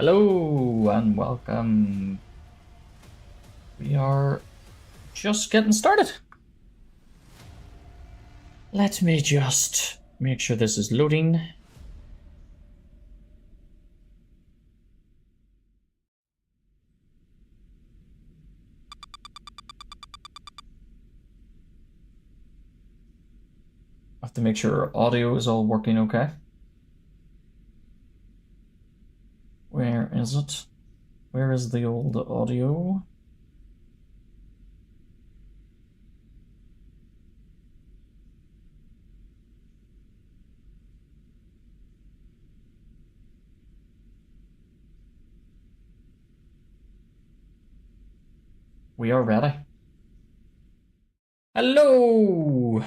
Hello and welcome. We are just getting started. Let me just make sure this is loading. I have to make sure our audio is all working okay. Where is it? Where is the old audio? We are ready. Hello!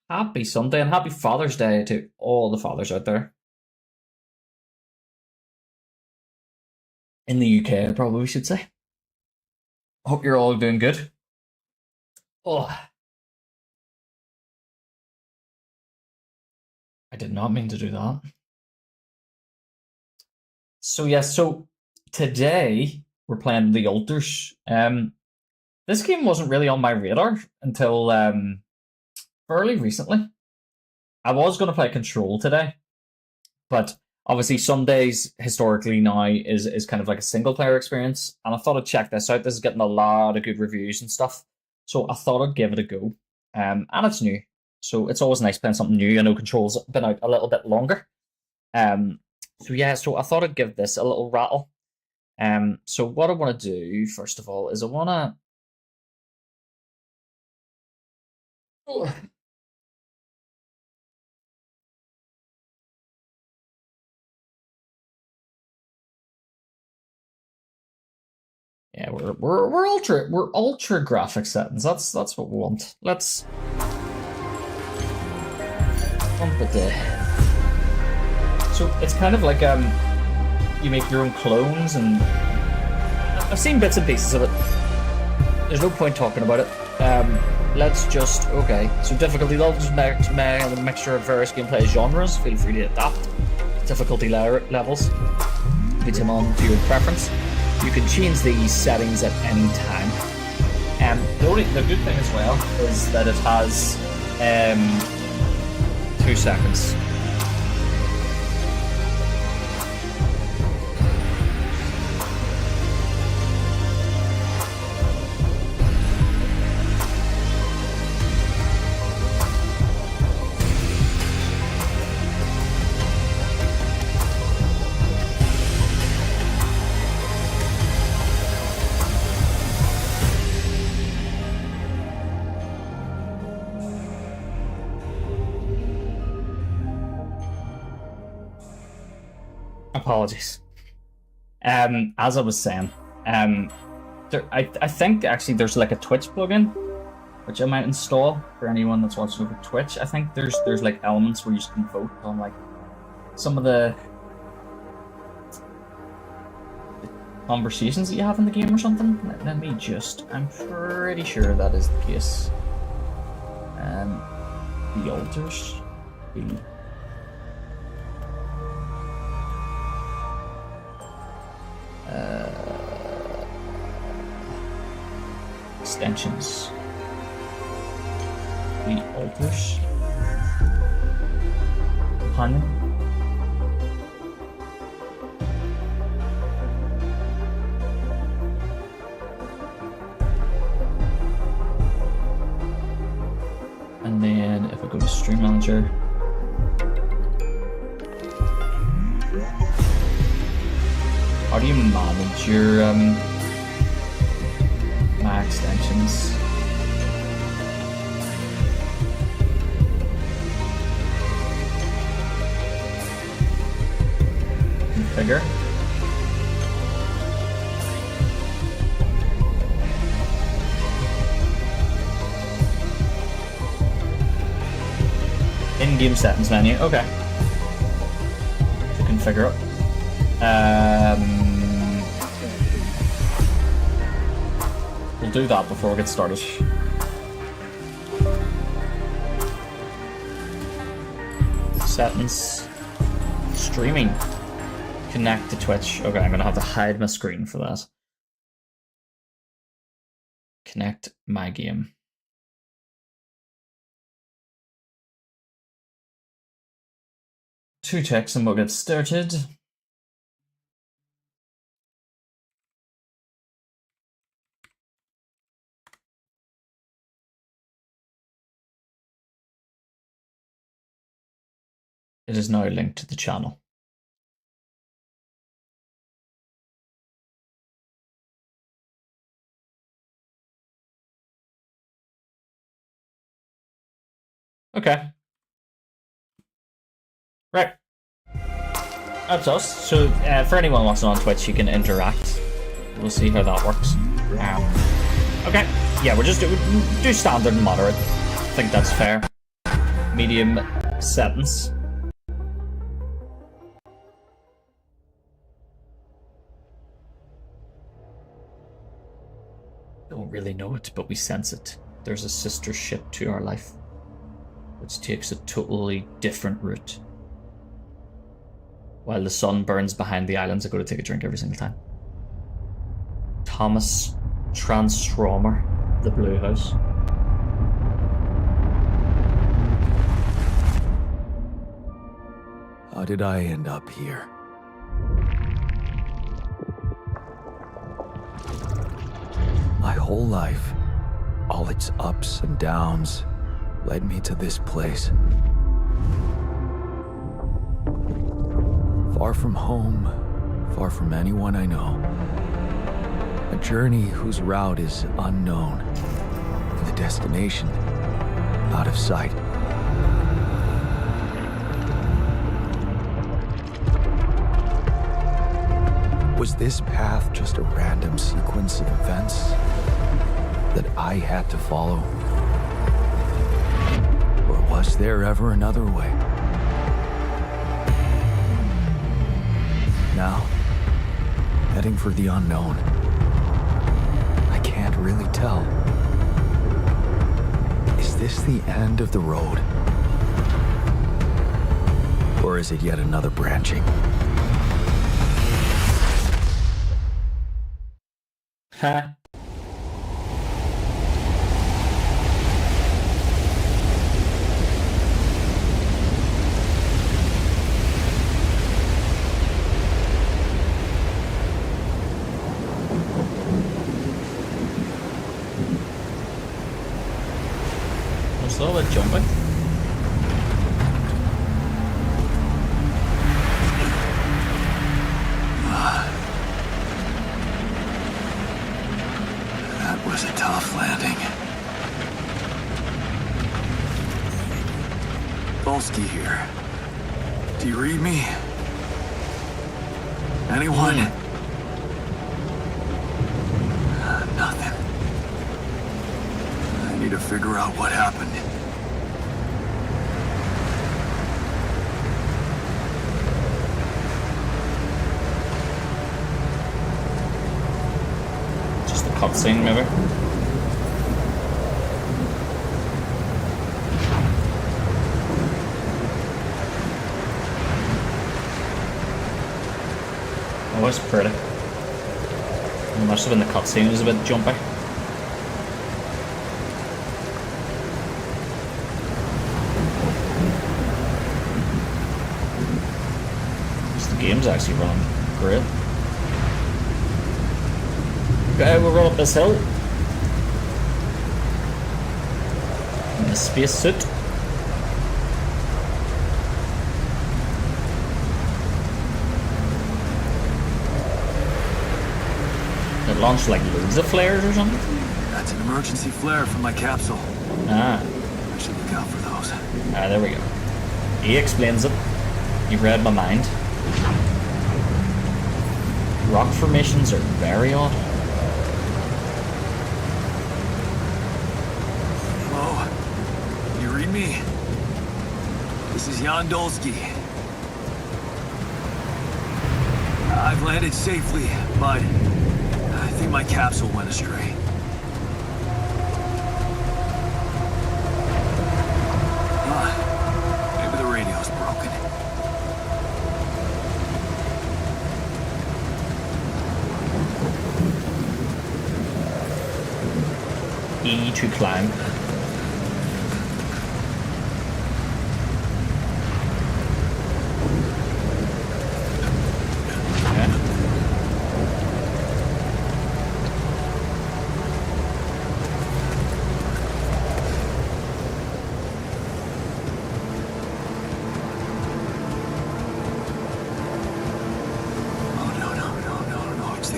Happy Sunday and happy Father's Day to all the fathers out there. In the UK, I probably should say. Hope you're all doing good. Oh, I did not mean to do that. So today we're playing The Altars. This game wasn't really on my radar until fairly recently. I was going to play Control today, but obviously Sundays historically now is kind of like a single player experience, and I thought I'd check this out. This is getting a lot of good reviews and stuff, so I thought I'd give it a go. And it's new, so it's always nice playing something new. I know Control's been out a little bit longer. So I thought I'd give this a little rattle. So what I want to do first of all is I want to. Yeah, we're ultra graphic settings. That's what we want. Let's bump it there. So it's kind of like you make your own clones, and I've seen bits and pieces of it. There's no point talking about it. Let's just So difficulty levels, a mixture of various gameplay genres. Feel free to adapt difficulty levels. Put them on to your preference. You can change these settings at any time. The good thing as well is that it has 2 seconds. Apologies. As I was saying, I think actually there's like a Twitch plugin which I might install for anyone that's watching over Twitch. I think there's like elements where you can vote on like some of the conversations that you have in the game or something. Let me just. I'm pretty sure that is the case. The altars. Extensions. The altars. Companion. And then if I go to Stream Manager, how do you manage your my extensions? Configure. In-game settings menu. Okay. To configure it. We'll do that before we get started. Settings. Streaming. Connect to Twitch. Okay, I'm gonna have to hide my screen for that. Connect my game. Two ticks and we'll get started. It is now linked to the channel. Okay. Right. That's us. So for anyone watching on Twitch, you can interact. We'll see how that works. Okay. Yeah, we'll just do standard and moderate. I think that's fair. Medium settings. Don't really know it, but we sense it. There's a sister ship to our life, which takes a totally different route. While the sun burns behind the islands, I go to take a drink every single time. Thomas Transformer, the Blue House. How did I end up here? My whole life, all its ups and downs, led me to this place. Far from home, far from anyone I know. A journey whose route is unknown, and the destination out of sight. Was this path just a random sequence of events that I had to follow? Or was there ever another way? Now, heading for the unknown. I can't really tell. Is this the end of the road? Or is it yet another branching? Ha. What's all that jumping? That was a tough landing. Dolsky here. Do you read me? Anyone? Nothing. I need to figure out what happened. Just a cutscene, maybe. Oh, it's pretty. It must have been the cutscene, it was a bit jumpy. The game's actually running great. Okay, we'll run up this hill. In the spacesuit. It launched like loads of flares or something? That's an emergency flare from my capsule. Ah. I should look out for those. Ah, there we go. He explains it. He read my mind. Rock formations are very odd. Hello? You read me? This is Jan Dolsky. I've landed safely, but I think my capsule went astray. Maybe the radio's broken. E to climb.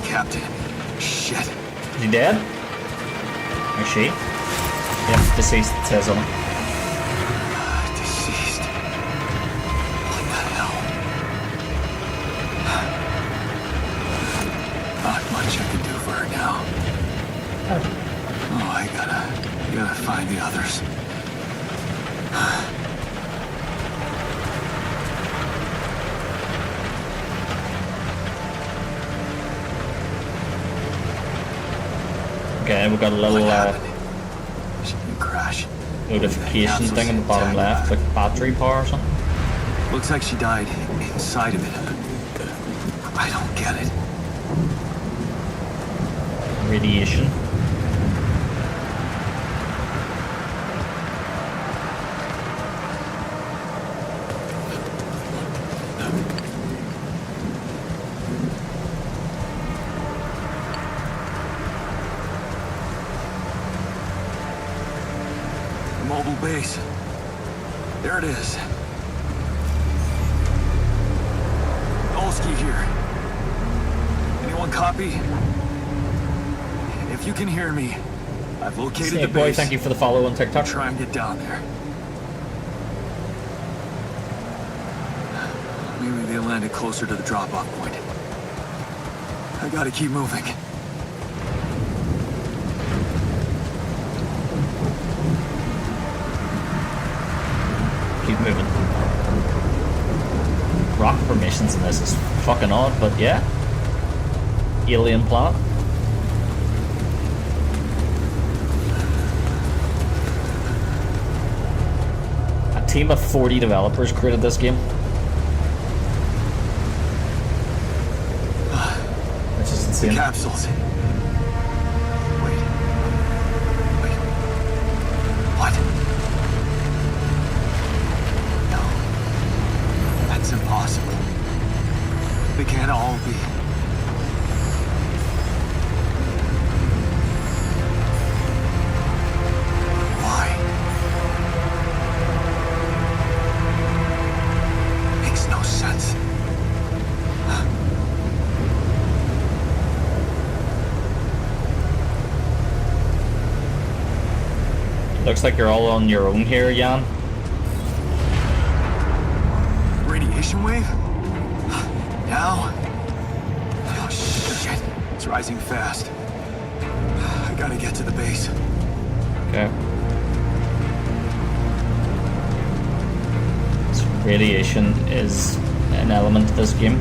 Captain. Shit. Is he dead? Or she? Yep, deceased, it says on it. Deceased. What the hell? Not much I can do for her now. Oh, I gotta find the others. Okay, we've got a little crash. notification thing in the bottom left, like battery power or something. Looks like she died inside of it. I don't get it. Radiation. Mobile base. There it is. Olsky here. Anyone copy? If you can hear me, I've located Snake the Boy, base. thank you for the follow on TikTok. Try and get down there. Maybe they landed closer to the drop-off point. I gotta keep moving. Keep moving. Rock formations in this is fucking odd, but yeah. Alien planet. A team of 40 developers created this game. Which is insane. Capsules. Wait. What? No. That's impossible. They can't all be. Why? Makes no sense. Looks like you're all on your own here, Jan. Radiation wave? Now? Oh shit. It's rising fast. I gotta get to the base. Okay. So radiation is an element of this game.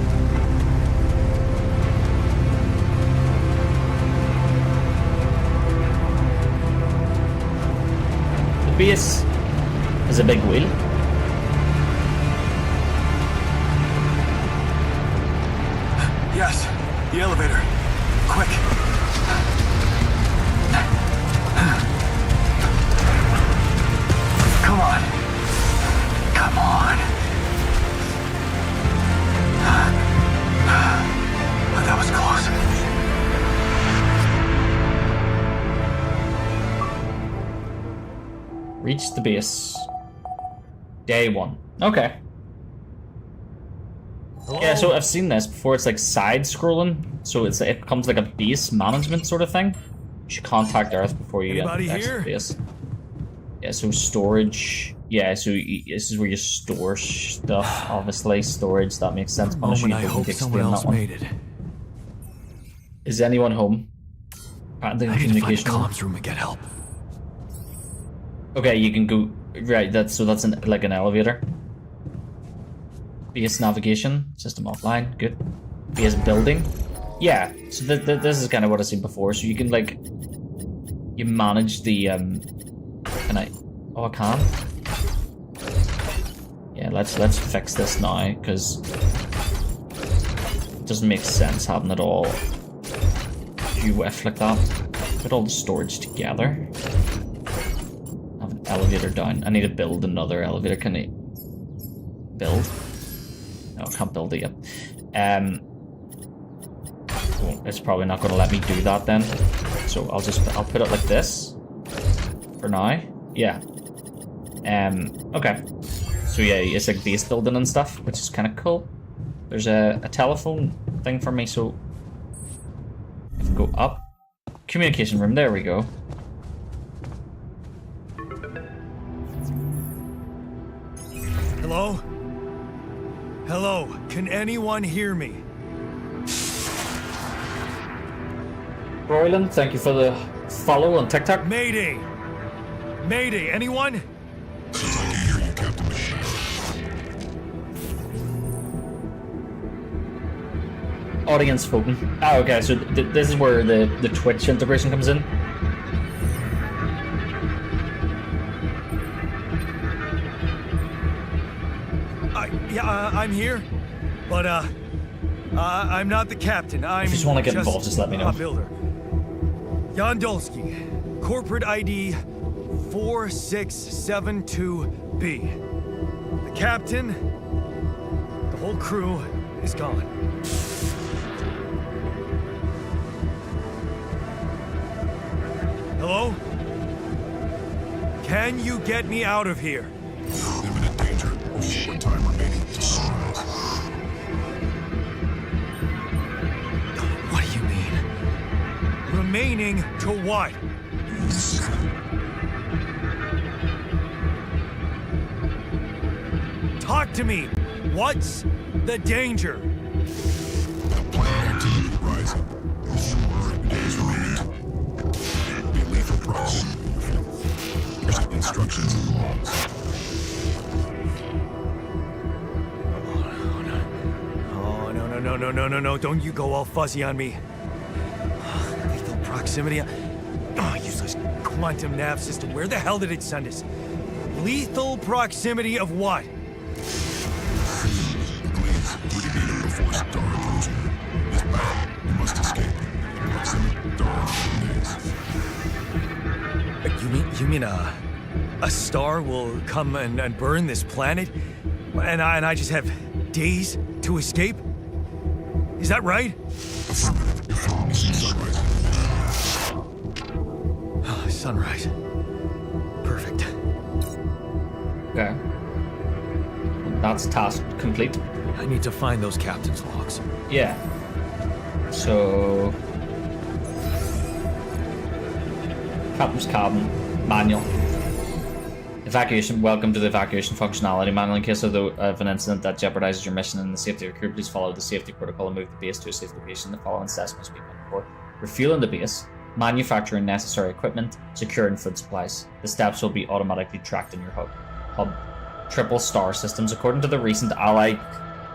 The base is a big wheel. Yes, the elevator. Quick. Come on. Come on. Oh, that was close. Reach the base. Day 1. Okay. Yeah, so I've seen this before. It's like side-scrolling, so it becomes like a base management sort of thing. You should contact Earth before you exit the base. Yeah, so storage. Yeah, so this is where you store stuff. Obviously, storage. That makes sense. Moment I hope someone else made it. Is anyone home? I need to find the comms room and get help. Okay, you can go right. That's like an elevator. Base navigation system offline. Good. Base building. Yeah. So this is kind of what I've seen before. So you can like you manage the Can I? Oh, I can't. Yeah. Let's fix this now because it doesn't make sense having it all UF like that. Put all the storage together. elevator down. I need to build another elevator. Can I build? No, I can't build it yet. Well, it's probably not going to let me do that then. So I'll put it like this for now. Yeah. Okay. So yeah, it's like base building and stuff, which is kind of cool. There's a telephone thing for me, so I can go up. Communication room, there we go. Hello? Hello, can anyone hear me? Royland, thank you for the follow on TikTok. Mayday! Mayday, anyone? Says I can hear you, Captain Machine. Audience voting. Oh, okay, so this is where the Twitch integration comes in. I'm here, but I'm not the captain. I'm If you just want to get involved, just let me know. A builder. Yandolski, corporate ID 4672B. The captain, the whole crew is gone. Hello? Can you get me out of here? Imminent danger. Short time remaining to sunrise. What do you mean? Remaining to what? Talk to me. What's the danger? The planet activity rising. Short days remaining. Be lethal proximity. Instructions and laws. Oh, no. Don't you go all fuzzy on me. Lethal proximity. Oh, useless quantum nav system. Where the hell did it send us? Lethal proximity of what? Please, we defeated the force star approaching. This battle, you must escape. Proximity star days. You mean a star will come and burn this planet? And I just have days to escape? Is that right? Affirmative. Mission sunrise. Sunrise. Perfect. Okay. That's task complete. I need to find those captain's logs. Yeah. So... Captain's cabin. Manual. Evacuation. Welcome to the evacuation functionality manual. In case of an incident that jeopardizes your mission and the safety of your crew, please follow the safety protocol and move the base to a safe location. The following steps must be done for refueling the base, manufacturing necessary equipment, securing food supplies. The steps will be automatically tracked in your hub. Triple star systems. According to the recent Ally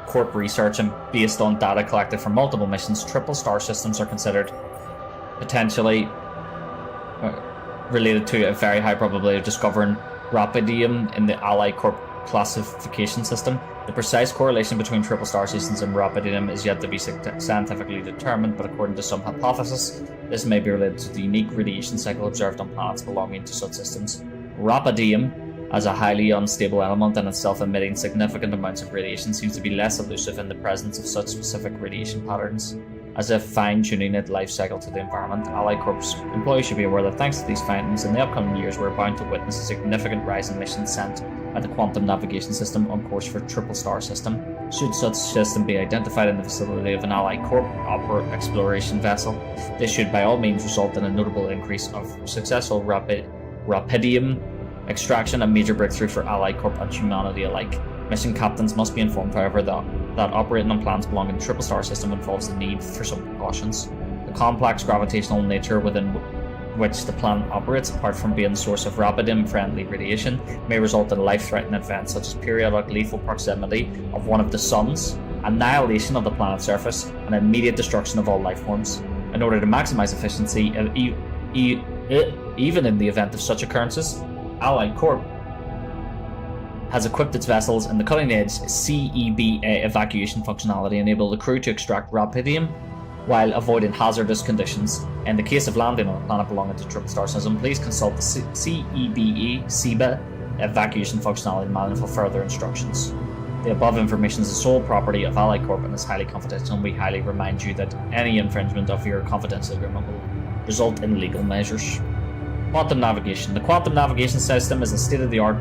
Corp research and based on data collected from multiple missions, triple star systems are considered potentially related to a very high probability of discovering Rapidium in the Ally Corp classification system. The precise correlation between triple star systems and Rapidium is yet to be scientifically determined, but according to some hypotheses, this may be related to the unique radiation cycle observed on planets belonging to such systems. Rapidium, as a highly unstable element and itself emitting significant amounts of radiation, seems to be less elusive in the presence of such specific radiation patterns. As if fine-tuning its life cycle to the environment, Ally Corp's employees should be aware that thanks to these findings, in the upcoming years we're bound to witness a significant rise in missions sent by the quantum navigation system on course for triple star system. Should such system be identified in the vicinity of an Ally Corp exploration vessel, this should by all means result in a notable increase of successful Rapidium extraction, a major breakthrough for Ally Corp and humanity alike. Mission captains must be informed, however, that operating on planets belonging to the triple star system involves the need for some precautions. The complex gravitational nature within which the planet operates, apart from being the source of Rapidium-friendly radiation, may result in life-threatening events such as periodic lethal proximity of one of the suns, annihilation of the planet's surface, and immediate destruction of all life forms. In order to maximize efficiency, even in the event of such occurrences, Ally Corp has equipped its vessels in the cutting-edge CEBA evacuation functionality, enable the crew to extract Rapidium while avoiding hazardous conditions. In the case of landing on a planet belonging to Triple Star System, please consult the CEBE evacuation functionality manual for further instructions. The above information is the sole property of Ally Corp and is highly confidential, and we highly remind you that any infringement of your confidential agreement will result in legal measures. Quantum navigation. The quantum navigation system is a state-of-the-art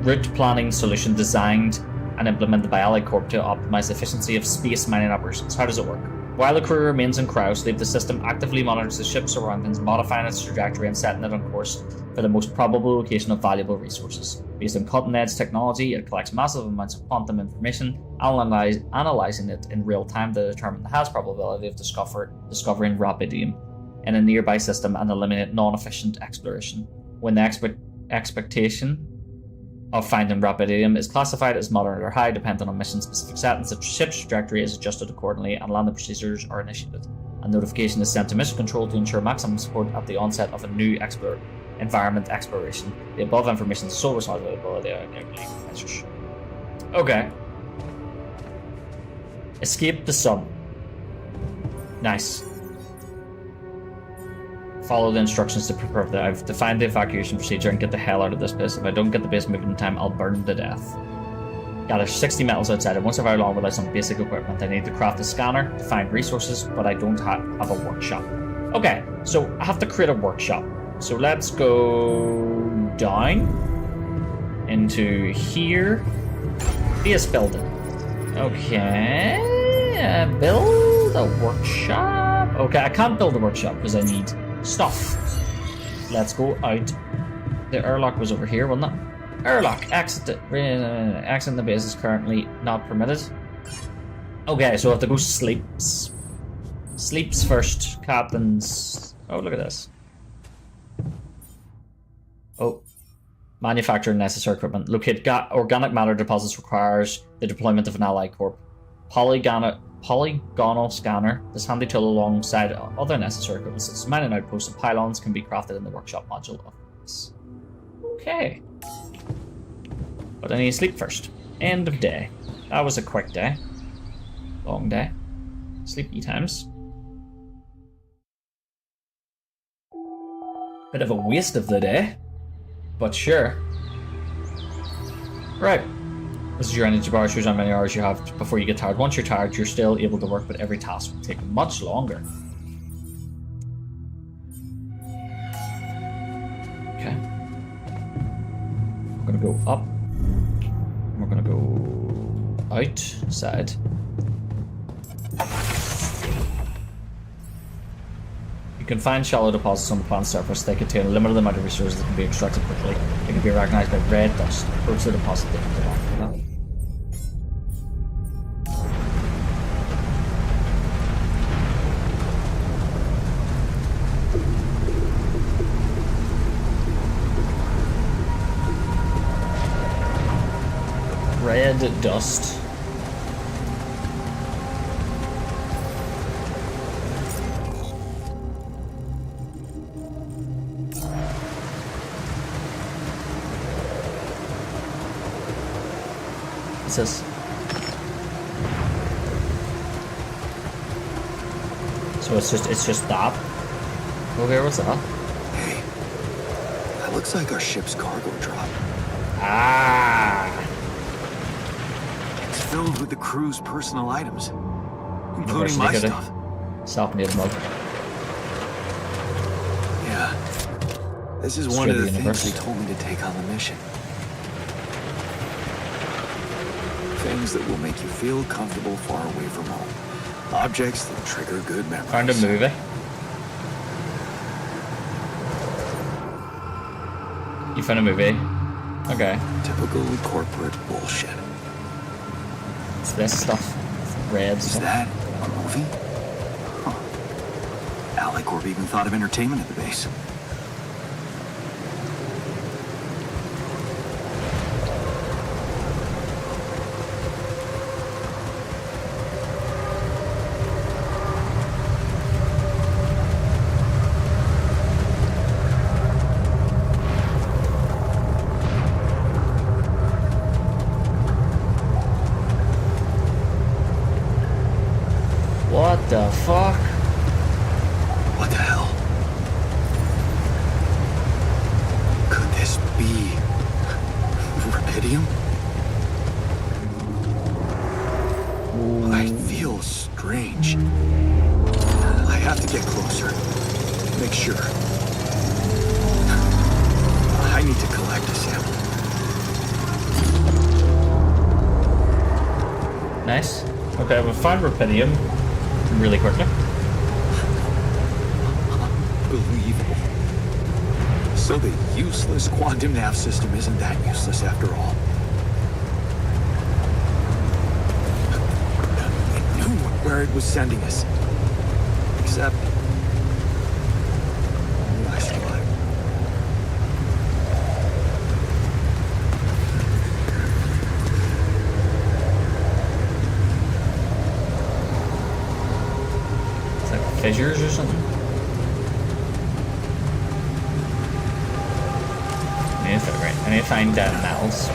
route planning solution designed and implemented by Ally Corp to optimize the efficiency of space mining operations. How does it work? While the crew remains in cryosleep, the system actively monitors the ship's surroundings, modifying its trajectory and setting it on course for the most probable location of valuable resources. Based on cutting-edge technology, it collects massive amounts of quantum information, analyzing it in real time to determine the highest probability of discovering Rapidium in a nearby system and eliminate non-efficient exploration. When the expectation of finding Rapidium is classified as moderate or high, depending on mission-specific settings, the ship's trajectory is adjusted accordingly and landing procedures are initiated. A notification is sent to mission control to ensure maximum support at the onset of a new environment exploration. The above information is sole responsibility of legal measures. Okay. Escape the sun. Nice. Follow the instructions to prepare the I've defined the evacuation procedure and get the hell out of this place. If I don't get the base moving in time, I'll burn to death. Gather 60 metals outside. I won't survive long without some basic equipment. I need to craft a scanner to find resources, but I don't have a workshop. Okay, so I have to create a workshop. So let's go down into here. Base building. Okay, build a workshop. Okay, I can't build a workshop because I need stuff. Let's go out. The airlock was over here, wasn't it? Airlock. Exiting the base is currently not permitted. Okay, so I have to go sleeps. Sleeps first, captains. Oh, look at this. Oh. Manufacture necessary equipment. Locate organic matter deposits requires the deployment of an Ally Corp. Polygonal scanner. This handy tool alongside other necessary equipment such as mining outposts and pylons can be crafted in the workshop module of this. Okay. But I need to sleep first. End of day. That was a quick day. Long day. Sleepy times. Bit of a waste of the day. But sure. Right. This is your energy bar. Shows how many hours you have before you get tired. Once you're tired, you're still able to work, but every task will take much longer. Okay. We're gonna go up. We're gonna go outside. You can find shallow deposits on the planet's surface. They contain a limited amount of resources that can be extracted quickly. They can be recognized by red dust. Approach the deposit different to that. Red dust. What's this? So it's just that. Okay, what's that? Hey, that looks like our ship's cargo drop. Ah. It's filled with the crew's personal items, including my stuff. Self-made mug. Yeah. This is one of the things they told me to take on the mission. Things that will make you feel comfortable far away from home. Objects that trigger good memories. Found a movie. You found a movie? Okay. Typical corporate bullshit. It's this stuff. Red Is stuff. that a movie? Huh. Ally Corp even thought of entertainment at the base. What the Nice. Okay, we found rubidium really quickly. Unbelievable. So the useless quantum nav system isn't that useless after all. It knew where it was sending us. Except... I survived. It's like fissures or something. I need to find metals.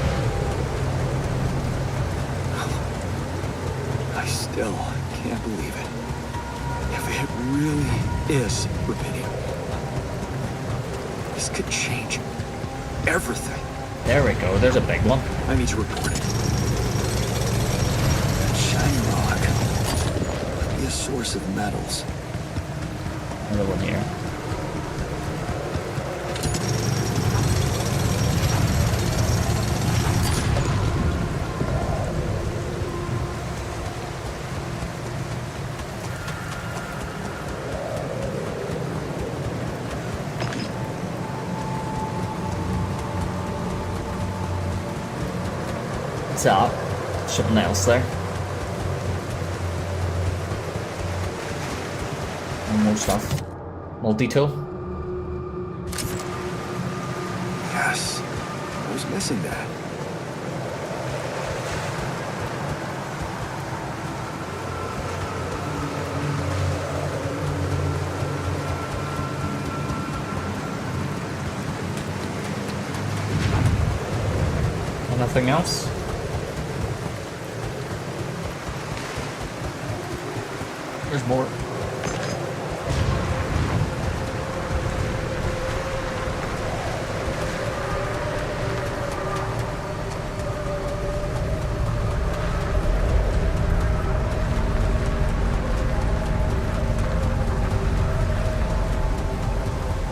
I still can't believe it. If it really is rubidium, this could change everything. There we go. There's a big one. I need to report it. That shiny rock might be a source of metals. Another one here. What's up? Something else there. And more stuff. Multi-tool. Yes, I was missing that. And nothing else? There's more.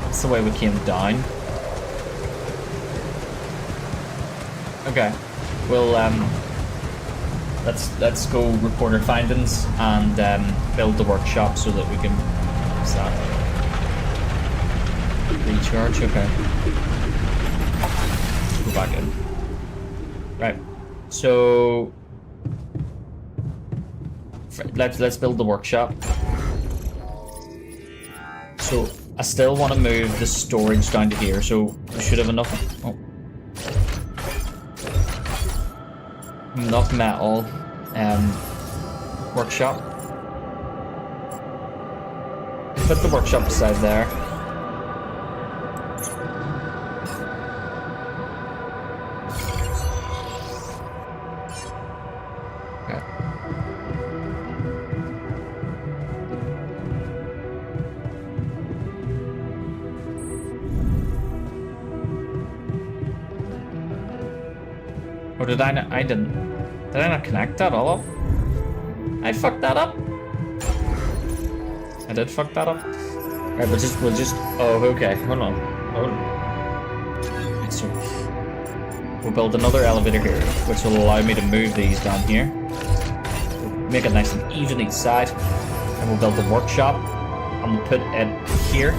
That's the way we came down. Okay. We'll let's go report our findings and build the workshop so that we can start recharge. Okay. Let's go back in. Right. So let's build the workshop. So I still want to move the storage down to here, so we should have enough. Oh. Enough metal workshop. Put the workshop beside there. Okay. Or did I not? I didn't. Did I not connect that all up? I fucked that up. I did fuck that up. Alright, we'll just. Oh, okay. Hold on. Hold on. So we'll build another elevator here, which will allow me to move these down here. We'll make it nice and even each side, and we'll build the workshop, and we'll put it here.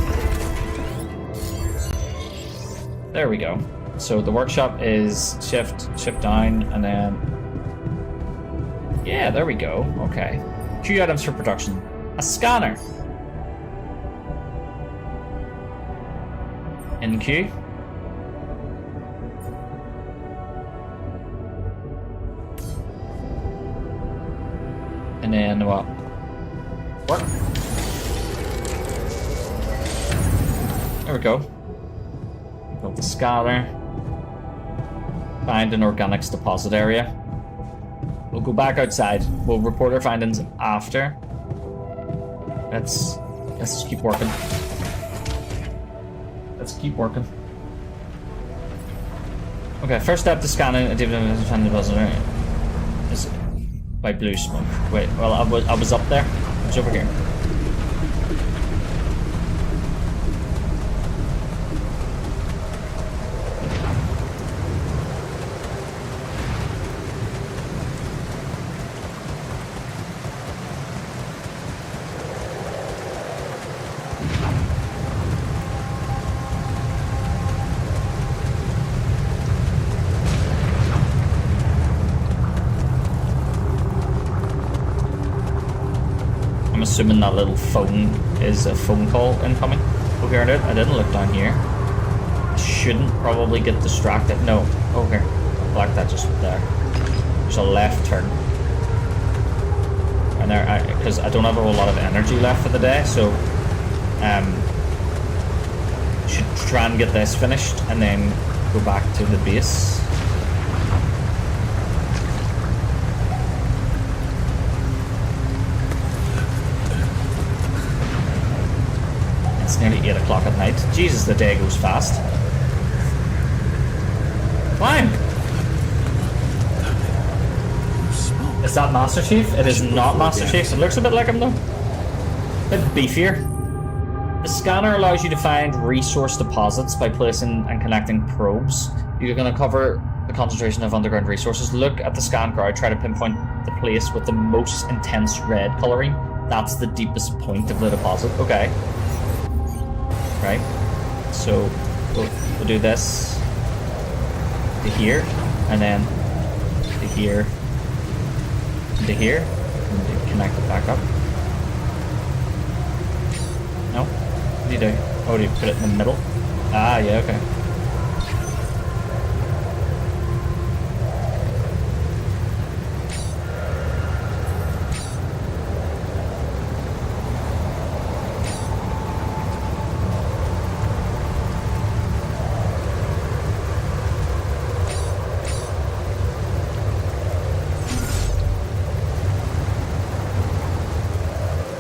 There we go. So the workshop is shift down, and then. Yeah, there we go. Okay. Q items for production. A scanner. In Q. And then what? Work. There we go. Build the scanner. Find an organics deposit area. We'll go back outside. We'll report our findings after. Let's just keep working. Let's keep working. Okay, first step to scanning a different deposit is by blue smoke. Wait, well I was up there. I was over here. assuming that little phone is a phone call incoming. Oh, here it is. I didn't look down here. I shouldn't probably get distracted. No. Oh, here. Black that just there. There's a left turn. And there, because I don't have a whole lot of energy left for the day, so should try and get this finished and then go back to the base. It's nearly 8 o'clock at night. Jesus, the day goes fast. Climb! Is that Master Chief? It is not Master Chief. It looks a bit like him though. A bit beefier. The scanner allows you to find resource deposits by placing and connecting probes. You're going to cover the concentration of underground resources. Look at the scan card. Try to pinpoint the place with the most intense red coloring. That's the deepest point of the deposit. Okay. Right. So we'll do this to here, and then to here, and to here, and to connect it back up. No? What do you do? Oh, do you put it in the middle? Ah, yeah, okay.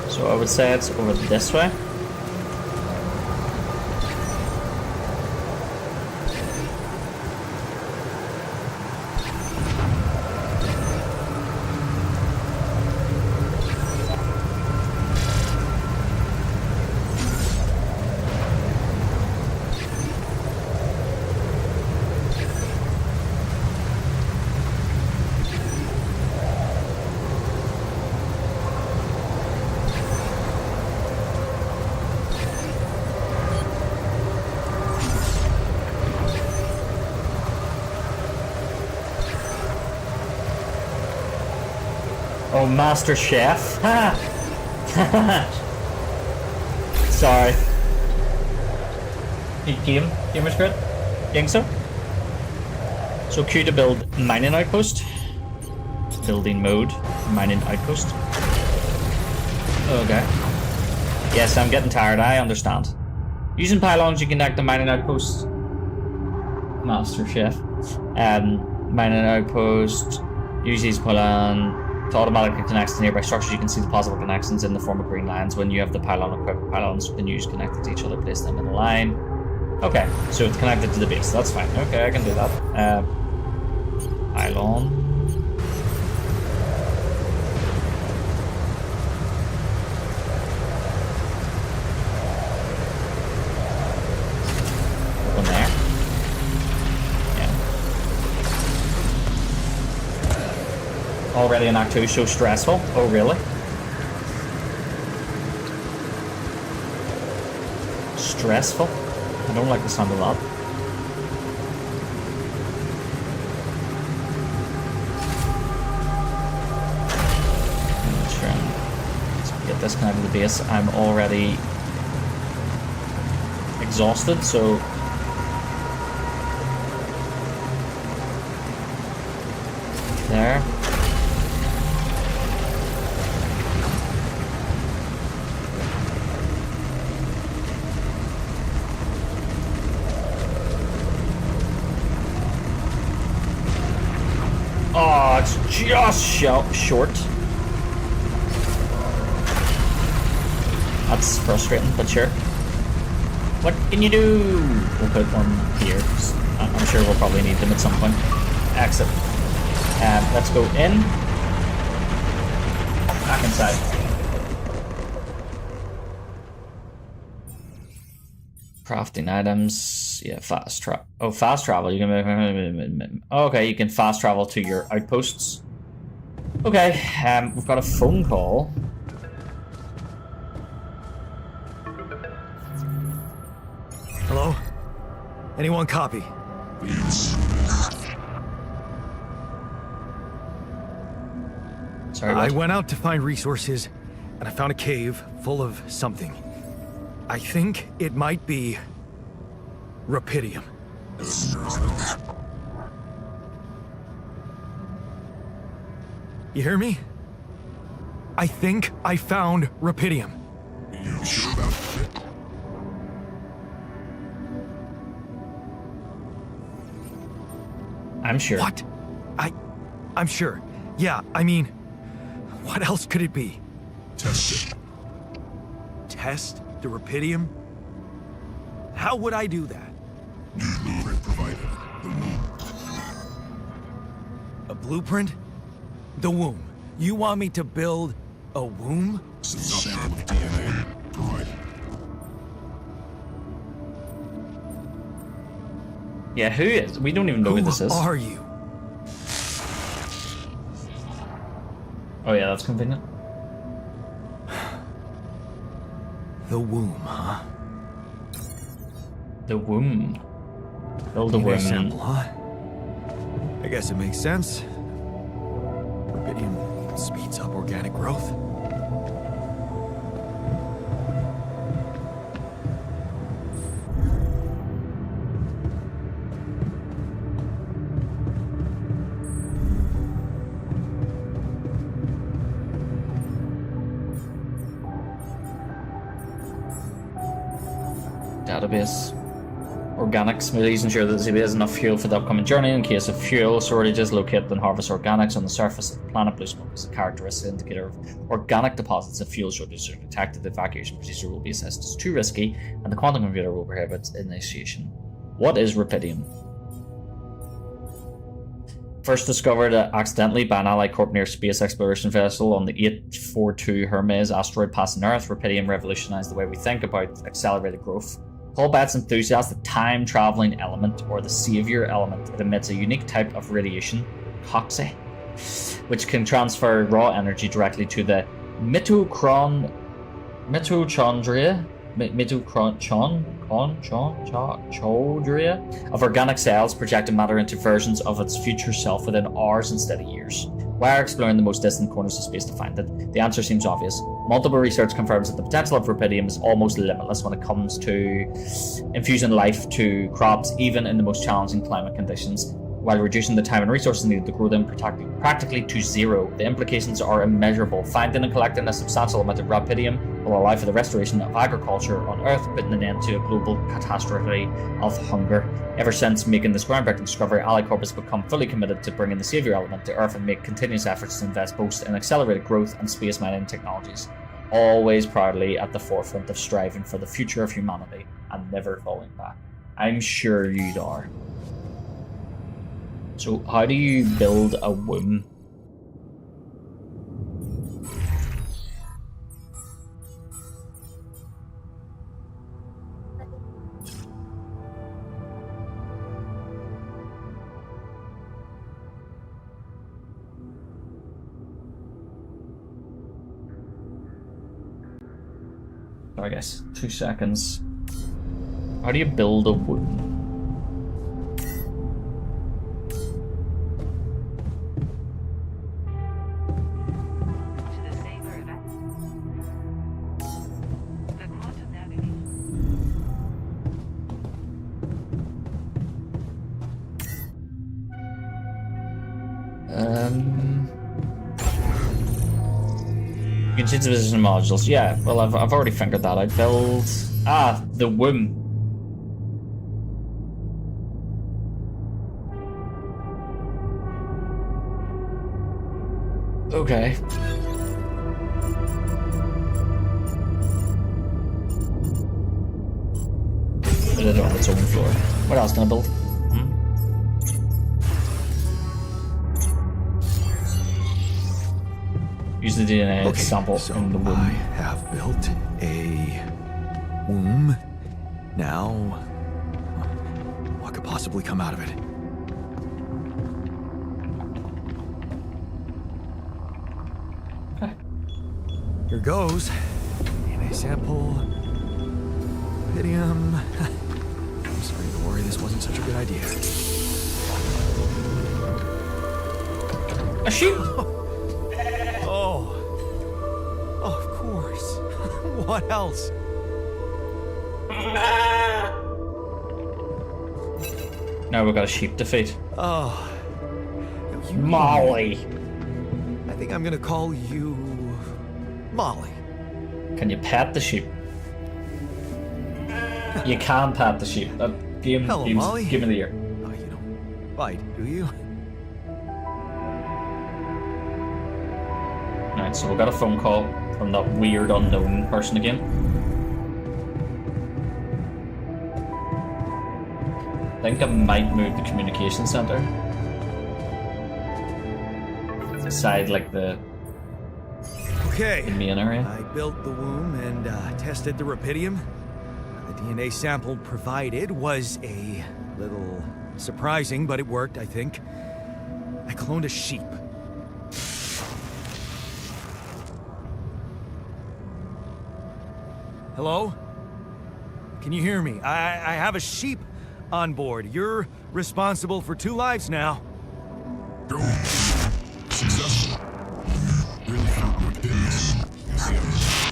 So I would say it's over this way. Oh, Master Chef. Ha! Sorry. Game was good? Think so? So Q to build mining outpost. Building mode. Mining outpost. Okay. Yes, I'm getting tired. I understand. Using pylons, you connect the mining outpost. Master Chef. Mining outpost. Use these pylon to automatically connect to nearby structures. You can see the possible connections in the form of green lines. When you have the pylon equipped, pylons can use connected to each other. Place them in a line. Okay, so it's connected to the base. That's fine. Okay, I can do that. Pylon. One there. Yeah. Already in Act 2, so stressful. Oh, really? Stressful? I don't like the sound of that. Let's get this connected to the base. I'm already exhausted, so there. Oh, it's just short. That's frustrating, but sure. What can you do? We'll put one here. I'm sure we'll probably need them at some point. Exit. Let's go in. Back inside. Crafting items. Yeah, fast travel. Oh, fast travel. You can. Okay, you can fast travel to your outposts. Okay, we've got a phone call. Hello? Anyone copy? Sorry, I what? went out to find resources. and I found a cave full of something. I think it might be rupidium. As near as that. You hear me? I think I found rupidium. You sure about it? I'm sure. What? I'm sure. Yeah, I mean, what else could it be? Test it. Test the rupidium? How would I do that? New blueprint provided. The womb. A blueprint? The womb. You want me to build a womb? Sample of DNA provided. Yeah, who is? We don't even know who this is. Who are you? Oh yeah, that's convenient. The womb, huh? The womb. Build a DNA womb. sample, huh? I guess it makes sense. Rupidium speeds up organic growth. Database. Organic smoothies ensure that the ZB has enough fuel for the upcoming journey. In case of fuel shortages, locate and harvest organics on the surface of the planet. Blue smoke is a characteristic indicator of organic deposits. If fuel shortages are detected, the evacuation procedure will be assessed as too risky, and the quantum computer will prohibit initiation. What is rupidium? First discovered accidentally by an Ally Corp near space exploration vessel on the 842 Hermes asteroid passing Earth, rupidium revolutionized the way we think about accelerated growth. Called by its enthusiasts the time-traveling element or the savior element, it emits a unique type of radiation, coxy, which can transfer raw energy directly to the mitochondria of organic cells, projecting matter into versions of its future self within hours instead of years. Why are exploring the most distant corners of space to find it? The answer seems obvious. Multiple research confirms that the potential of rupidium is almost limitless when it comes to infusing life to crops, even in the most challenging climate conditions, while reducing the time and resources needed to grow them practically to zero. The implications are immeasurable. Finding and collecting a substantial amount of rupidium will allow for the restoration of agriculture on Earth, putting an end to a global catastrophe of hunger. Ever since making this groundbreaking discovery, Ally Corp has become fully committed to bringing the savior element to Earth and make continuous efforts to invest both in accelerated growth and space mining technologies, always proudly at the forefront of striving for the future of humanity and never falling back. I'm sure you are. So how do you build a womb? I guess 2 seconds. How do you build a womb? You can change the position of modules. Yeah, well, I've already figured that out. Build... the womb. Okay. Put it on its own floor. What else can I build? Use the DNA sample so in the womb. I have built a womb. Now, what could possibly come out of it? Okay. Here goes. DNA sample. Rupidium. I'm sorry to worry, this wasn't such a good idea. A sheep! Oh, of course. What else? Now we've got a sheep to feed. Oh. You Molly. I think I'm gonna call you Molly. Can you pat the sheep? You can pat the sheep. Hello, Molly. Give me the ear. Oh, you don't bite, do you? Alright, so we got a phone call from that weird unknown person again. I think I might move the communication center. Aside like the Okay. main area. I built the womb and tested the rapidium. The DNA sample provided was a little surprising, but it worked, I think. I cloned a sheep. Hello? Can you hear me? I have a sheep on board. You're responsible for 2 lives now. Go. Successful. Really found your business.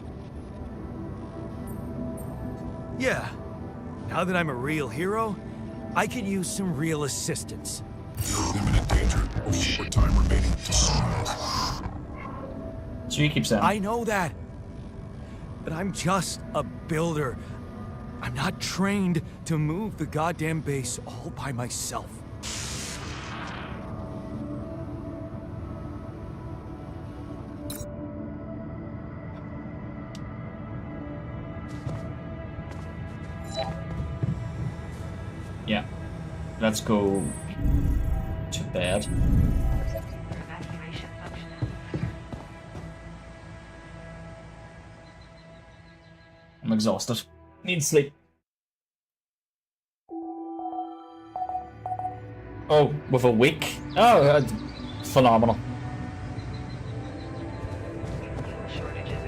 Yeah. Now that I'm a real hero, I could use some real assistance. You're in imminent danger of short time remaining to sunrise. So you keep saying. I know that. But I'm just a builder. I'm not trained to move the goddamn base all by myself. Yeah. Let's go to bed. Evacuation functionality. I'm exhausted. Need sleep. Oh, with a week? Oh, phenomenal. Fuel shortages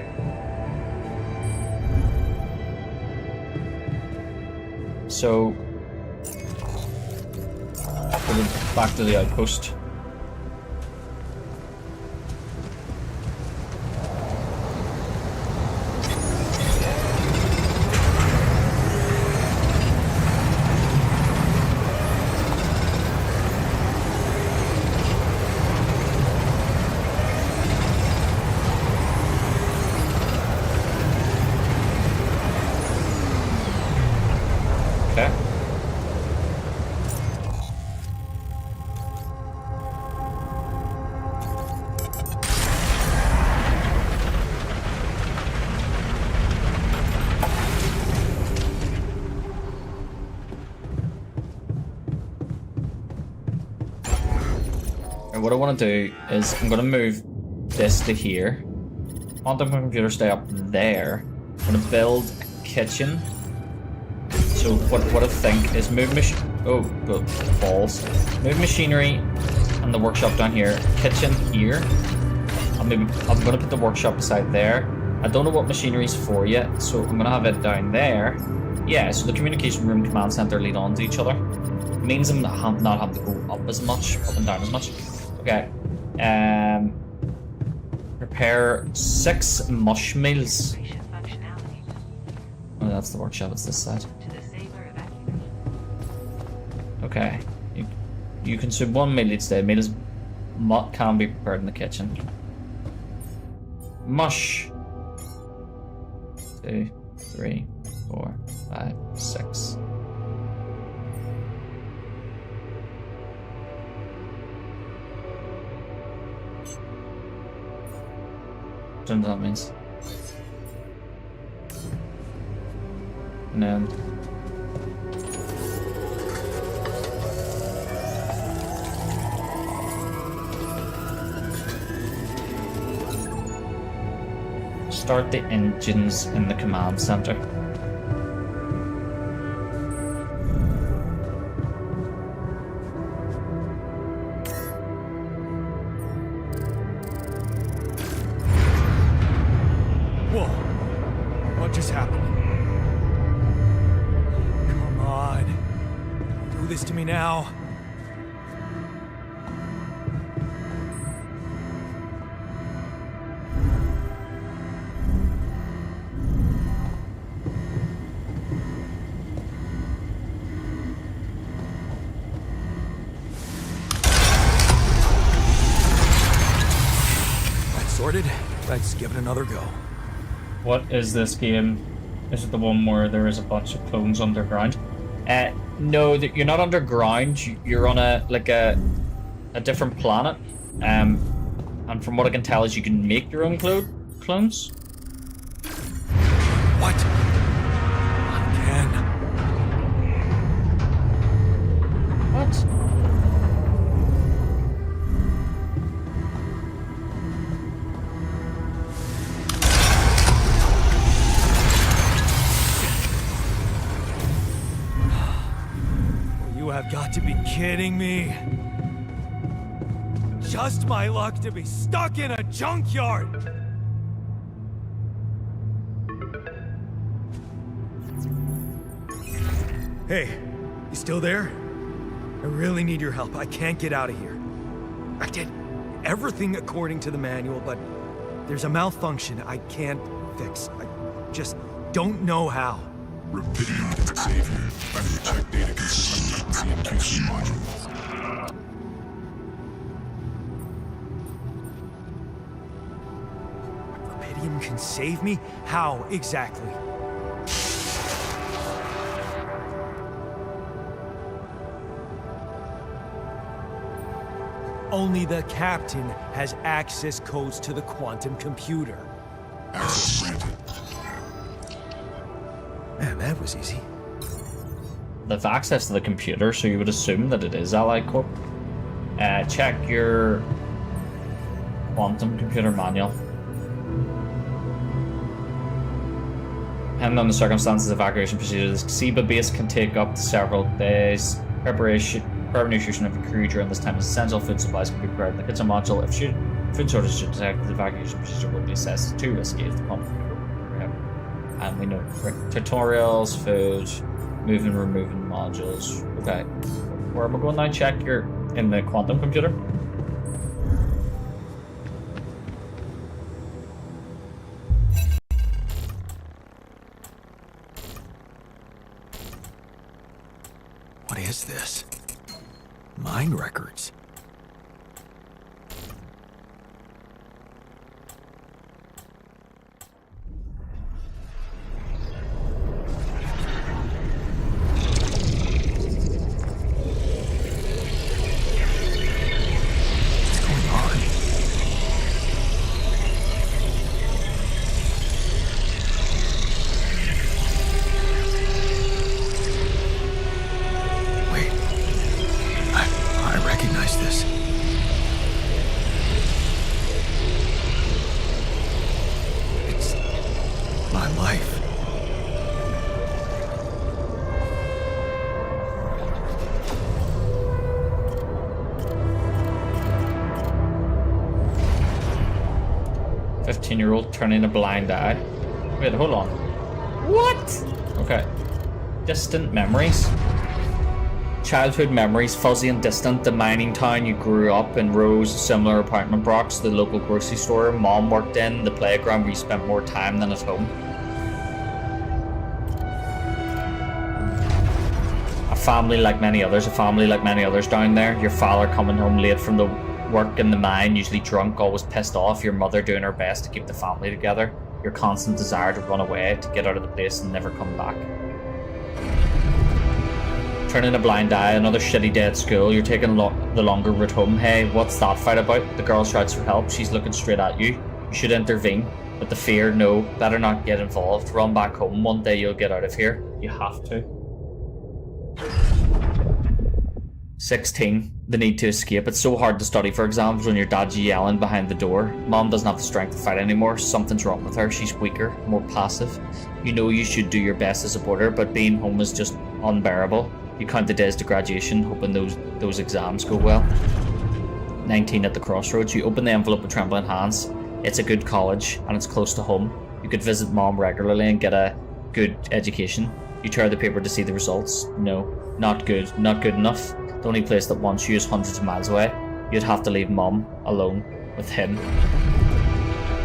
are So, back to the outpost. Okay. And what I want to do is I'm going to move this to here. I want the computer stay up there. I'm going to build a kitchen. So what I think is move balls. Move machinery and the workshop down here. Kitchen here. I'm gonna put the workshop beside there. I don't know what machinery's for yet, so I'm gonna have it down there. Yeah, so the communication room, command center lead on to each other. It means I'm not having to go up as much, up and down as much. Okay. Prepare 6 mush meals. evacuation functionality. Oh, that's the workshop. It's this side. To the saber evacuation. Okay. You consume 1 meal each day. Meals can be prepared in the kitchen. Mush. 2, 3, 4, 5, 6. I don't know what that means. And then start the engines in the command center. Whoa. What just happened? Come on. Don't do this to me now. started, let's give it another go. What is this game? Is it the one where there is a bunch of clones underground? No, you're not underground. You're on a different planet. And from what I can tell is you can make your own clones. What? Again? What? You have got to be kidding me. Just my luck to be stuck in a junkyard. Hey, you still there? I really need your help. I can't get out of here. I did everything according to the manual, but there's a malfunction I can't fix. I just don't know how. Rapidium can save you. I need to check data consistency and QC modules. Rapidium can save me? How exactly? Only the captain has access codes to the quantum computer. Access granted. Man, that was easy. They've access to the computer, so you would assume that it is Ally Corp. Check your quantum computer manual. Depending on the circumstances, evacuation procedures. The SIBA base can take up to several days. Preparation of a crew during this time is essential. Food supplies can be prepared in the kitchen module. If food shortage is detected, the evacuation procedure will be assessed. Too risky if the pump. And we know tutorials, food, moving, removing modules. Okay, where am I going now? Check your in the quantum computer. What is this? Mine records. Life. "15-year-old turning a blind eye." Wait, hold on. What? Okay. Distant memories. Childhood memories, fuzzy and distant. The mining town you grew up in, rows of similar apartment blocks, the local grocery store mom worked in, the playground where you spent more time than at home. A family like many others down there. Your father coming home late from the work in the mine, usually drunk, always pissed off. Your mother doing her best to keep the family together. Your constant desire to run away, to get out of the place and never come back. Turning a blind eye, another shitty day at school. You're taking the longer route home. Hey, what's that fight about? The girl shouts for help. She's looking straight at you. You should intervene. But the fear, no, better not get involved. Run back home. One day you'll get out of here. You have to. 16. The need to escape. It's so hard to study for exams when your dad's yelling behind the door. Mom doesn't have the strength to fight anymore. Something's wrong with her. She's weaker, more passive. You know you should do your best to support her, but being home is just unbearable. You count the days to graduation, hoping those exams go well. 19 at the crossroads. You open the envelope with trembling hands. It's a good college, and it's close to home. You could visit mom regularly and get a good education. You tear the paper to see the results. No, not good. Not good enough. The only place that wants you is hundreds of miles away. You'd have to leave mom alone with him.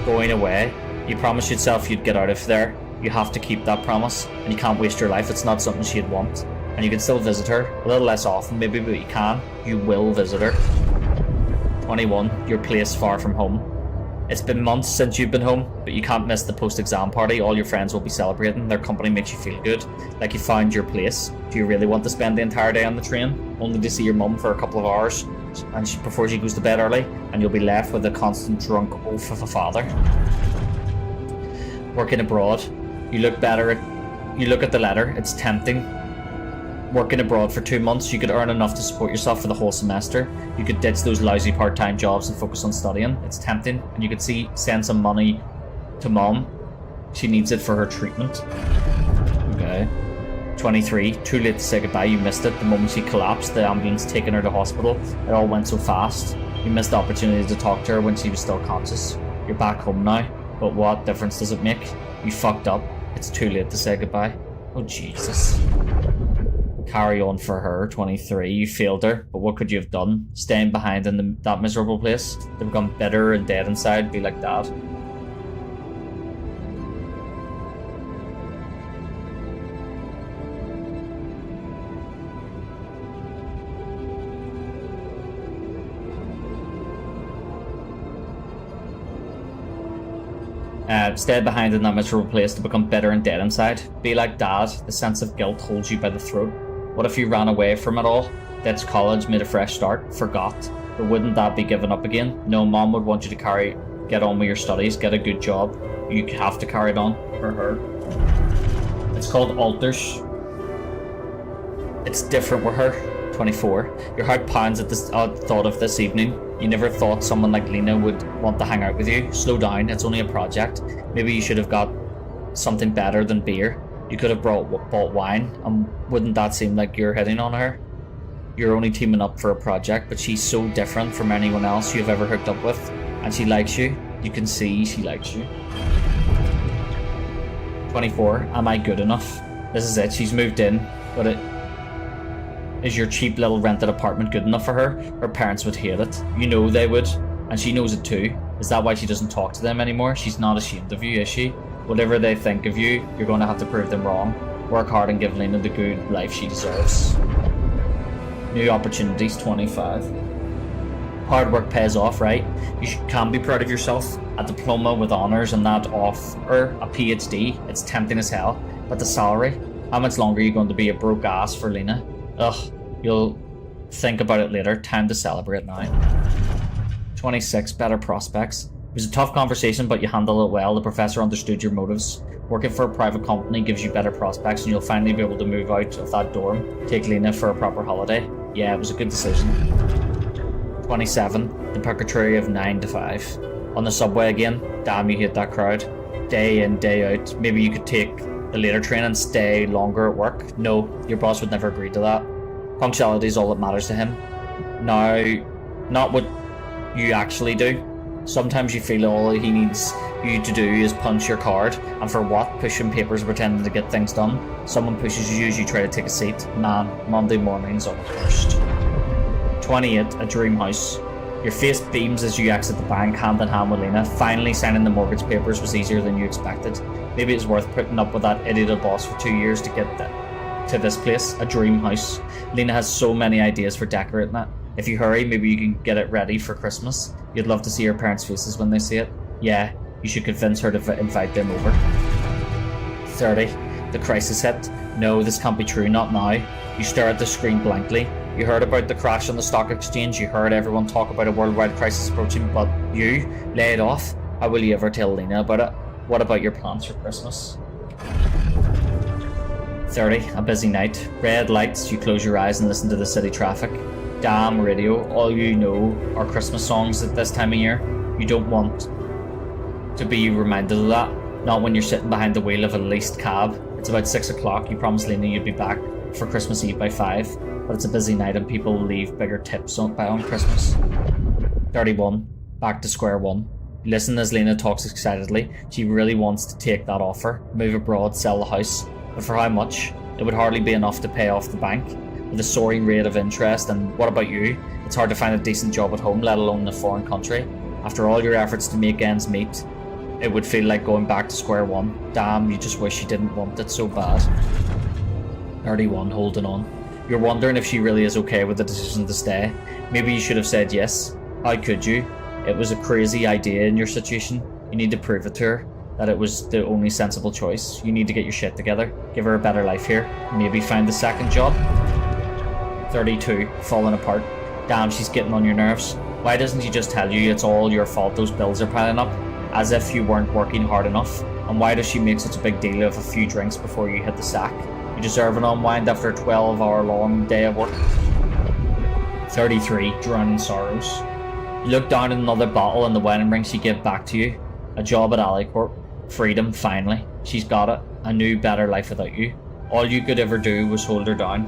Going away. You promised yourself you'd get out of there. You have to keep that promise, and you can't waste your life. It's not something she'd want. And you can still visit her, a little less often maybe, but you can. You will visit her. 21, your place far from home. It's been months since you've been home, but you can't miss the post-exam party. All your friends will be celebrating. Their company makes you feel good, like you found your place. Do you really want to spend the entire day on the train, only to see your mum for a couple of hours before she goes to bed early, and you'll be left with a constant drunk oaf of a father? Working abroad. You look at the letter, it's tempting. Working abroad for 2 months, you could earn enough to support yourself for the whole semester. You could ditch those lousy part-time jobs and focus on studying. It's tempting, and you could send some money to mom. She needs it for her treatment. Okay. 23, too late to say goodbye. You missed it. The moment she collapsed, the ambulance taking her to hospital. It all went so fast. You missed the opportunity to talk to her when she was still conscious. You're back home now, but what difference does it make? You fucked up. It's too late to say goodbye. Oh, Jesus. Carry on for her. 23, you failed her, but what could you have done? Staying behind in that miserable place? To become bitter and dead inside, be like Dad. Stay behind in that miserable place to become bitter and dead inside. Be like Dad. The sense of guilt holds you by the throat. What if you ran away from it all? Ditched college, made a fresh start, forgot. But wouldn't that be giving up again? No, Mom would want you to get on with your studies, get a good job. You have to carry it on for her. It's called alters. It's different with her. 24. Your heart pounds at the thought of this evening. You never thought someone like Lena would want to hang out with you. Slow down, it's only a project. Maybe you should have got something better than beer. You could have bought wine, and wouldn't that seem like you're hitting on her? You're only teaming up for a project, but she's so different from anyone else you've ever hooked up with, and she likes you. You can see she likes you. 24. Am I good enough? This is it. She's moved in, but is your cheap little rented apartment good enough for her? Her parents would hate it. You know they would, and she knows it too. Is that why she doesn't talk to them anymore? She's not ashamed of you, is she? Whatever they think of you, you're going to have to prove them wrong. Work hard and give Lena the good life she deserves. New opportunities. 25. Hard work pays off, right? You can be proud of yourself. A diploma with honours and that offer, a PhD. It's tempting as hell. But the salary? How much longer are you going to be a broke ass for Lena? Ugh, you'll think about it later. Time to celebrate now. 26. Better prospects. It was a tough conversation, but you handled it well. The professor understood your motives. Working for a private company gives you better prospects, and you'll finally be able to move out of that dorm. Take Lena for a proper holiday. Yeah, it was a good decision. 27. The purgatory of 9 to 5. On the subway again. Damn, you hate that crowd. Day in, day out. Maybe you could take the later train and stay longer at work. No, your boss would never agree to that. Punctuality is all that matters to him. Now, not what you actually do. Sometimes you feel all he needs you to do is punch your card, and for what? Pushing papers, pretending to get things done. Someone pushes you as you try to take a seat. Man, Monday mornings are the worst. 28. A dream house. Your face beams as you exit the bank, hand in hand with Lena. Finally signing the mortgage papers was easier than you expected. Maybe it's worth putting up with that idiot of boss for 2 years to get to this place. A dream house. Lena has so many ideas for decorating it. If you hurry, maybe you can get it ready for Christmas. You'd love to see her parents' faces when they see it. Yeah, you should convince her to invite them over. 30. The crisis hit. No, this can't be true, not now. You stare at the screen blankly. You heard about the crash on the stock exchange. You heard everyone talk about a worldwide crisis approaching, but you lay it off. How will you ever tell Lena about it? What about your plans for Christmas? 30. A busy night. Red lights. You close your eyes and listen to the city traffic. Damn radio. All you know are Christmas songs at this time of year. You don't want to be reminded of that. Not when you're sitting behind the wheel of a leased cab. It's about 6 o'clock. You promised Lena you'd be back for Christmas Eve by 5. But it's a busy night and people leave bigger tips on Christmas. 31. Back to square one. Listen as Lena talks excitedly. She really wants to take that offer. Move abroad, sell the house. But for how much? It would hardly be enough to pay off the bank. With a soaring rate of interest, and what about you? It's hard to find a decent job at home, let alone in a foreign country. After all your efforts to make ends meet, it would feel like going back to square one. Damn, you just wish you didn't want it so bad. 31. Holding on. You're wondering if she really is okay with the decision to stay. Maybe you should have said yes. How could you? it was a crazy idea in your situation. You need to prove it to her that it was the only sensible choice. You need to get your shit together, give her a better life here, maybe find the second job. 32, falling apart. Damn, she's getting on your nerves. Why doesn't she just tell you it's all your fault those bills are piling up, as if you weren't working hard enough? And why does she make such a big deal of a few drinks before you hit the sack? You deserve an unwind after a 12-hour long day of work. 33, drowning in sorrows. You look down at another bottle and the wedding ring she gave back to you. A job at Alicorp. Freedom, finally. She's got it. A new, better life without you. All you could ever do was hold her down.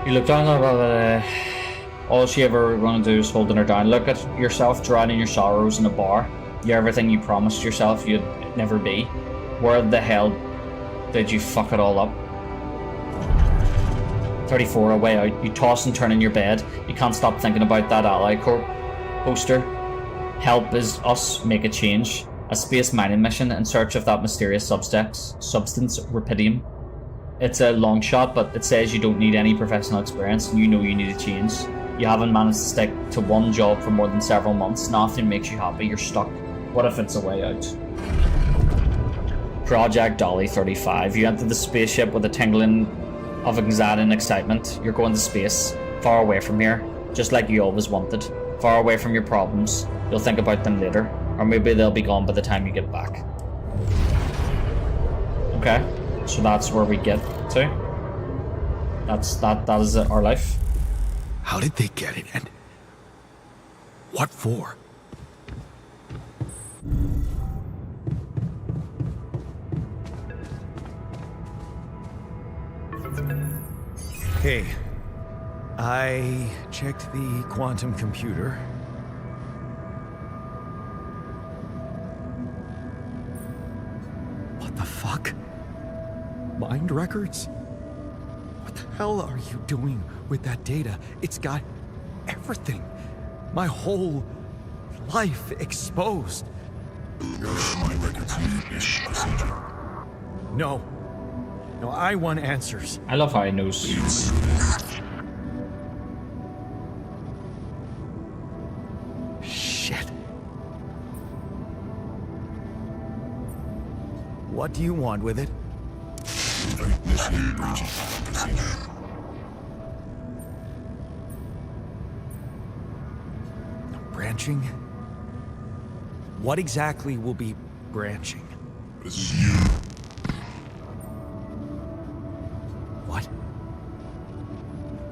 You look down at all she ever going to do is holding her down. Look at yourself drowning your sorrows in a bar. You're everything you promised yourself you'd never be. Where the hell did you fuck it all up? 34, a way out. You toss and turn in your bed. You can't stop thinking about that Alicorp poster. Help is us make a change. A space mining mission in search of that mysterious substance rubidium. It's a long shot, but it says you don't need any professional experience and you know you need a change. You haven't managed to stick to one job for more than several months. Nothing makes you happy. You're stuck. What if it's a way out? Project Dolly 35. You enter the spaceship with a tingling of anxiety and excitement. You're going to space, far away from here, just like you always wanted. Far away from your problems. You'll think about them later, or maybe they'll be gone by the time you get back. Okay. So that's where we get to. That is our life. How did they get it, and what for? Okay. I checked the quantum computer. What the fuck? Mind records? What the hell are you doing with that data? It's got everything. My whole life exposed. My records need this procedure. No. No, I want answers. I love how he knows. Shit. What do you want with it? Initiate branching procedure. Branching? What exactly will be branching? This is you. What?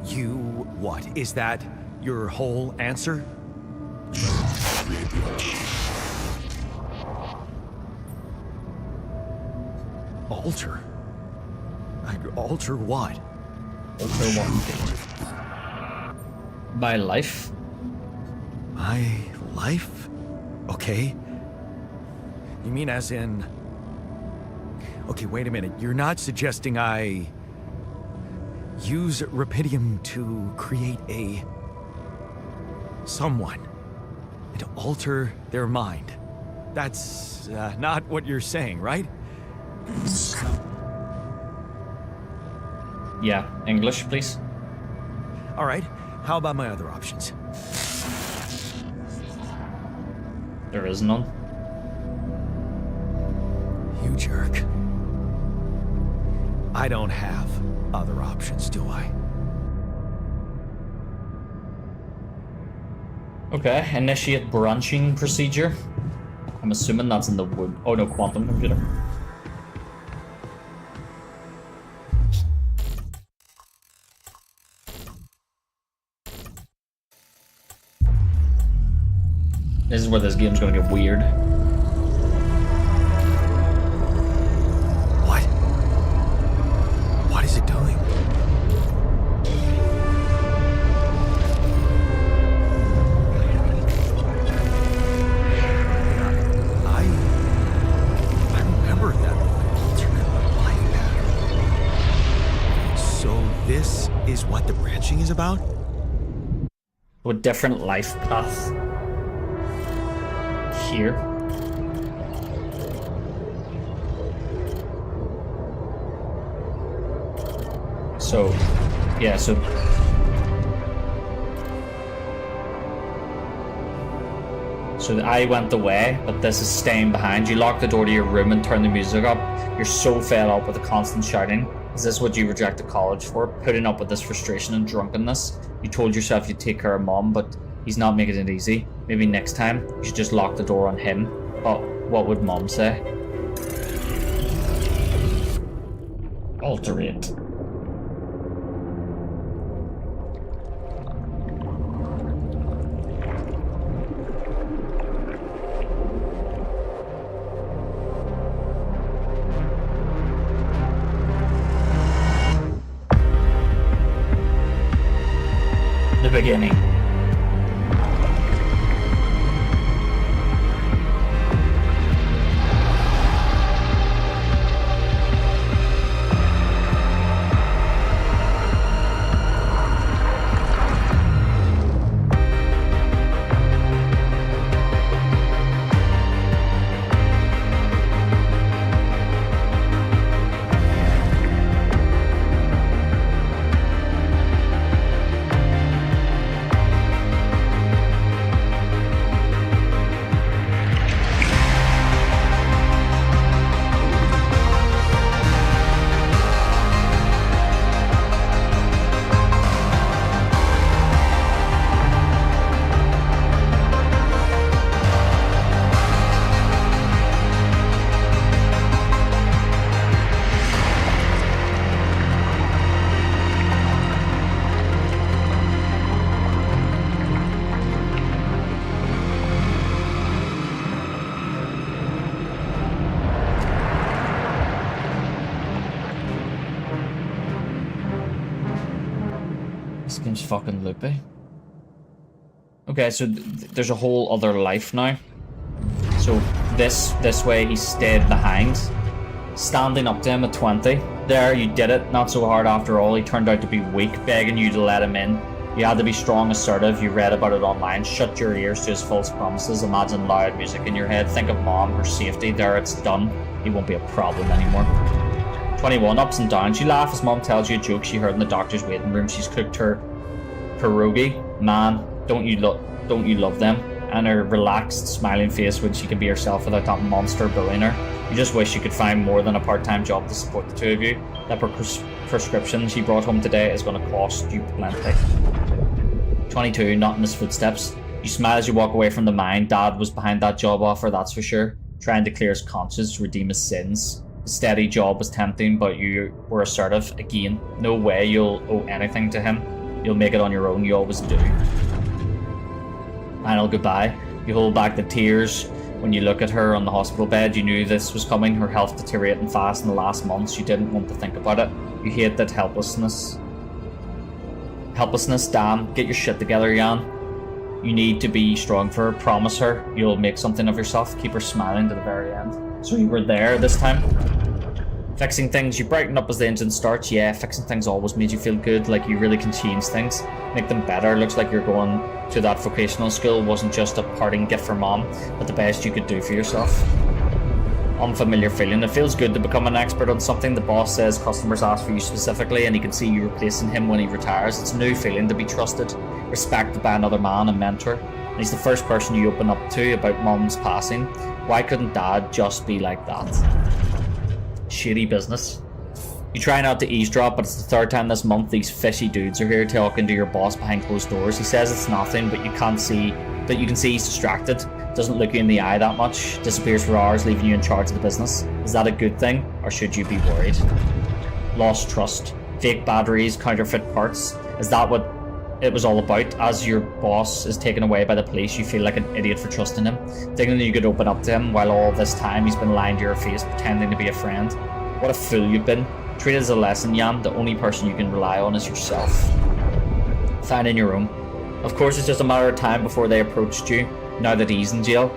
You what? Is that your whole answer? Create the Alter? Alter what? Also one. My life. My life? Okay. You mean as in... Okay, wait a minute. You're not suggesting I... use rubidium to create a... someone. And to alter their mind. That's not what you're saying, right? Yeah, English, please. All right. How about my other options? There is none. You jerk. I don't have other options, do I? Okay, initiate branching procedure. I'm assuming that's in the wood. Oh no, quantum computer. This is where this game's gonna get weird. What? What is it doing? is about? A different life path here. So, yeah, so I went away, but this is staying behind. You lock the door to your room and turn the music up. You're so fed up with the constant shouting. Is this what you rejected college for? Putting up with this frustration and drunkenness? You told yourself you'd take care of mom, but he's not making it easy. Maybe next time you should just lock the door on him. But what would mom say? Alterate. The beginning. This game's fucking loopy. Okay, so there's a whole other life now. So this way he stayed behind. Standing up to him at 20. There, you did it. Not so hard after all. He turned out to be weak, begging you to let him in. You had to be strong, assertive. You read about it online. Shut your ears to his false promises. Imagine loud music in your head. Think of mom, her safety. There, it's done. He won't be a problem anymore. 21, ups and downs. You laugh as mom tells you a joke she heard in the doctor's waiting room. She's cooked her pierogi. Man, don't you love them? And her relaxed, smiling face when she can be herself without that monster bullying her. You just wish you could find more than a part-time job to support the two of you. That prescription she brought home today is going to cost you plenty. 22, not in his footsteps. You smile as you walk away from the mine. Dad was behind that job offer, that's for sure. Trying to clear his conscience, redeem his sins. The steady job was tempting, but you were assertive. Again, no way you'll owe anything to him. You'll make it on your own, you always do. Final goodbye. You hold back the tears when you look at her on the hospital bed. You knew this was coming, her health deteriorating fast in the last months. You didn't want to think about it. You hate that helplessness. Helplessness, damn. Get your shit together, Jan. You need to be strong for her. Promise her you'll make something of yourself. Keep her smiling to the very end. So you were there this time. Fixing things, you brighten up as the engine starts. Yeah, fixing things always made you feel good, like you really can change things, make them better. Looks like you're going to that vocational school wasn't just a parting gift for mom, but the best you could do for yourself. Unfamiliar feeling. It feels good to become an expert on something. The boss says customers ask for you specifically and he can see you replacing him when he retires. It's a new feeling to be trusted, respected by another man and mentor. And he's the first person you open up to about mom's passing. Why couldn't dad just be like that? Shitty business. You try not to eavesdrop, but it's the third time this month these fishy dudes are here talking to your boss behind closed doors. He says it's nothing, but you can see he's distracted. Doesn't look you in the eye that much. Disappears for hours, leaving you in charge of the business. Is that a good thing, or should you be worried? Lost trust. Fake batteries, counterfeit parts. Is that what it was all about? As your boss is taken away by the police, you feel like an idiot for trusting him, thinking that you could open up to him, while all this time he's been lying to your face, pretending to be a friend. What a fool you've been. Treat it as a lesson, Jan. The only person you can rely on is yourself. Find in your room. Of course, it's just a matter of time before they approached you, now that he's in jail.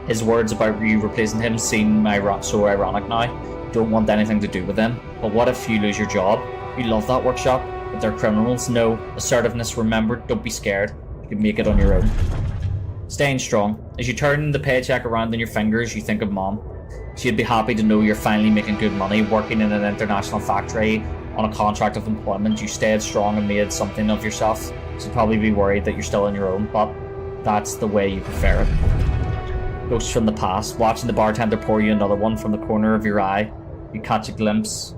His words about you replacing him seem so ironic now. Don't want anything to do with him. But what if you lose your job? You love that workshop. but they're criminals. No. Assertiveness, remember, don't be scared. You can make it on your own. Staying strong. As you turn the paycheck around in your fingers, you think of Mom. She'd be happy to know you're finally making good money, working in an international factory on a contract of employment. You stayed strong and made something of yourself. She'd probably be worried that you're still on your own, but that's the way you prefer it. Ghosts from the past. Watching the bartender pour you another one from the corner of your eye. You catch a glimpse.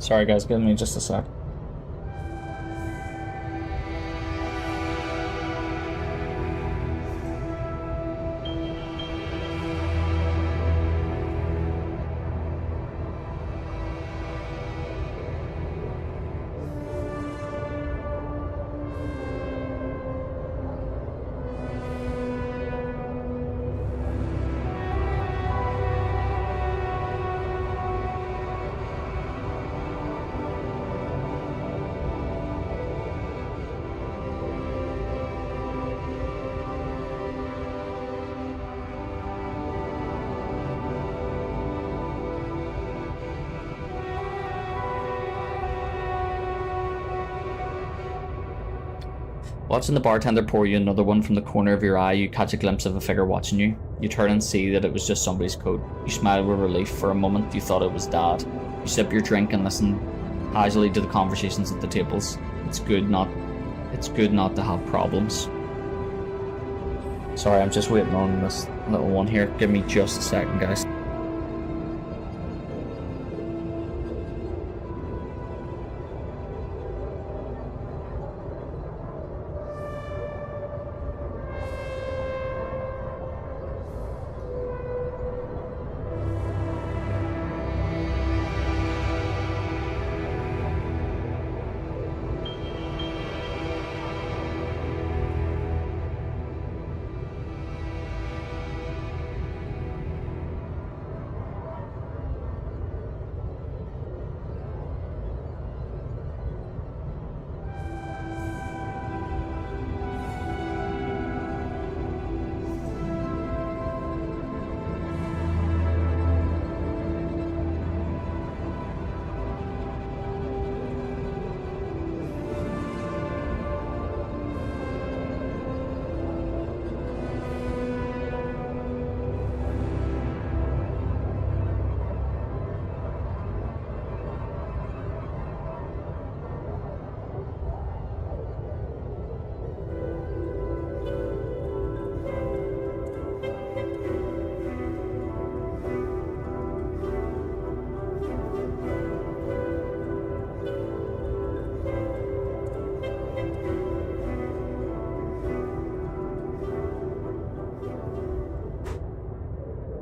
Sorry guys, give me just a sec. Watching the bartender pour you another one from the corner of your eye, you catch a glimpse of a figure watching you. You turn and see that it was just somebody's coat. You smile with relief. For a moment, you thought it was Dad. You sip your drink and listen casually to the conversations at the tables. It's good not to have problems. Sorry, I'm just waiting on this little one here. Give me just a second, guys.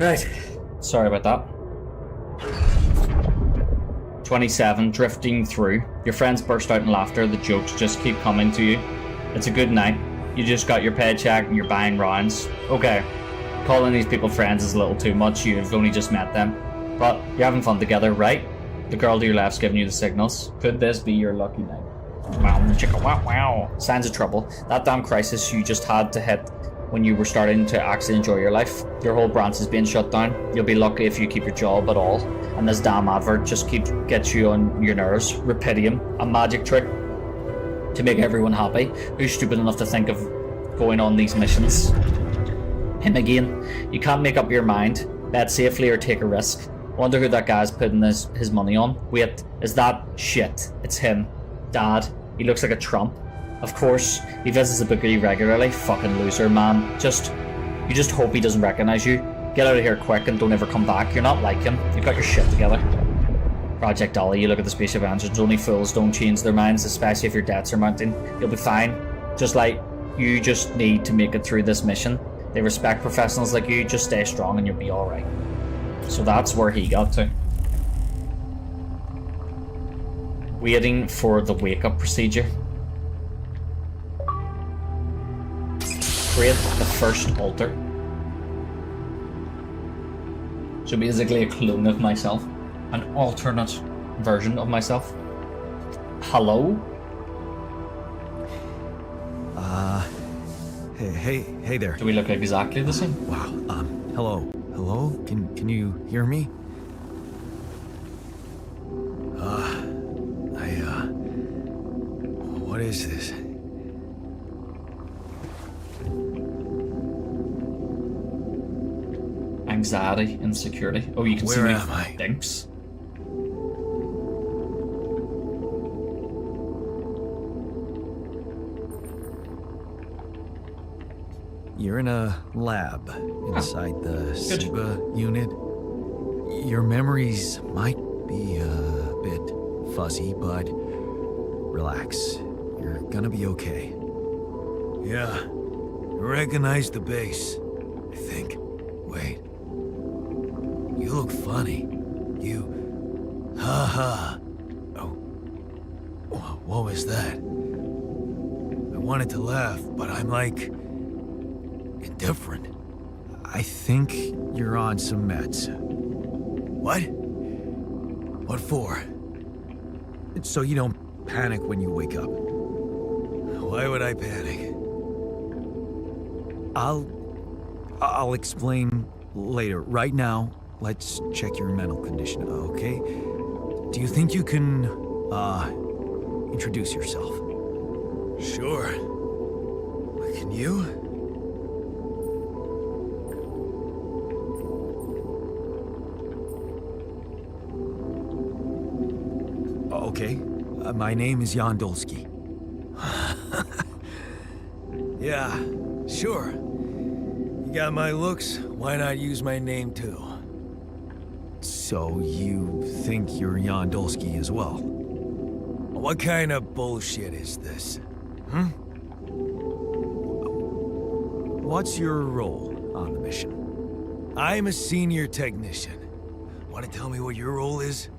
Right. Sorry about that. 27, drifting through. Your friends burst out in laughter. The jokes just keep coming to you. It's a good night. You just got your paycheck and you're buying rounds. Okay, calling these people friends is a little too much. You've only just met them. But you're having fun together, right? The girl to your left's giving you the signals. Could this be your lucky night? Wow, chicka, wow, wow. Signs of trouble. That damn crisis you just had to hit when you were starting to actually enjoy your life. Your whole branch is being shut down. You'll be lucky if you keep your job at all. And this damn advert just gets you on your nerves. Rapidium, a magic trick to make everyone happy. Who's stupid enough to think of going on these missions? Him again. You can't make up your mind. Bet safely or take a risk. Wonder who that guy's putting his money on. Wait, is that shit? It's him. Dad. He looks like a Trump. Of course, he visits the bookie regularly. Fucking loser, man. You just hope he doesn't recognize you. Get out of here quick and don't ever come back. You're not like him. You've got your shit together. Project Dolly, you look at the spaceship engines. Only fools don't change their minds, especially if your debts are mounting. You'll be fine. Just you just need to make it through this mission. They respect professionals like you. Just stay strong and you'll be alright. So that's where he got to. Waiting for the wake-up procedure. Create the first alter. So basically a clone of myself. An alternate version of myself. Hello? Hey there. Do we look exactly the same? Wow. Hello? Can you hear me? What is this? Anxiety, insecurity. Oh, you can see Where me am I? dinks. You're in a lab inside the SIBA unit. Your memories might be a bit fuzzy, but relax. You're gonna be okay. Yeah, I recognize the base, I think. Wait. You look funny. Ha. Oh. What was that? I wanted to laugh, but I'm like... indifferent. I think you're on some meds. What? What for? So you don't panic when you wake up. Why would I panic? I'll explain later. Right now, let's check your mental condition, okay? Do you think you can, introduce yourself? Sure. But can you? Okay. My name is Yandolski. Yeah, sure. You got my looks, why not use my name too? So you think you're Yandolski as well? What kind of bullshit is this? What's your role on the mission? I'm a senior technician. Want to tell me what your role is?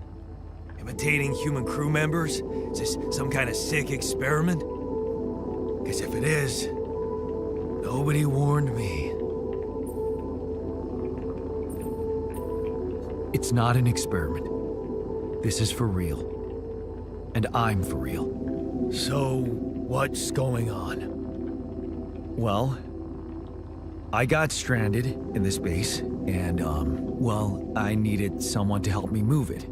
Imitating human crew members? Is this some kind of sick experiment? Because if it is, nobody warned me. It's not an experiment. This is for real. And I'm for real. So, what's going on? Well, I got stranded in this base, and, I needed someone to help me move it.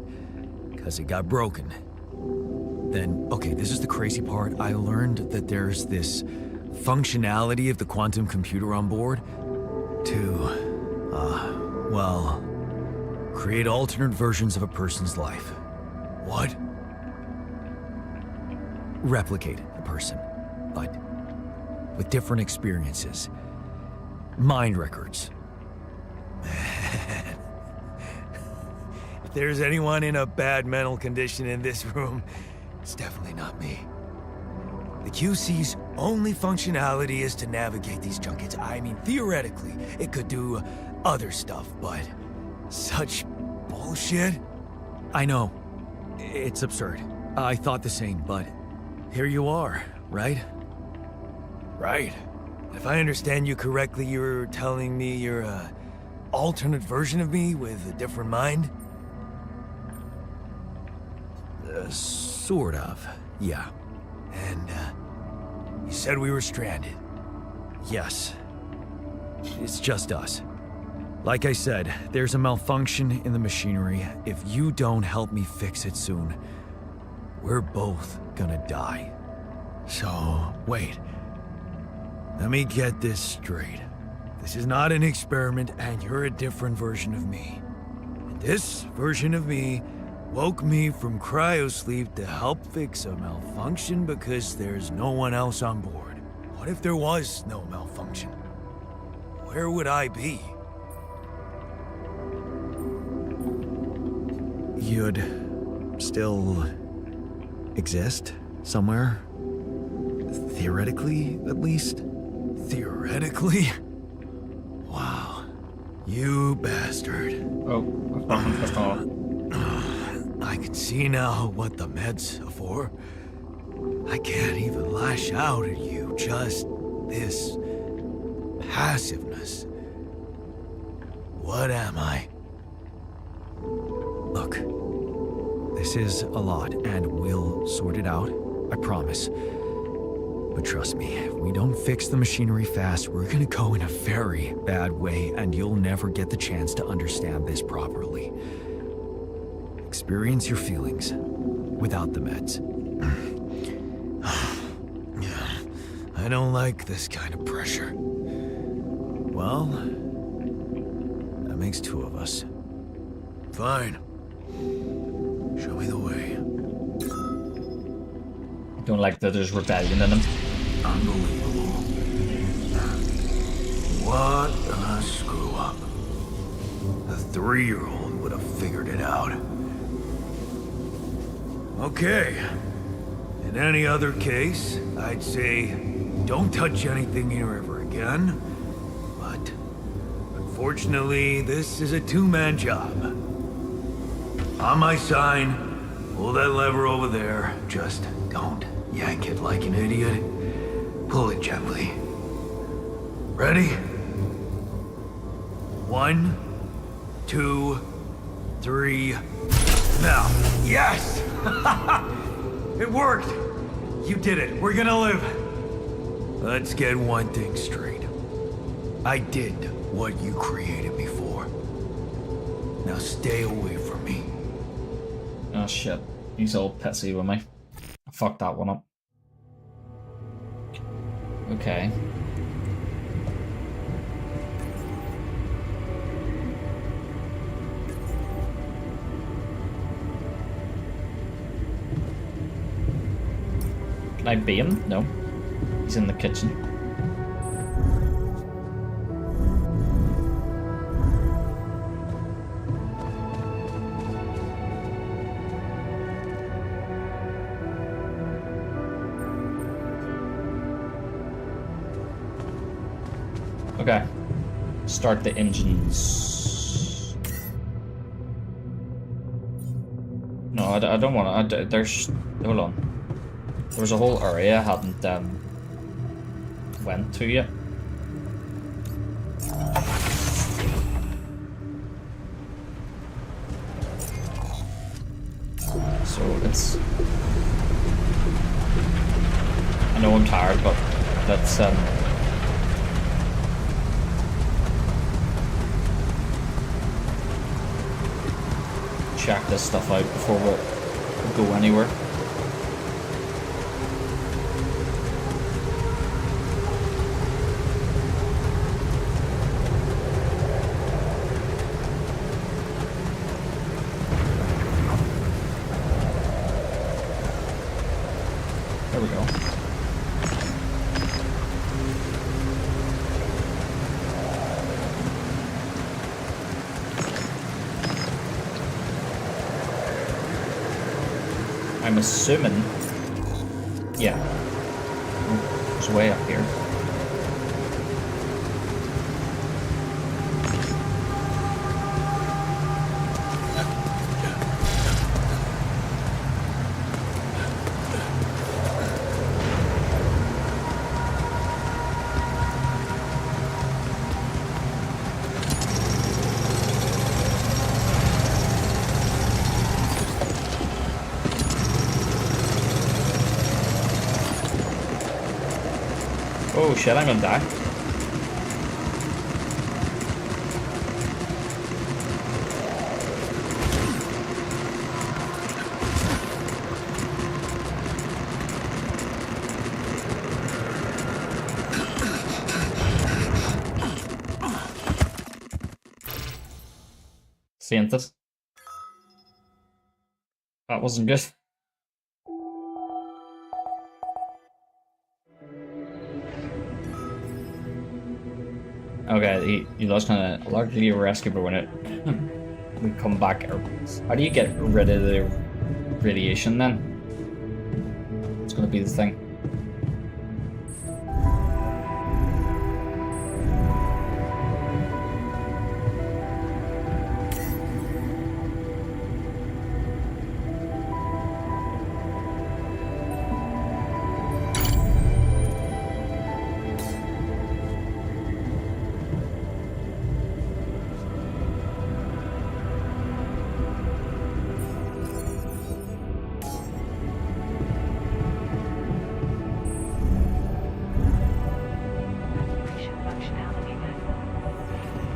Because it got broken. Then, okay, this is the crazy part. I learned that there's this functionality of the quantum computer on board to, create alternate versions of a person's life. What? Replicate a person, but with different experiences. Mind records. Man. If there's anyone in a bad mental condition in this room, it's definitely not me. The QC's only functionality is to navigate these junkets. I mean, theoretically, it could do other stuff, but such bullshit? I know. It's absurd. I thought the same, but here you are, right? Right. If I understand you correctly, you're telling me you're a alternate version of me with a different mind? Sort of, yeah. And, you said we were stranded. Yes. It's just us. Like I said, there's a malfunction in the machinery. If you don't help me fix it soon, we're both gonna die. So, wait. Let me get this straight. This is not an experiment, and you're a different version of me. And this version of me woke me from cryosleep to help fix a malfunction because there's no one else on board. What if there was no malfunction? Where would I be? You'd still exist somewhere? Theoretically, at least? Theoretically? Wow. You bastard. Oh, I've got one first of all. I can see now what the meds are for. I can't even lash out at you, just this passiveness. What am I? Look, this is a lot, and we'll sort it out, I promise. But trust me, if we don't fix the machinery fast, we're gonna go in a very bad way, and you'll never get the chance to understand this properly. Experience your feelings without the meds. I don't like this kind of pressure. Well, that makes two of us. Fine. Show me the way. Don't like that there's rebellion in them. Unbelievable. What a screw up. A 3-year-old would have figured it out. Okay. In any other case, I'd say don't touch anything here ever again. But unfortunately, this is a two-man job. On my sign, pull that lever over there. Just don't yank it like an idiot. Pull it gently. Ready? 1, 2, 3. Now. Yes! It worked! You did it. We're gonna live. Let's get one thing straight. I did what you created me for. Now stay away from me. Oh shit. He's all pissy with me. I fucked that one up. Okay. Can I be him? No. He's in the kitchen. Okay. Start the engines. No, I don't want to. There's. Hold on. There was a whole area I hadn't went to yet. So it's. I know I'm tired, but let's check this stuff out before we go anywhere. There we go. I'm assuming, yeah, it's way up here. Oh shit, I'm gonna die. Sientes? That wasn't good. Okay, he lost kind of largely rescue, but when it we come back, how do you get rid of the radiation then? It's gonna be the thing.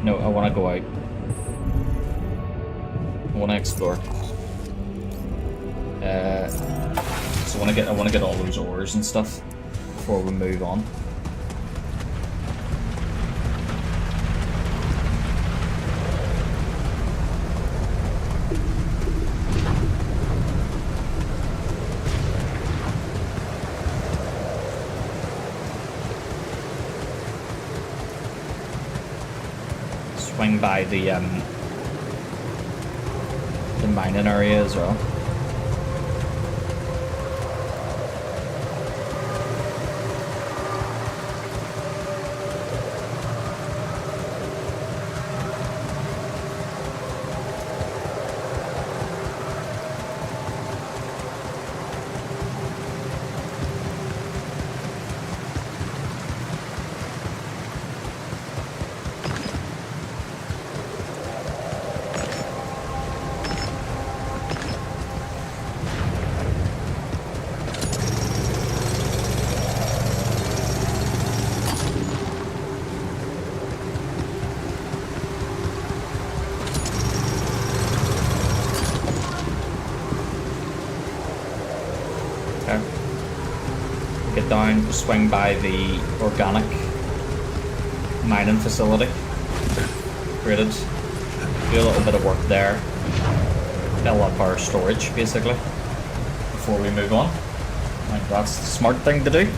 No, I want to go out. I want to explore. So I want to get all those ores and stuff before we move on. Swing by the mining area as well. Get down, swing by the organic mining facility. Created. Do a little bit of work there. Fill up our storage, basically, before we move on. I think that's the smart thing to do.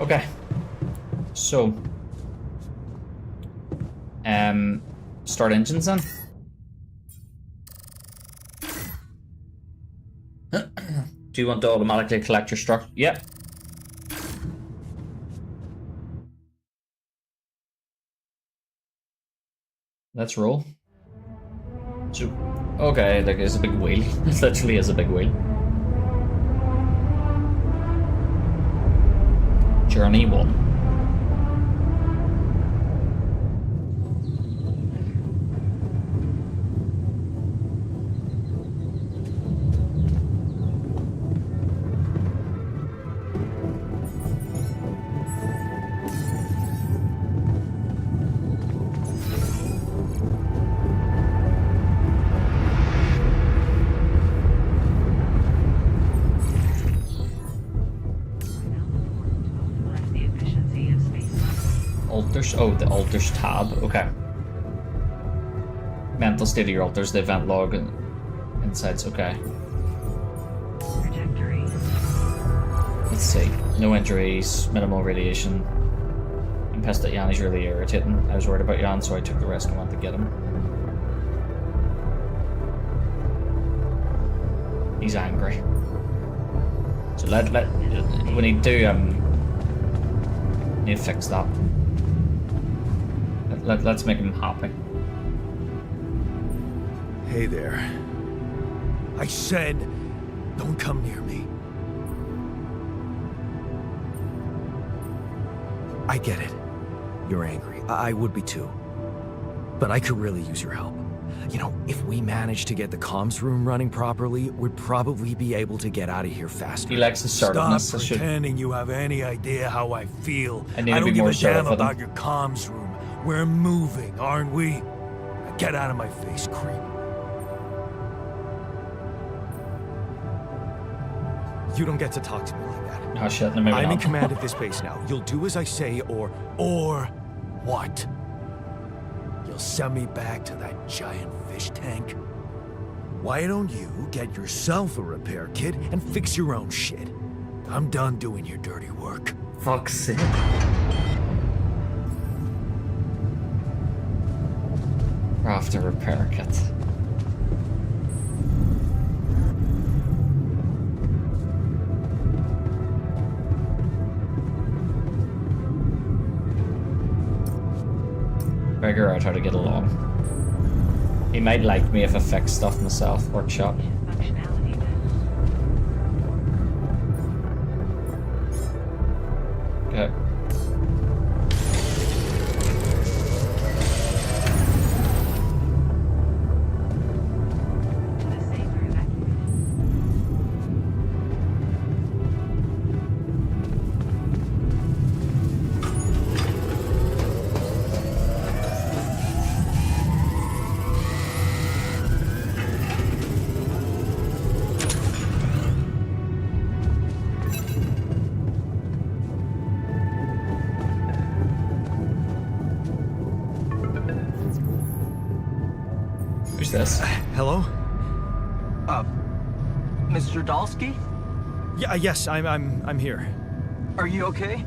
Okay, so start engines then. Do you want to automatically collect your struct? Yep. Let's roll. So, okay, like it's a big wheel. It literally is a big wheel. Journey 1. Altars. Oh, the altars tab. Okay. Mental state of your altars, the event log and insights. Okay. Trajectory. Let's see. No injuries, minimal radiation. I'm pissed that Yanni's really irritating. I was worried about Yan, so I took the risk and went to get him. He's angry. So we need to fix that. Let's make him happy. Hey there. I said, don't come near me. I get it. You're angry. I would be too. But I could really use your help. You know, if we manage to get the comms room running properly, we'd probably be able to get out of here faster. He likes assertiveness. Stop pretending you have any idea how I feel. I need I to don't be give more a damn assertive with him. about your comms room. We're moving, aren't we? Get out of my face, creep. You don't get to talk to me like that. Oh shit, no, maybe I'm in not. command of this base now. You'll do as I say, or what? You'll send me back to that giant fish tank? Why don't you get yourself a repair kit and fix your own shit? I'm done doing your dirty work. Fuck's sake. Craft a repair kit. Figure out how to get along. He might like me if I fix stuff myself. Workshop. Functionality. Okay. The saver evacuated. Who's this? Hello? Mr. Dalsky? Yeah, yes, I'm here. Are you okay?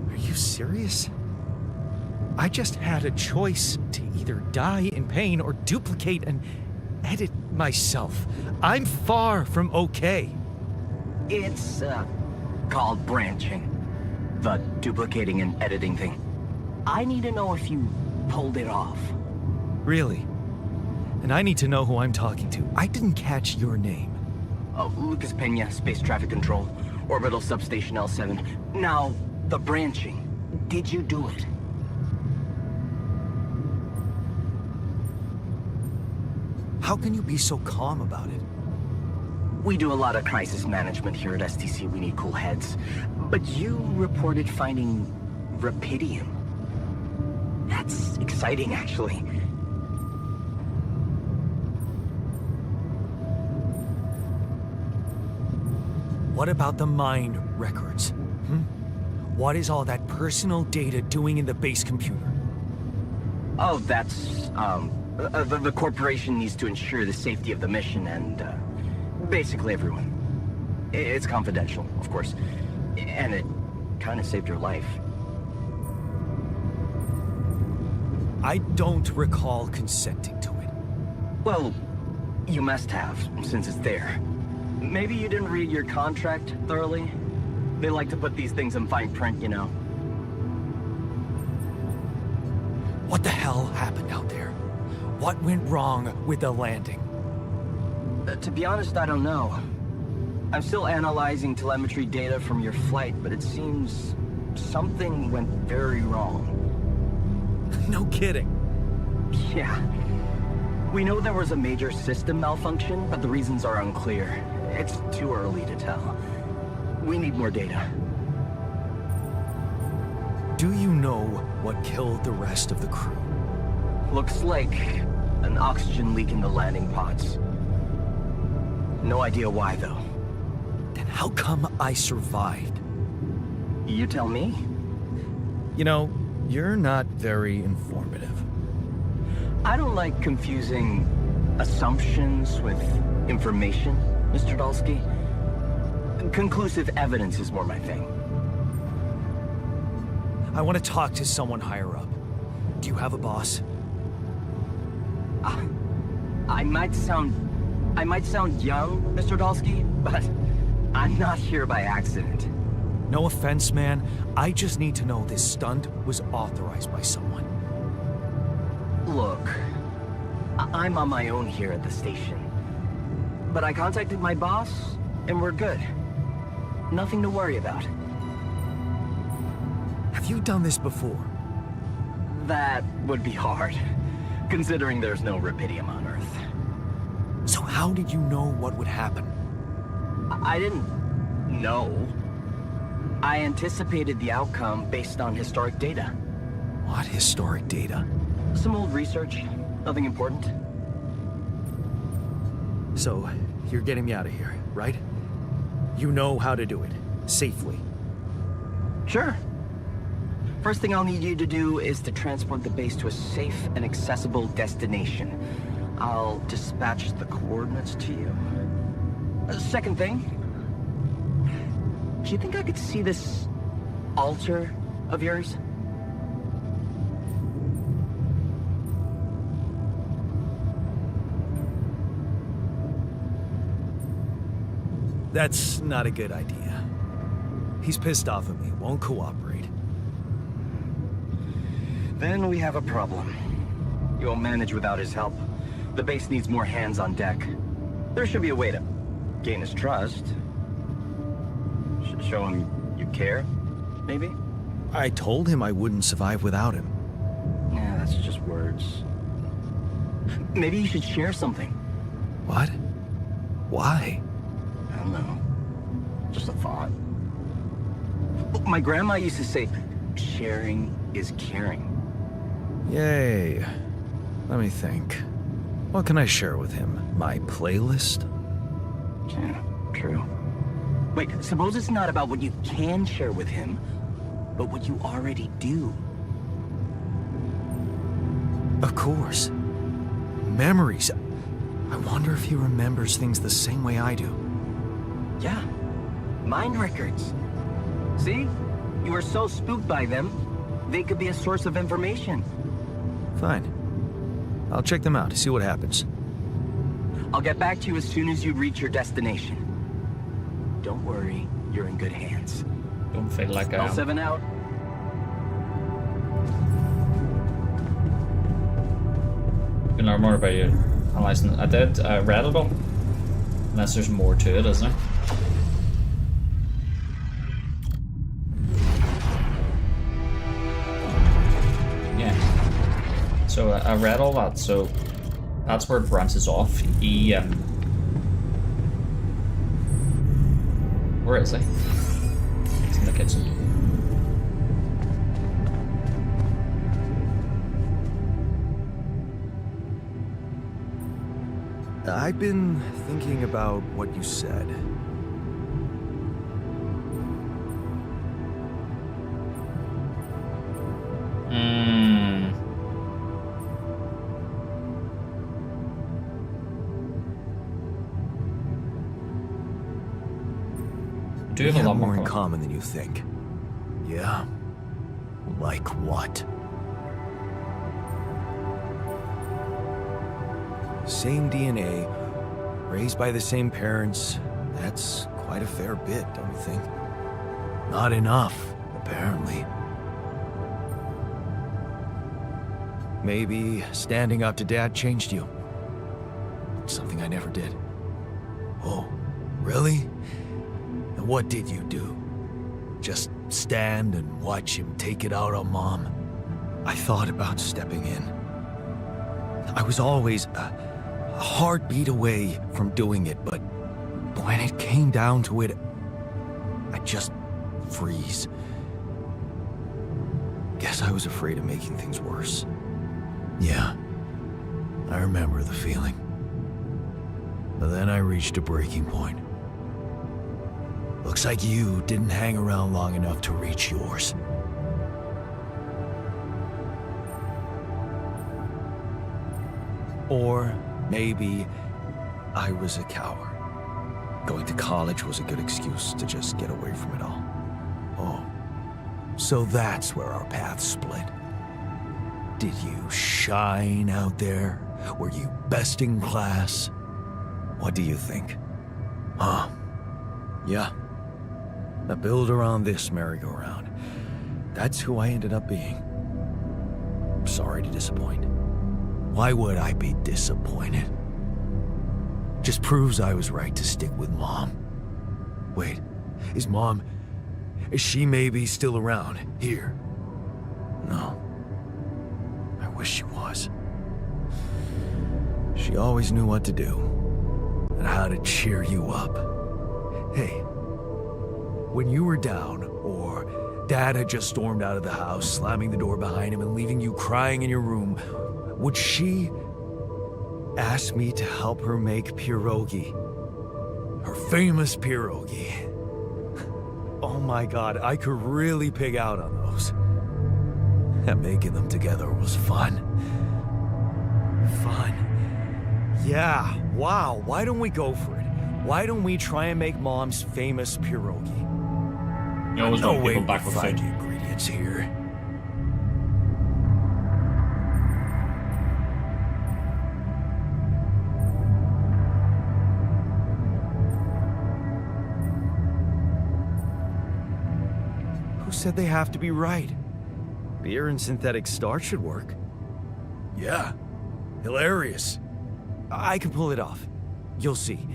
Are you serious? I just had a choice to either die in pain or duplicate and edit myself. I'm far from okay. It's, called branching. The duplicating and editing thing. I need to know if you pulled it off. Really? And I need to know who I'm talking to. I didn't catch your name. Oh, Lucas Pena, Space Traffic Control, Orbital Substation L7. Now, the branching. Did you do it? How can you be so calm about it? We do a lot of crisis management here at STC. We need cool heads. But you reported finding Rapidium. That's exciting, actually. What about the mine records? What is all that personal data doing in the base computer? Oh, that's, the corporation needs to ensure the safety of the mission and, basically everyone. It's confidential, of course. And it kind of saved your life. I don't recall consenting to it. Well, you must have, since it's there. Maybe you didn't read your contract thoroughly? They like to put these things in fine print, you know. What the hell happened out there? What went wrong with the landing? To be honest, I don't know. I'm still analyzing telemetry data from your flight, but it seems something went very wrong. No kidding. Yeah. We know there was a major system malfunction, but the reasons are unclear. It's too early to tell. We need more data. Do you know what killed the rest of the crew? Looks like an oxygen leak in the landing pods. No idea why, though. Then how come I survived? You tell me? You know, you're not very informative. I don't like confusing assumptions with information, Mr. Dalsky. Conclusive evidence is more my thing. I want to talk to someone higher up. Do you have a boss? I might sound young, Mr. Dalsky, but I'm not here by accident. No offense, man. I just need to know this stunt was authorized by someone. Look, I'm on my own here at the station. But I contacted my boss, and we're good. Nothing to worry about. Have you done this before? That would be hard, considering there's no Rapidium on Earth. So how did you know what would happen? I didn't know. I anticipated the outcome based on historic data. What historic data? Some old research. Nothing important. So, you're getting me out of here, right? You know how to do it. Safely. Sure. First thing I'll need you to do is to transport the base to a safe and accessible destination. I'll dispatch the coordinates to you. Second thing, do you think I could see this altar of yours? That's not a good idea. He's pissed off at me, won't cooperate. Then we have a problem. You won't manage without his help. The base needs more hands on deck. There should be a way to gain his trust. Show him you care, maybe? I told him I wouldn't survive without him. Yeah, that's just words. Maybe you should share something. What? Why? I don't know. Just a thought. My grandma used to say, sharing is caring. Yay. Let me think. What can I share with him? My playlist? Yeah, true. Wait, suppose it's not about what you can share with him, but what you already do. Of course. Memories. I wonder if he remembers things the same way I do. Yeah, mind records. See? You were so spooked by them, they could be a source of information. Fine. I'll check them out, see what happens. I'll get back to you as soon as you reach your destination. Don't worry, you're in good hands. Don't feel like I am. L7 out. You can learn more about you analyzing it. I did read it all. Unless there's more to it, isn't there? Yeah. So I read all that, so that's where it branches off. He where is he? He's in the kitchen. I've been thinking about what you said. Do you have a lot more in common? common than you think. Yeah? Like what? Same DNA, raised by the same parents. That's quite a fair bit, don't you think? Not enough, apparently. Maybe standing up to Dad changed you. Something I never did. Oh, really? And what did you do? Just stand and watch him take it out on Mom? I thought about stepping in. I was always a heartbeat away from doing it, but when it came down to it, I'd just freeze. Guess I was afraid of making things worse. Yeah, I remember the feeling. But then I reached a breaking point. Looks like you didn't hang around long enough to reach yours. Or maybe I was a coward. Going to college was a good excuse to just get away from it all. Oh, so that's where our paths split. Did you shine out there? Were you best in class? What do you think? Huh? Yeah. A build around this merry-go-round. That's who I ended up being. Sorry to disappoint. Why would I be disappointed? Just proves I was right to stick with Mom. Wait, is she maybe still around here? No. I wish she was. She always knew what to do and how to cheer you up. Hey, when you were down or Dad had just stormed out of the house, slamming the door behind him and leaving you crying in your room, would she asked me to help her make pierogi. Her famous pierogi. Oh my god, I could really pig out on those. And making them together was fun. Fun. Yeah, wow, why don't we go for it? Why don't we try and make Mom's famous pierogi? You always No want way people we back with find food. the ingredients here. Who said they have to be right? Beer and synthetic starch should work. Yeah, hilarious. I can pull it off. You'll see.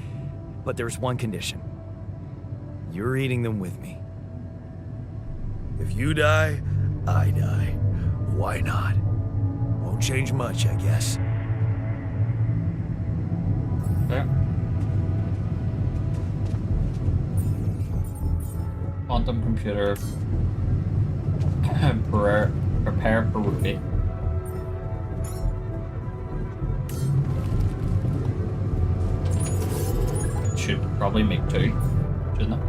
But there's one condition. You're eating them with me. If you die, I die. Why not? Won't change much, I guess. Yeah. Quantum computer. Prepare pierogi. Should probably make two, shouldn't it?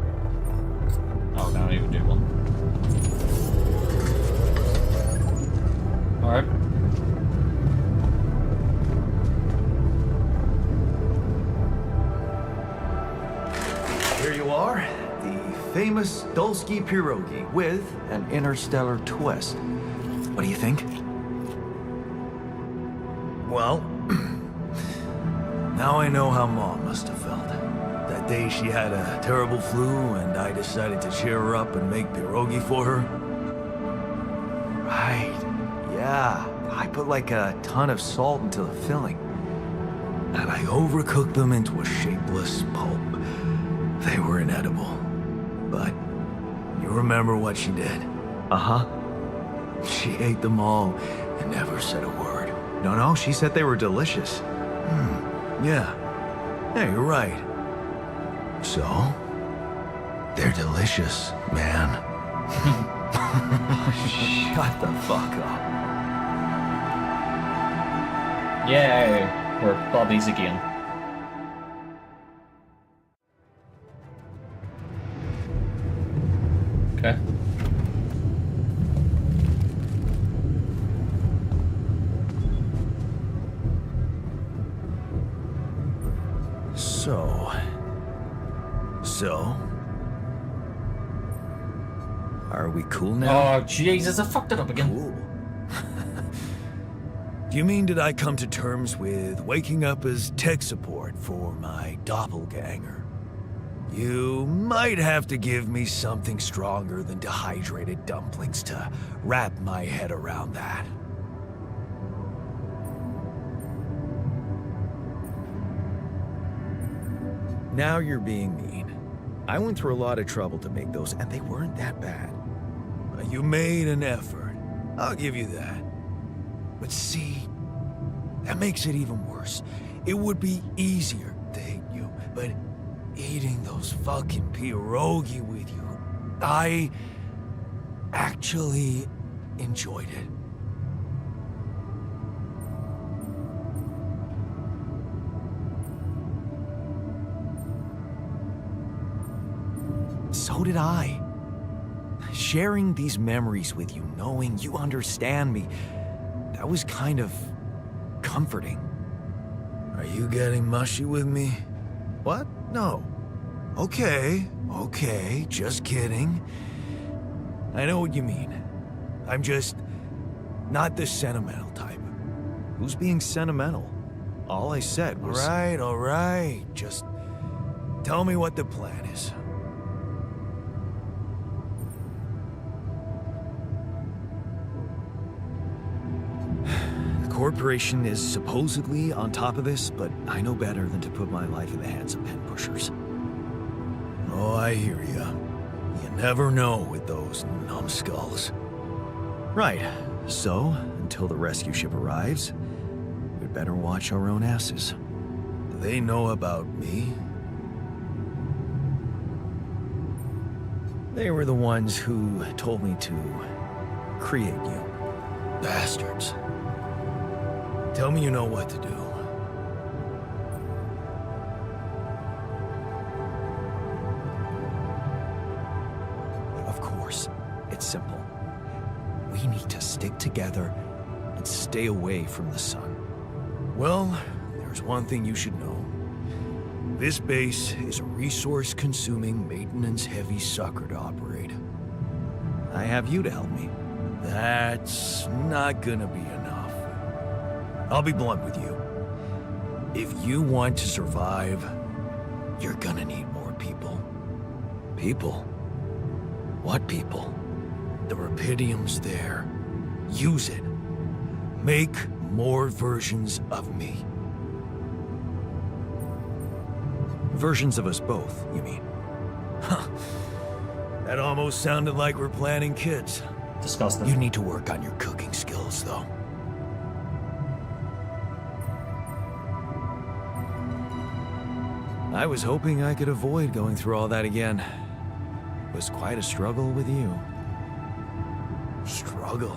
Oh, no, I even do one. Alright. Here you are, the famous Dulski pierogi with an interstellar twist. What do you think? Well, now I know how Mom must have felt. That day she had a terrible flu and I decided to cheer her up and make pierogi for her. Right. Yeah. I put like a ton of salt into the filling. And I overcooked them into a shapeless pulp. They were inedible. But you remember what she did? Uh-huh. She ate them all and never said a word. No, she said they were delicious. Yeah. Yeah, you're right. So, they're delicious, man. Shut the fuck up. Yay, we're Bobbies again. Okay. So, are we cool now? Oh, Jesus, I fucked it up again. Cool. Do you mean did I come to terms with waking up as tech support for my doppelganger? You might have to give me something stronger than dehydrated dumplings to wrap my head around that. Now you're being mean. I went through a lot of trouble to make those, and they weren't that bad. You made an effort. I'll give you that. But see, that makes it even worse. It would be easier to hate you, but eating those fucking pierogi with you, I actually enjoyed it. So did I. Sharing these memories with you, knowing you understand me, that was kind of comforting. Are you getting mushy with me? What? No. Okay, just kidding. I know what you mean. I'm just not the sentimental type. Who's being sentimental? All I said was... All right. Just tell me what the plan is. The corporation is supposedly on top of this, but I know better than to put my life in the hands of pen pushers. Oh, I hear ya. You never know with those numbskulls. Right. So, until the rescue ship arrives, we'd better watch our own asses. Do they know about me? They were the ones who told me to create you. Bastards. Tell me you know what to do. simple. We need to stick together and stay away from the sun. Well, there's one thing you should know. This base is a resource-consuming, maintenance-heavy sucker to operate. I have you to help me. That's not gonna be enough. I'll be blunt with you. If you want to survive, you're gonna need more people. People? What people? The Rapidium's there. Use it. Make more versions of me. Versions of us both, you mean? Huh. That almost sounded like we're planning kids. Disgusting. You need to work on your cooking skills, though. I was hoping I could avoid going through all that again. It was quite a struggle with you. Struggle?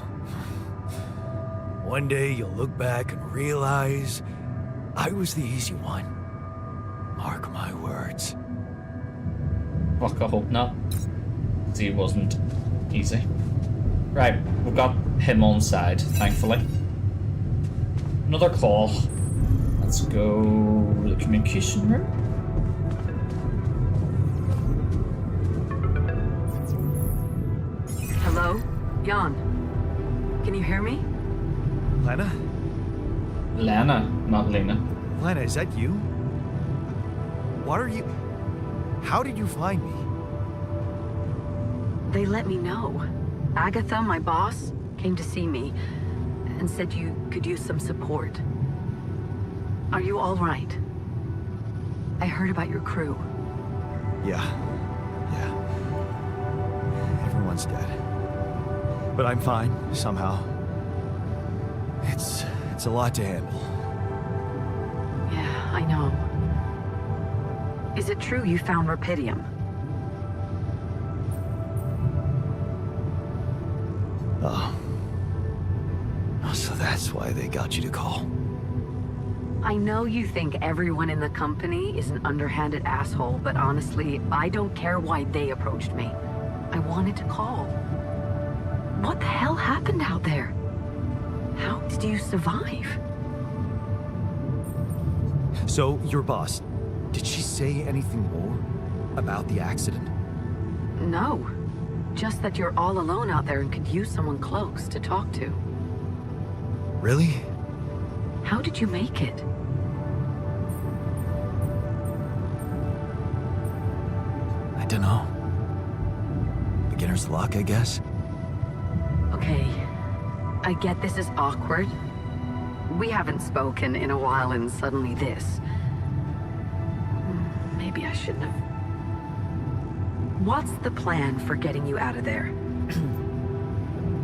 One day you'll look back and realize I was the easy one. Mark my words. Fuck, I hope not. See, it wasn't easy. Right, we've got him on side, thankfully. Another call. Let's go to the communication room. Hello? Jan? Can you hear me? Lena? Lena, not Lena. Lena, is that you? What are you... How did you find me? They let me know. Agatha, my boss, came to see me and said you could use some support. Are you all right? I heard about your crew. Yeah. Everyone's dead. But I'm fine, somehow. It's a lot to handle. Yeah, I know. Is it true you found Rapidium? Oh. So that's why they got you to call. I know you think everyone in the company is an underhanded asshole, but honestly, I don't care why they approached me. I wanted to call. What the hell happened out there? How did you survive? So, your boss, did she say anything more about the accident? No. Just that you're all alone out there and could use someone close to talk to. Really? How did you make it? I don't know. Beginner's luck, I guess? Okay. I get this is awkward. We haven't spoken in a while and suddenly this. Maybe I shouldn't have. What's the plan for getting you out of there?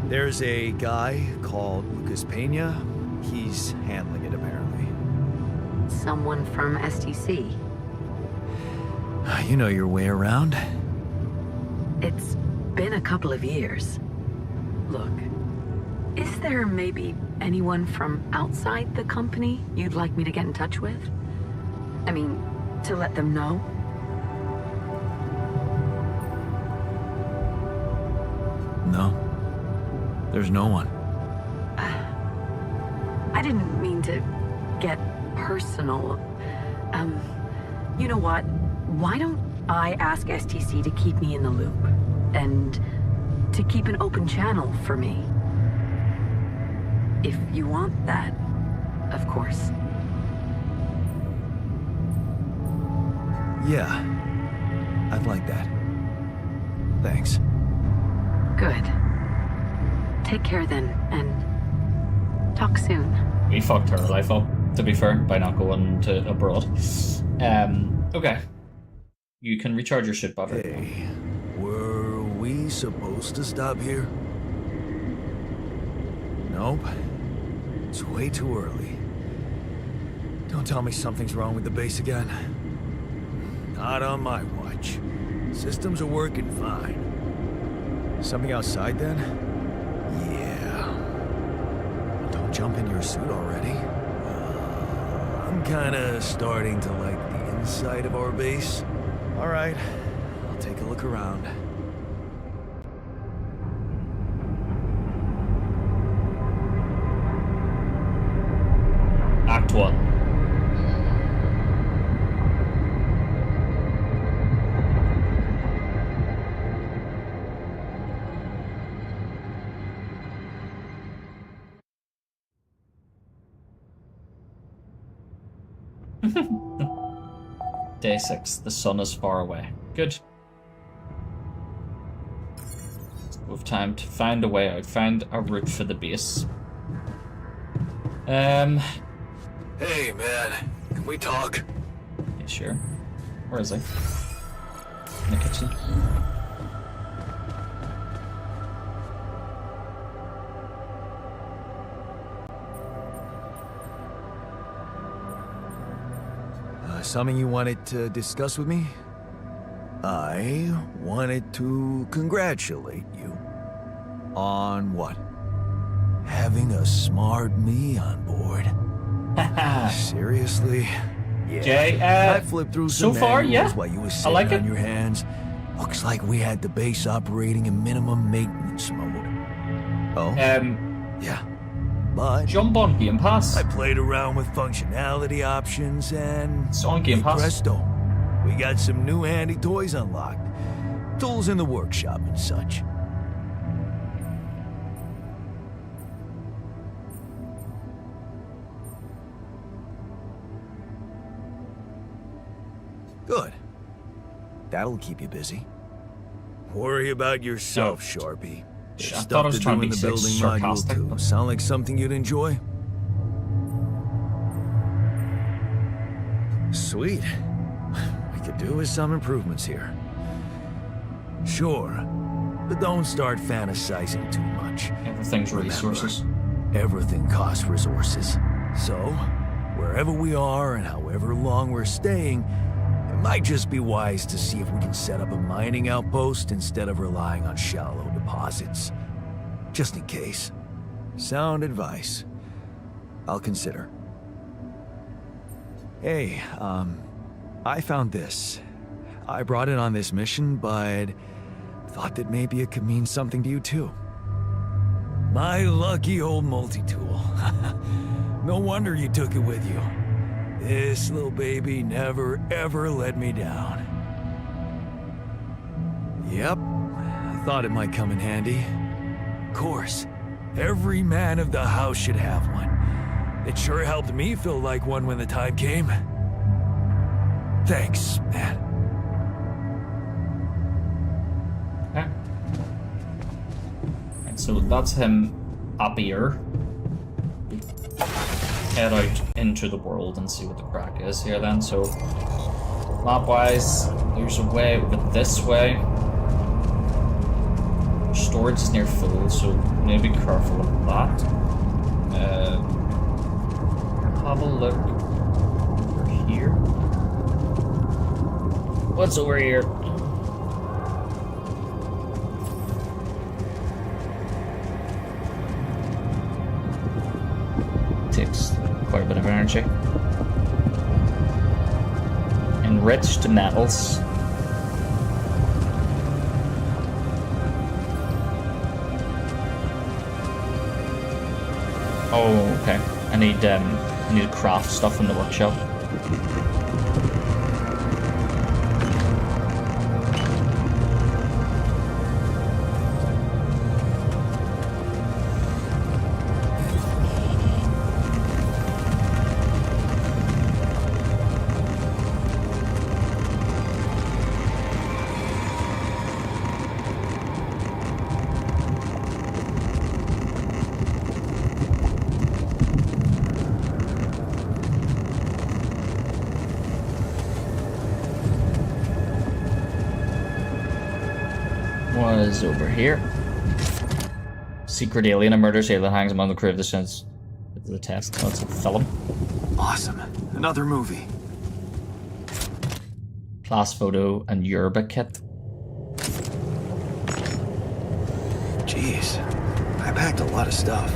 There's a guy called Lucas Pena. He's handling it, apparently. Someone from STC. You know your way around. It's been a couple of years. Look, is there maybe anyone from outside the company you'd like me to get in touch with? I mean, to let them know? No. There's no one. I didn't mean to get personal. You know what? Why don't I ask STC to keep me in the loop? And to keep an open channel for me? If you want that, of course. Yeah. I'd like that. Thanks. Good. Take care then, and talk soon. We fucked her life up, to be fair, by not going to abroad. Okay. You can recharge your shit battery. Hey, were we supposed to stop here? Nope. It's way too early. Don't tell me something's wrong with the base again. Not on my watch. Systems are working fine. Something outside then? Yeah. Don't jump in your suit already. I'm kinda starting to like the inside of our base. Alright, I'll take a look around. To what? Day 6. The sun is far away. Good. We've time to find a way out. Find a route for the base. Hey, man. Can we talk? Yeah, sure. Where is he? In the kitchen. Something you wanted to discuss with me? I wanted to congratulate you. On what? Having a smart me on board. Seriously? Yeah. Jay, I flipped through so some far, manuals yeah. while you were I sitting like on it. your hands. Looks like we had the base operating in minimum maintenance mode. Oh? Yeah. But Jump on Game Pass. I played around with functionality options and It's on Game Pass. presto. We got some new handy toys unlocked. Tools in the workshop and such. Good. That'll keep you busy. Worry about yourself, Sharpie. There's I thought stuff I was to trying do to in be the building module sarcastic. too. Sound like something you'd enjoy? Sweet. We could do with some improvements here. Sure, but don't start fantasizing too much. Everything's Remember, resources. Everything costs resources. So, wherever we are and however long we're staying, it might just be wise to see if we can set up a mining outpost instead of relying on shallow deposits. Just in case. Sound advice. I'll consider. Hey, I found this. I brought it on this mission, but thought that maybe it could mean something to you too. My lucky old multi-tool. No wonder you took it with you. This little baby never ever let me down. Yep, I thought it might come in handy. Of course, every man of the house should have one. It sure helped me feel like one when the time came. Thanks, man. Okay. Right, so that's him happier. Head out into the world and see what the crack is here then. So, map-wise, there's a way over this way. Storage is near full, so maybe be careful of that. Have a look over here. What's over here? Takes quite a bit of energy. Enriched metals. Oh, okay. I need to craft stuff in the workshop. Was over here. Secret alien, a murderous alien hangs among the crew of the sense. The test. Let's film. Awesome. Another movie. Class photo and yerba kit. Jeez. I packed a lot of stuff.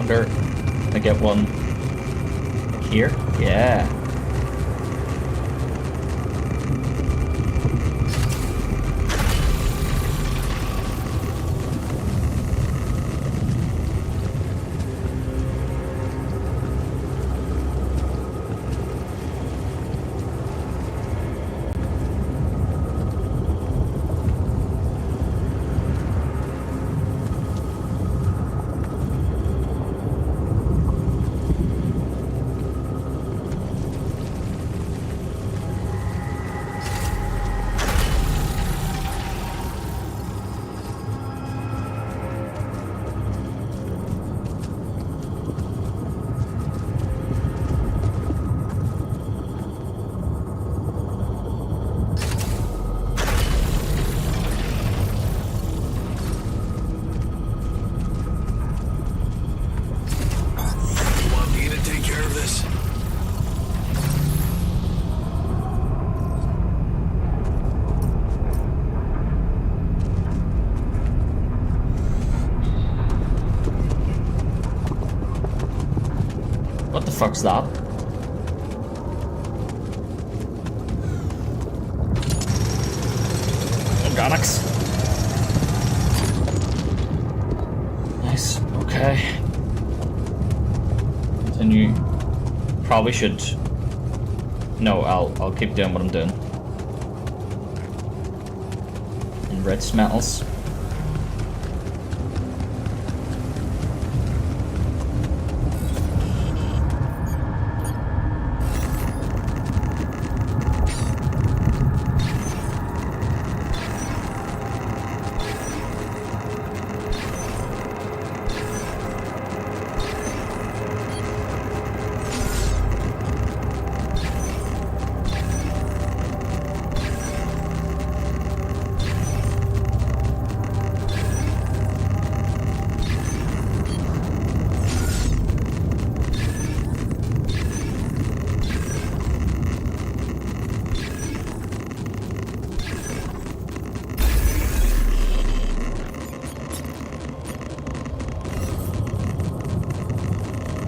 Wonder if I get one here? Yeah. You want me to take care of this? What the fuck's that? Organics. Nice. Okay. Continue. Probably should. No, I'll keep doing what I'm doing. Enriched metals.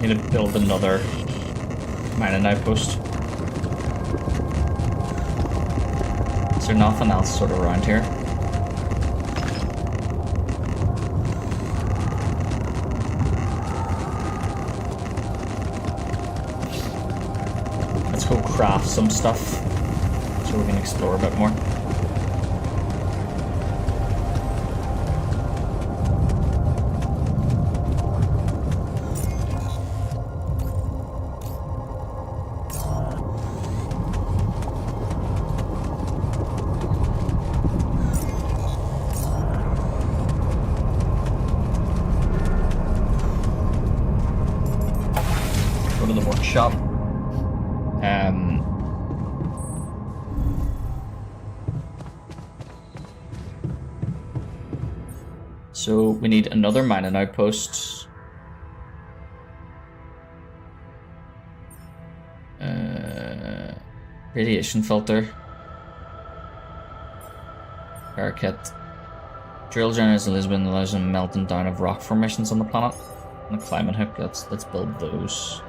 Need to build another mining outpost. Is there nothing else sort of around here? Let's go craft some stuff so we can explore a bit more. To the workshop. So we need another mining outpost. Radiation filter. Paraket. Drill generators in Lisbon allows a melting down of rock formations on the planet. And a climate hook. Let's build those.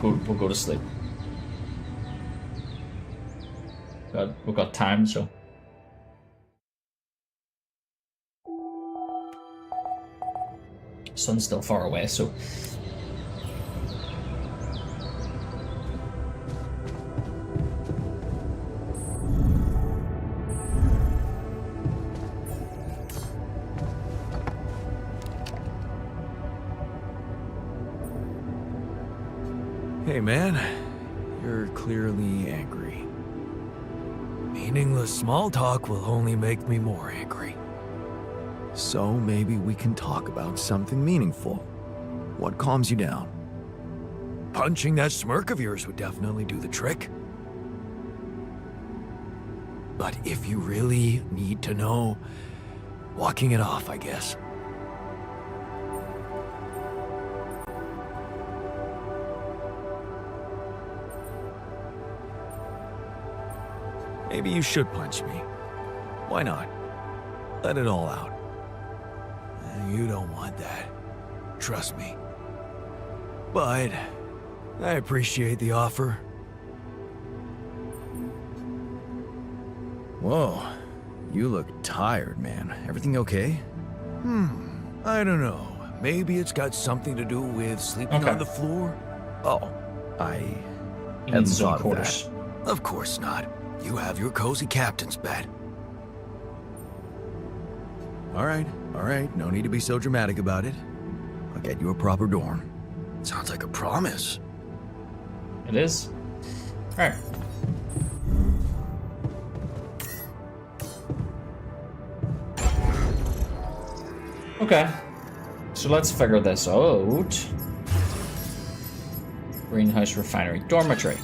We'll go to sleep. We've got time, so. Sun's still far away, so. Hey, man. You're clearly angry. Meaningless small talk will only make me more angry. So maybe we can talk about something meaningful. What calms you down? Punching that smirk of yours would definitely do the trick. But if you really need to know, walking it off, I guess. Maybe you should punch me. Why not? Let it all out. You don't want that. Trust me. But I appreciate the offer. Whoa, you look tired, man. Everything okay? I don't know. Maybe it's got something to do with sleeping Okay. on the floor? Oh, I He hadn't needs his own thought of quarters. that. Of course not. You have your cozy captain's bed. All right, no need to be so dramatic about it. I'll get you a proper dorm. Sounds like a promise. It is. Alright. Okay. So let's figure this out. Greenhouse refinery. Dormitory.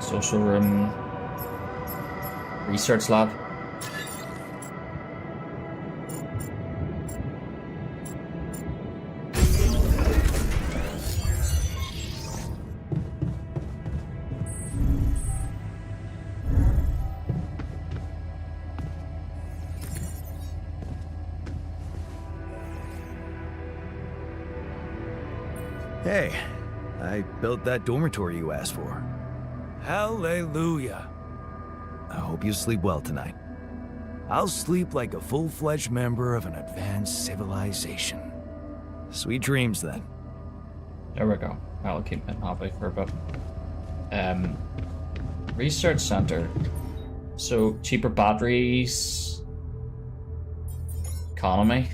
Social room. Research lab. Hey, I built that dormitory you asked for. Hallelujah. I hope you sleep well tonight. I'll sleep like a full-fledged member of an advanced civilization. Sweet dreams, then. There we go. I'll keep it happy for a bit. Research center. So cheaper batteries. Economy.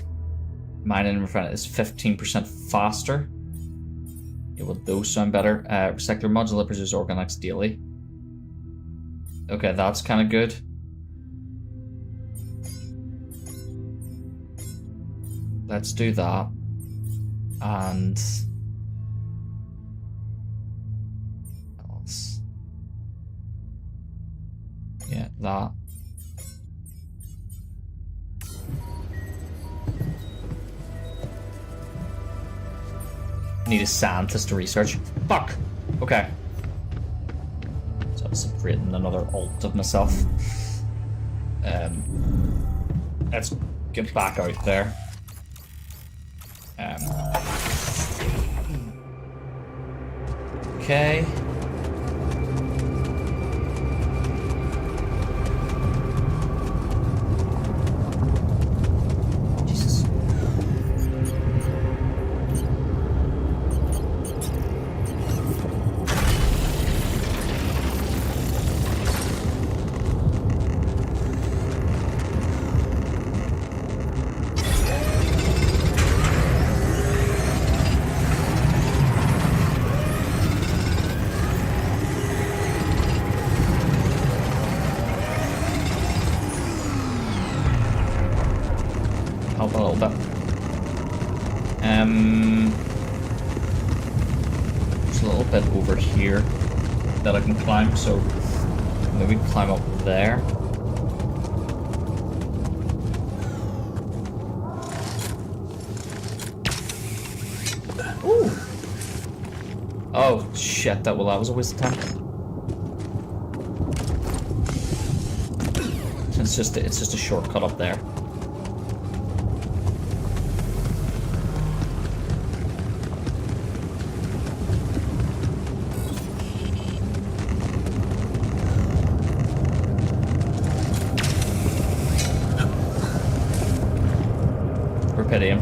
Mining and refining is 15% faster. Yeah, well, those sound better. Recycler modular produces organics daily. Okay, that's kind of good. Let's do that. And else. Yeah, that. Need a scientist to research. Fuck. Okay. So I've written another alt of myself. Let's get back out there. Okay. Jesus. Help a little bit. There's a little bit over here that I can climb, so maybe climb up there. Ooh. Oh shit! That was a waste of time. It's just a shortcut up there. Pity him.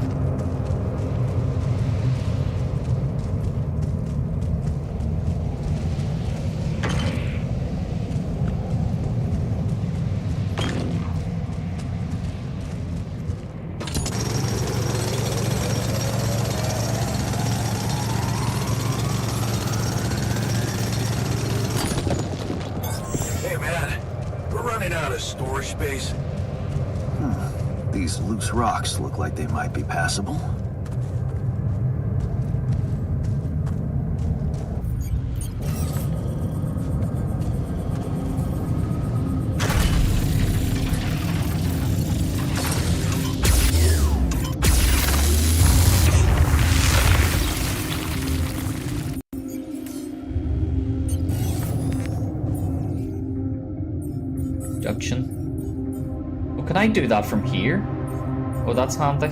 storage space? These loose rocks look like they might be passable. Oh, can I do that from here? Oh, that's handy.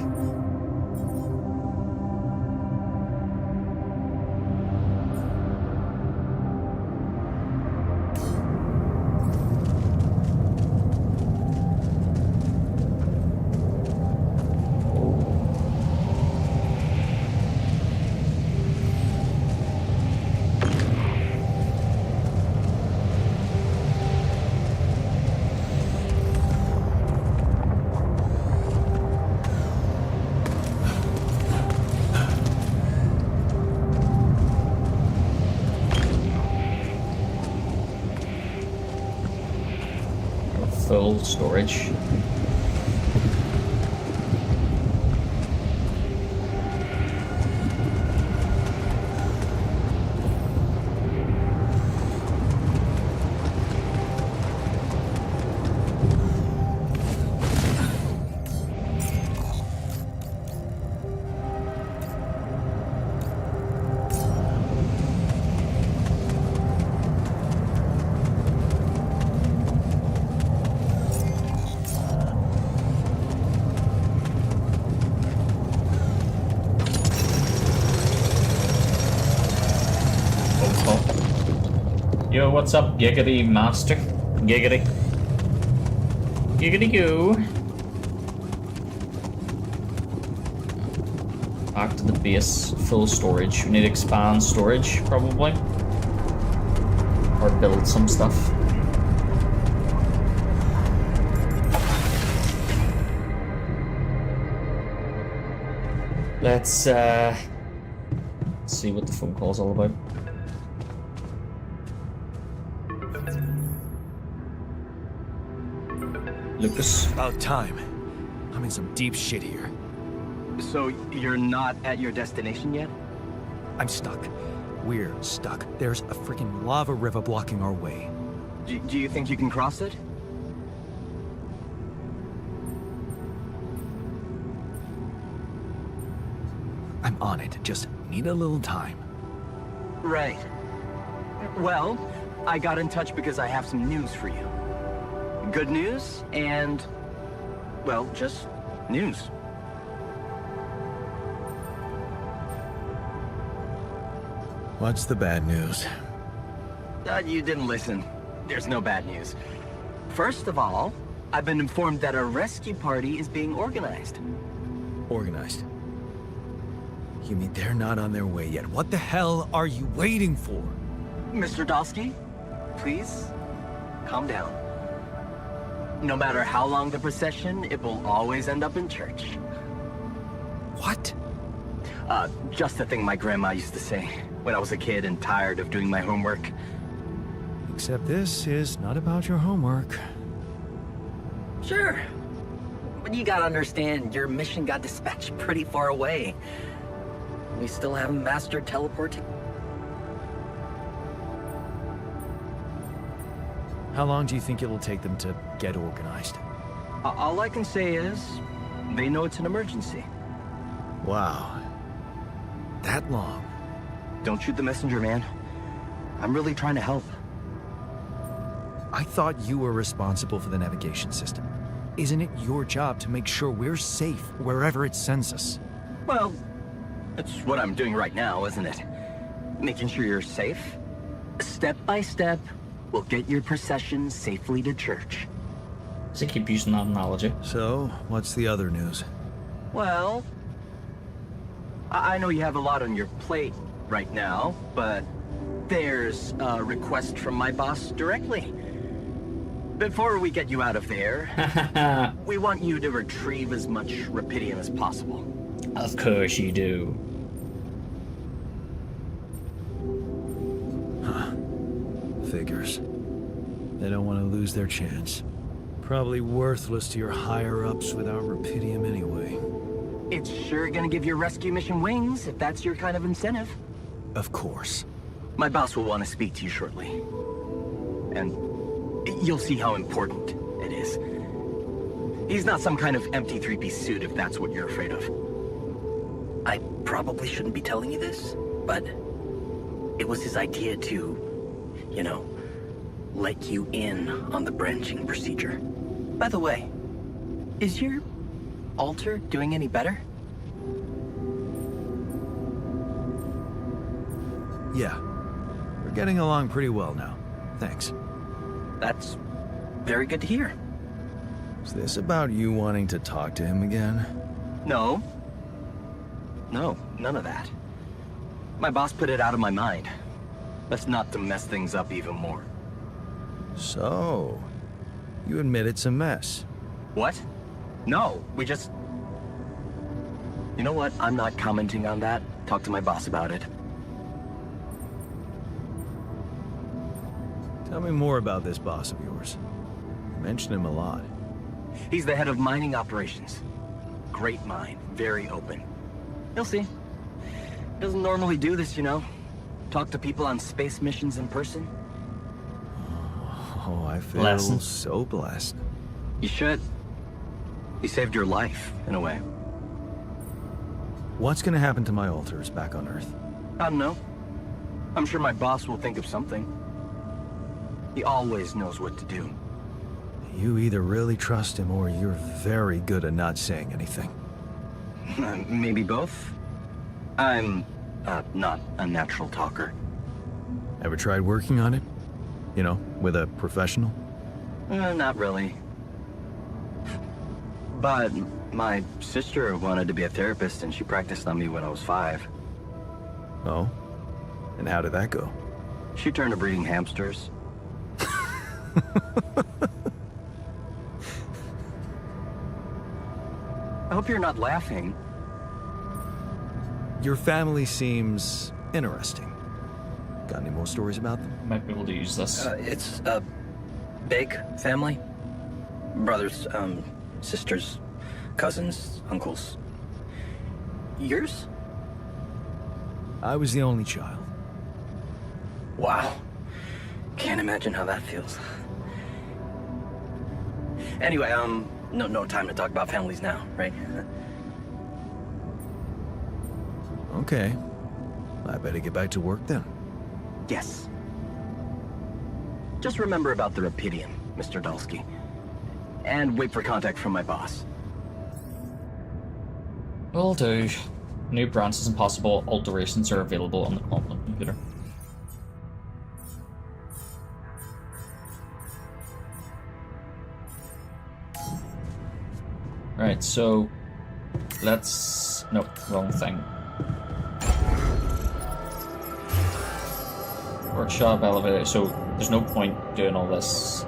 Full storage. Yo, what's up, Giggity Master? Giggity. Giggity goo. Back to the base. Full storage. We need to expand storage, probably. Or build some stuff. Let's see what the phone call's all about. Lucas. About time. I'm in some deep shit here. So you're not at your destination yet? I'm stuck. We're stuck. There's a freaking lava river blocking our way. Do you think you can cross it? I'm on it. Just need a little time. Right. Well, I got in touch because I have some news for you. Good news and, well, just news. What's the bad news? You didn't listen. There's no bad news. First of all, I've been informed that a rescue party is being organized. Organized. You mean they're not on their way yet? What the hell are you waiting for? Mr. Dosky, please, calm down. No matter how long the procession, it will always end up in church. What? Just a thing my grandma used to say when I was a kid and tired of doing my homework. Except this is not about your homework. Sure. But you gotta understand, your mission got dispatched pretty far away. We still haven't mastered teleporting. How long do you think it'll take them to get organized? All I can say is, they know it's an emergency. Wow. That long? Don't shoot the messenger, man. I'm really trying to help. I thought you were responsible for the navigation system. Isn't it your job to make sure we're safe wherever it sends us? Well, it's what I'm doing right now, isn't it? Making sure you're safe. Step by step, we'll get your procession safely to church. Does he keep using that analogy? So, what's the other news? Well, I know you have a lot on your plate right now, but there's a request from my boss directly. Before we get you out of there, we want you to retrieve as much Rapidium as possible. Of course you do. Figures. They don't want to lose their chance. Probably worthless to your higher-ups without Rapidium anyway. It's sure gonna give your rescue mission wings, if that's your kind of incentive. Of course. My boss will want to speak to you shortly. And you'll see how important it is. He's not some kind of empty three-piece suit, if that's what you're afraid of. I probably shouldn't be telling you this, but it was his idea to, you know, let you in on the branching procedure. By the way, is your altar doing any better? Yeah. We're getting along pretty well now. Thanks. That's very good to hear. Is this about you wanting to talk to him again? No. No, none of that. My boss put it out of my mind. That's not to mess things up even more. So, you admit it's a mess. What? No, we just... You know what? I'm not commenting on that. Talk to my boss about it. Tell me more about this boss of yours. You mention him a lot. He's the head of mining operations. Great mind, very open. You'll see. Doesn't normally do this, you know. Talk to people on space missions in person. Oh, I feel Blessed. so blessed. You should. He saved your life, in a way. What's gonna happen to my altars back on Earth? I don't know. I'm sure my boss will think of something. He always knows what to do. You either really trust him or you're very good at not saying anything. Maybe both? I'm, not a natural talker. Ever tried working on it? You know, with a professional? Not really. But my sister wanted to be a therapist and she practiced on me when I was 5. Oh? And how did that go? She turned to breeding hamsters. I hope you're not laughing. Your family seems interesting. Got any more stories about them? Might be able to use this. It's a big family. Brothers, sisters, cousins, uncles. Yours? I was the only child. Wow. Can't imagine how that feels. Anyway, no time to talk about families now, right? Okay. I better get back to work then. Yes. Just remember about the Rapidium, Mr. Dalsky. And wait for contact from my boss. Will do. New branches and possible alterations are available on the quantum computer. Right, so let's... Nope, wrong thing. Workshop, elevator, so there's no point doing all this.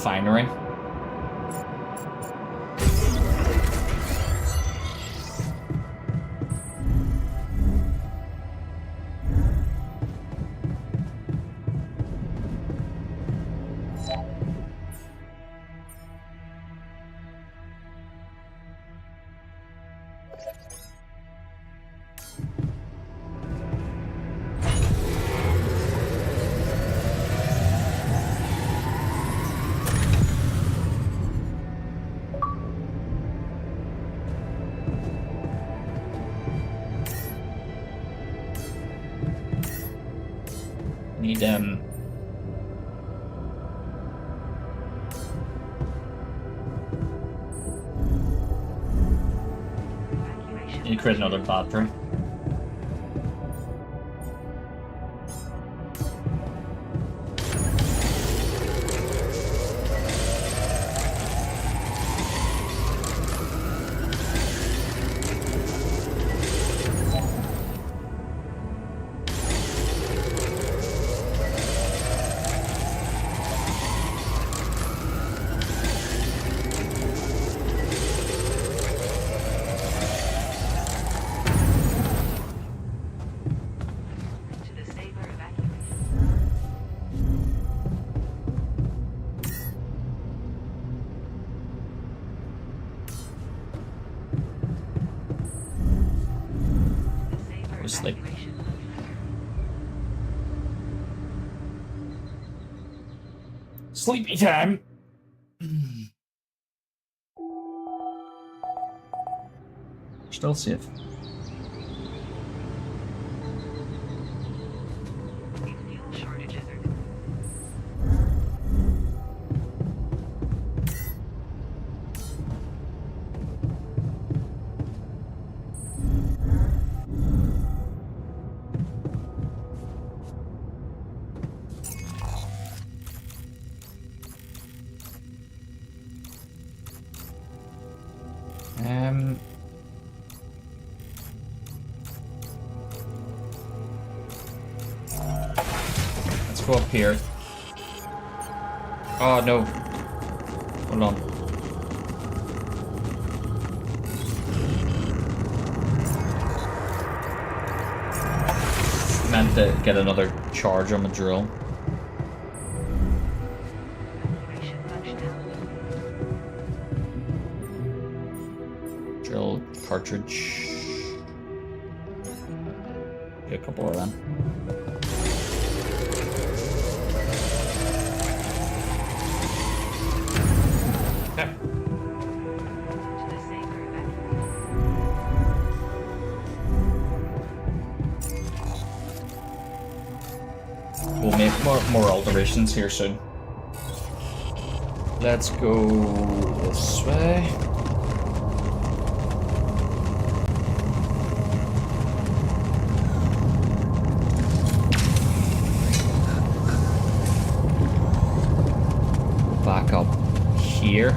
Finery. Need you create another battery. to sleep. Sleepy time. Still safe. Let's go up here. Oh no. Hold on. Meant to get another charge on the drill. Drill cartridge. Get a couple of them. Okay. We'll make more alterations here soon. Let's go this way. Back up here.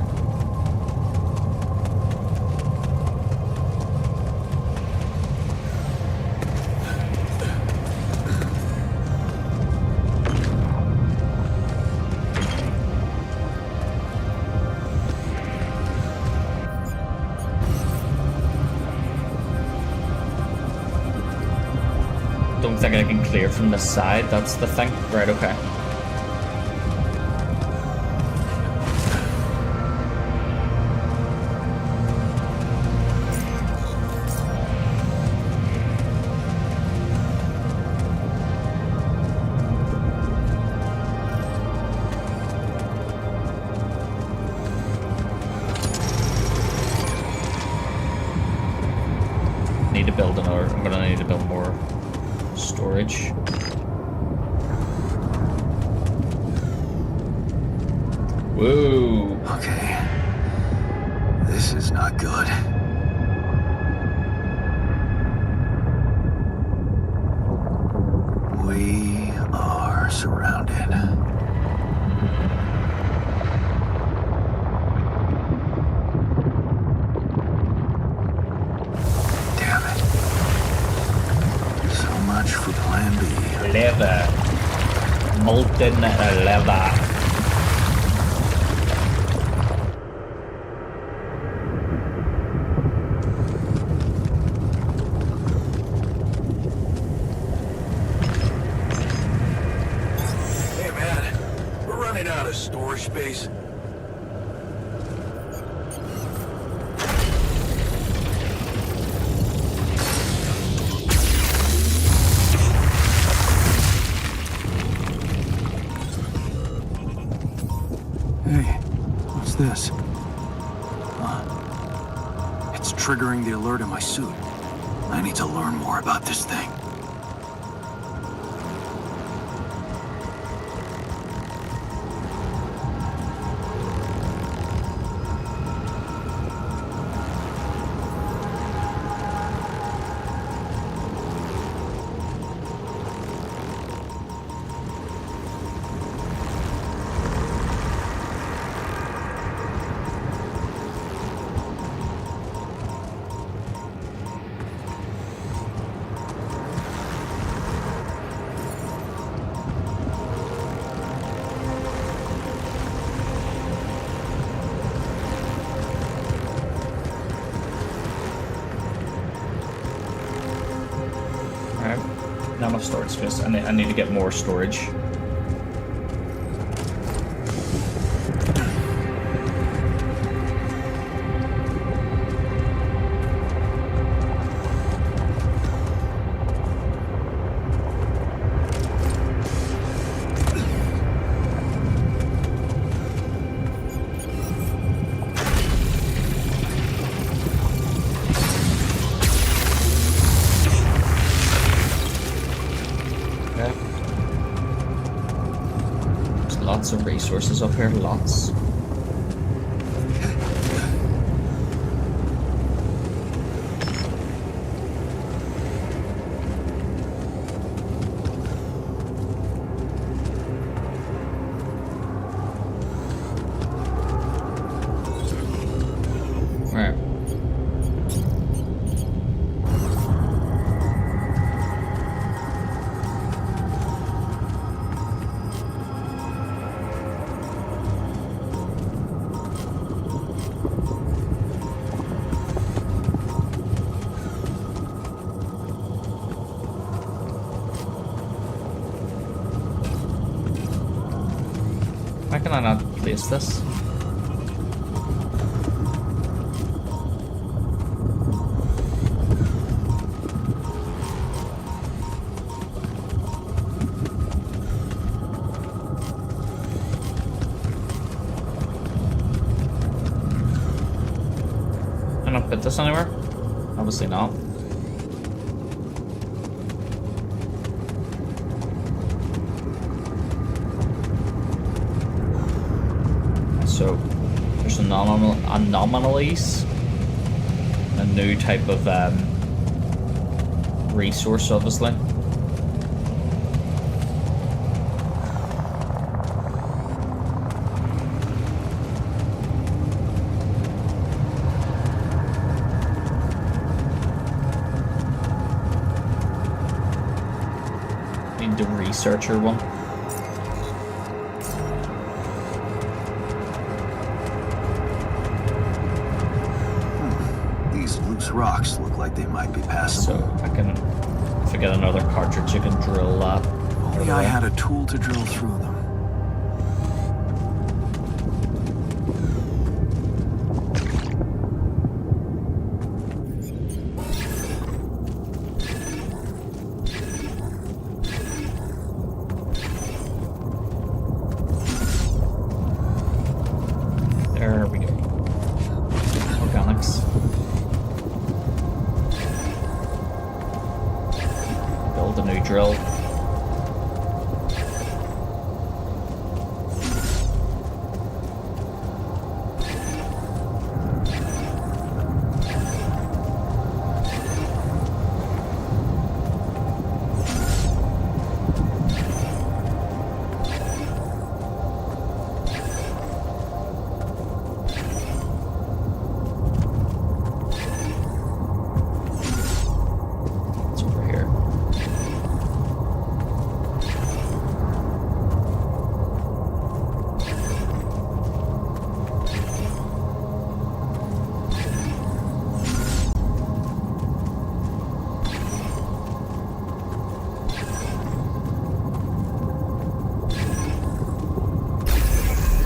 Don't think I can clear from this side, that's the thing. Right, okay. Need to build another, I'm gonna need to build more storage. Whoa. Okay. This is not good. We are surrounded. Damn it. So much for plan B. Leather. Molten leather. Hey man, we're running out of storage space. Hey, what's this? It's triggering the alert in my suit. I need to learn more about this thing. Not enough storage space. I need to get more storage. Lots of resources up here, lots. Right. Why can I not place this? Can I put this anywhere? Obviously not. So there's anomalies, a new type of resource, obviously. Need the researcher one. Rocks look like they might be passable. So I can, if I get another cartridge, you can drill that. Only I had a tool to drill through them. There we go. Organics. Build a new drill. It's over here.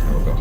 There we go.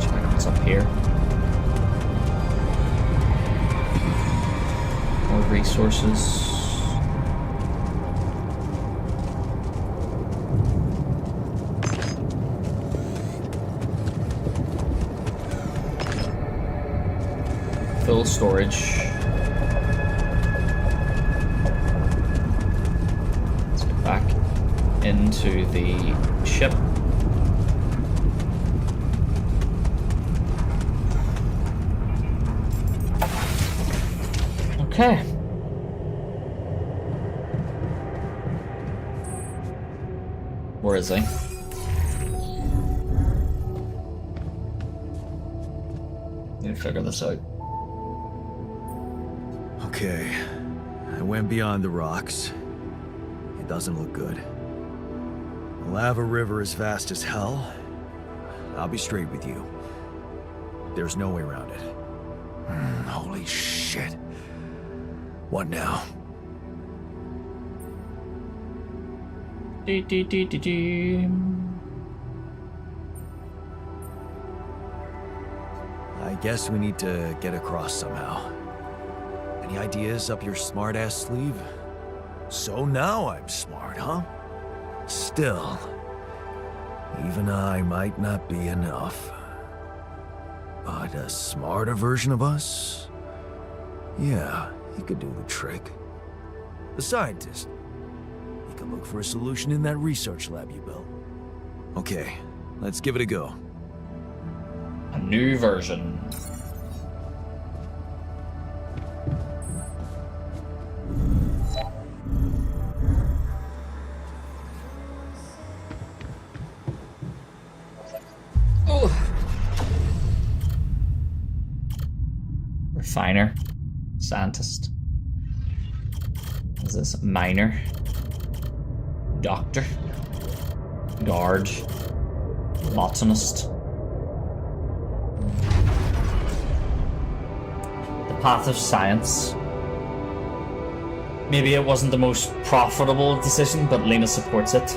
Check what's up here. More resources. Full storage. Let's get back into the ship. Okay. Where is he? Need to figure this out. Okay. I went beyond the rocks. It doesn't look good. The lava river is vast as hell. I'll be straight with you. There's no way around it. Holy shit. What now? I guess we need to get across somehow. Any ideas up your smart-ass sleeve? So now I'm smart, huh? Still, even I might not be enough. But a smarter version of us? Yeah, he could do the trick. The scientist. He could look for a solution in that research lab you built. Okay, let's give it a go. A new version. Refiner. Scientist. Is this miner? Doctor? Guard? Botanist? The path of science. Maybe it wasn't the most profitable decision, but Lena supports it.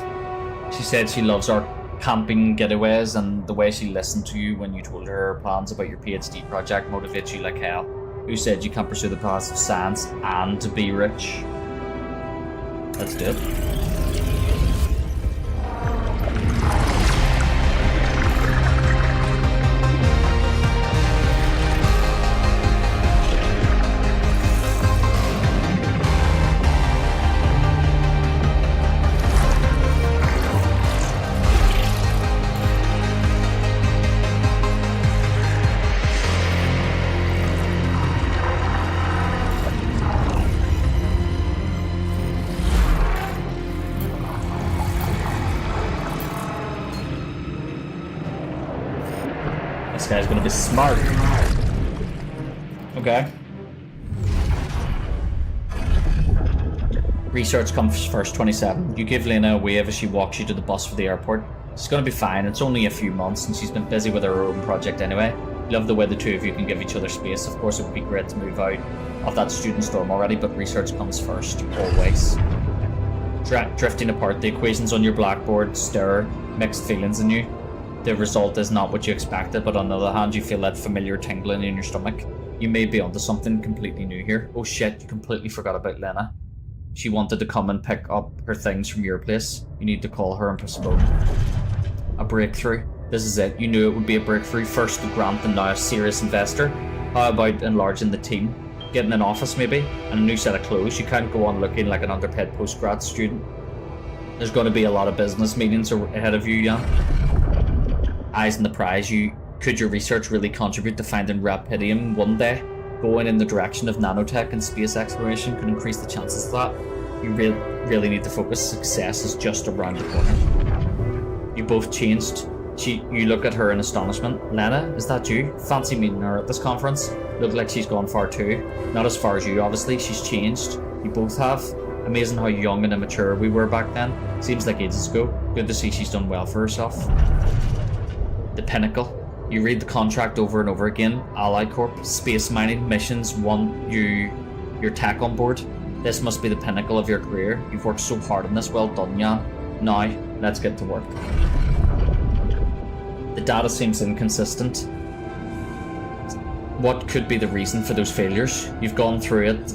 She said she loves our camping getaways, and the way she listened to you when you told her plans about your PhD project motivates you like hell. Who said you can't pursue the paths of science and be rich? Let's do it. This guy's gonna be smart. Okay. Research comes first, 27. You give Lena a wave as she walks you to the bus for the airport. She's gonna be fine. It's only a few months and she's been busy with her own project anyway. Love the way the two of you can give each other space. Of course, it would be great to move out of that student storm already, but research comes first, always. Drifting apart, the equations on your blackboard stir mixed feelings in you. The result is not what you expected, but on the other hand, you feel that familiar tingling in your stomach. You may be onto something completely new here. Oh shit, you completely forgot about Lena. She wanted to come and pick up her things from your place. You need to call her and postpone. A breakthrough. This is it. You knew it would be a breakthrough. First the grant and now a serious investor. How about enlarging the team? Getting an office maybe? And a new set of clothes. You can't go on looking like an underpaid postgrad student. There's going to be a lot of business meetings ahead of you, Jan. Eyes on the prize. Could your research really contribute to finding Rapidium one day? Going in the direction of nanotech and space exploration could increase the chances of that. You really need to focus. Success is just around the corner. You both changed. You look at her in astonishment. Lena, is that you? Fancy meeting her at this conference. Look like she's gone far too. Not as far as you, obviously. She's changed. You both have. Amazing how young and immature we were back then. Seems like ages ago. Good to see she's done well for herself. The pinnacle. You read the contract over and over again. Ally Corp, space mining missions want your tech on board. This must be the pinnacle of your career. You've worked so hard on this. Well done, Jan. Now, let's get to work. The data seems inconsistent. What could be the reason for those failures? You've gone through it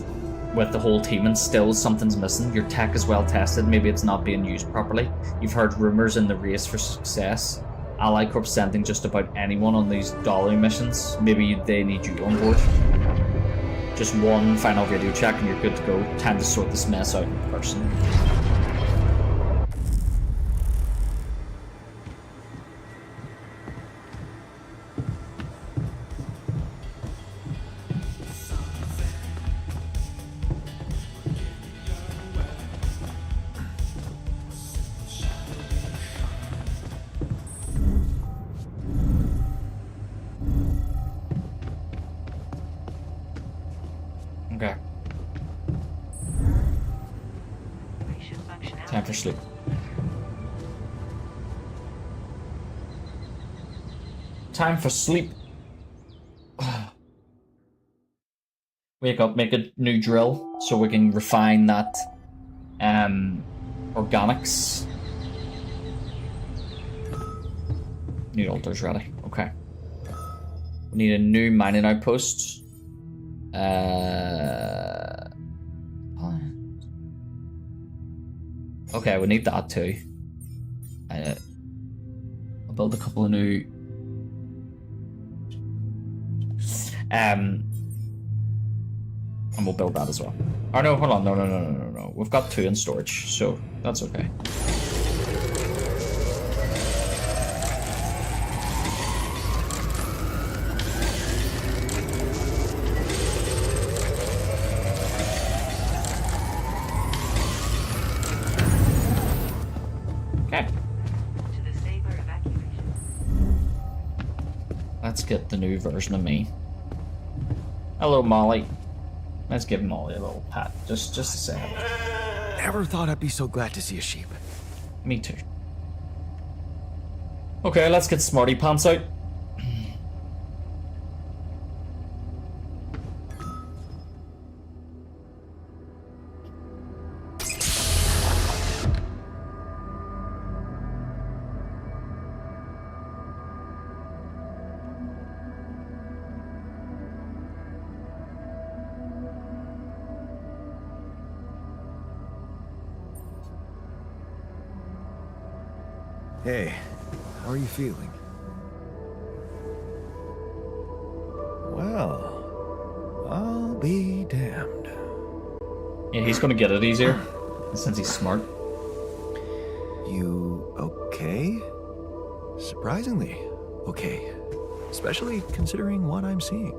with the whole team and still something's missing. Your tech is well tested. Maybe it's not being used properly. You've heard rumors in the race for success. Ally Corp sending just about anyone on these dollar missions. Maybe they need you on board. Just one final radio check and you're good to go. Time to sort this mess out in person. Okay. Time for sleep. Time for sleep. Wake up, make a new drill so we can refine that organics. Need altars ready. Okay. We need a new mining outpost. Okay, we need that too. I'll build a couple of new and we'll build that as well. Oh no, hold on, no. We've got 2 in storage, so that's okay. Okay. Let's get the new version of me. Hello, Molly. Let's give Molly a little pat, just to say hello. Never thought I'd be so glad to see a sheep. Me too. Okay, let's get Smarty Pants out. Hey, how are you feeling? Well, I'll be damned. Yeah, he's gonna get it easier, since he's smart. You okay? Surprisingly okay. Especially considering what I'm seeing.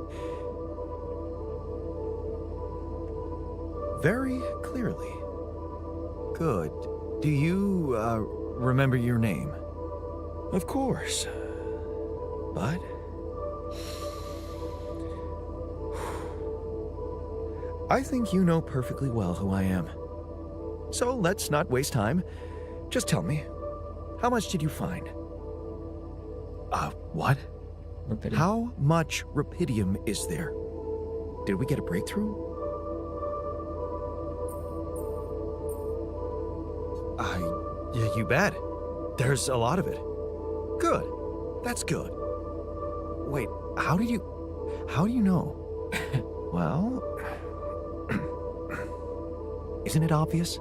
Very clearly. Good. Do you, remember your name? Of course. But... I think you know perfectly well who I am. So let's not waste time. Just tell me, how much did you find? What? Rupidium. How much rupidium is there? Did we get a breakthrough? Yeah, you bet. There's a lot of it. Good. That's good. Wait, how do you know? Well, isn't it obvious?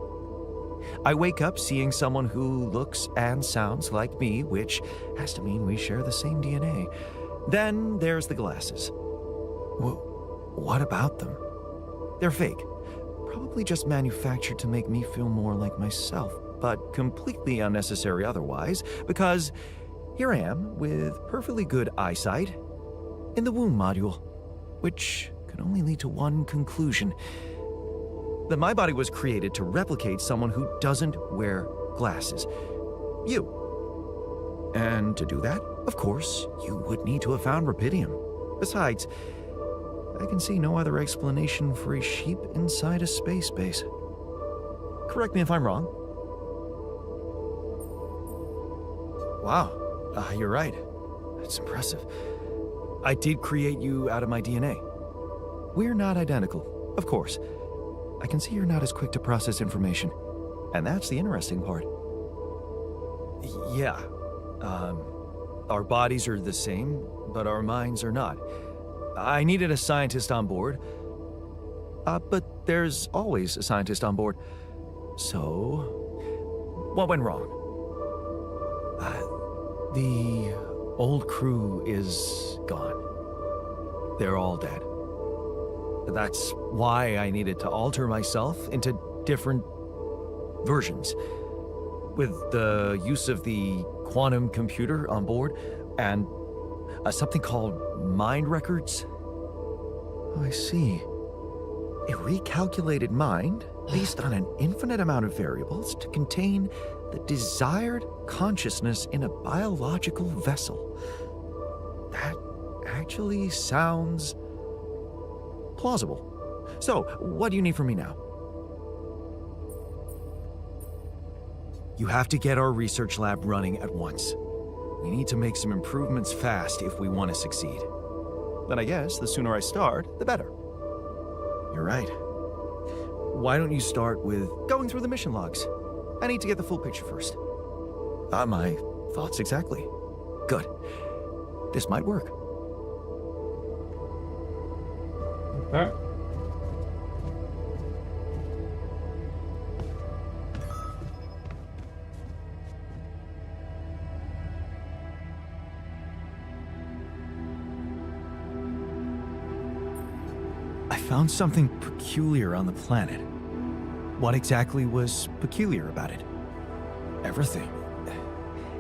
I wake up seeing someone who looks and sounds like me, which has to mean we share the same DNA. Then there's the glasses. What about them? They're fake. Probably just manufactured to make me feel more like myself, but completely unnecessary otherwise, because here I am with perfectly good eyesight in the womb module, which can only lead to one conclusion: that my body was created to replicate someone who doesn't wear glasses. You. And to do that, of course, you would need to have found rupidium. Besides, I can see no other explanation for a sheep inside a space base. Correct me if I'm wrong. Wow, you're right. That's impressive. I did create you out of my DNA. We're not identical, of course. I can see you're not as quick to process information. And that's the interesting part. Yeah. Our bodies are the same, but our minds are not. I needed a scientist on board. But there's always a scientist on board. So, what went wrong? The old crew is gone. They're all dead. That's why I needed to alter myself into different versions. With the use of the quantum computer on board and something called mind records. Oh, I see. A recalculated mind based on an infinite amount of variables to contain the desired consciousness in a biological vessel. That actually sounds plausible. So, what do you need from me now? You have to get our research lab running at once. We need to make some improvements fast if we want to succeed. Then I guess the sooner I start, the better. you're right. Why don't you start with going through the mission logs? I need to get the full picture first. My thoughts exactly. Good. This might work. Okay. I found something peculiar on the planet. What exactly was peculiar about it? Everything.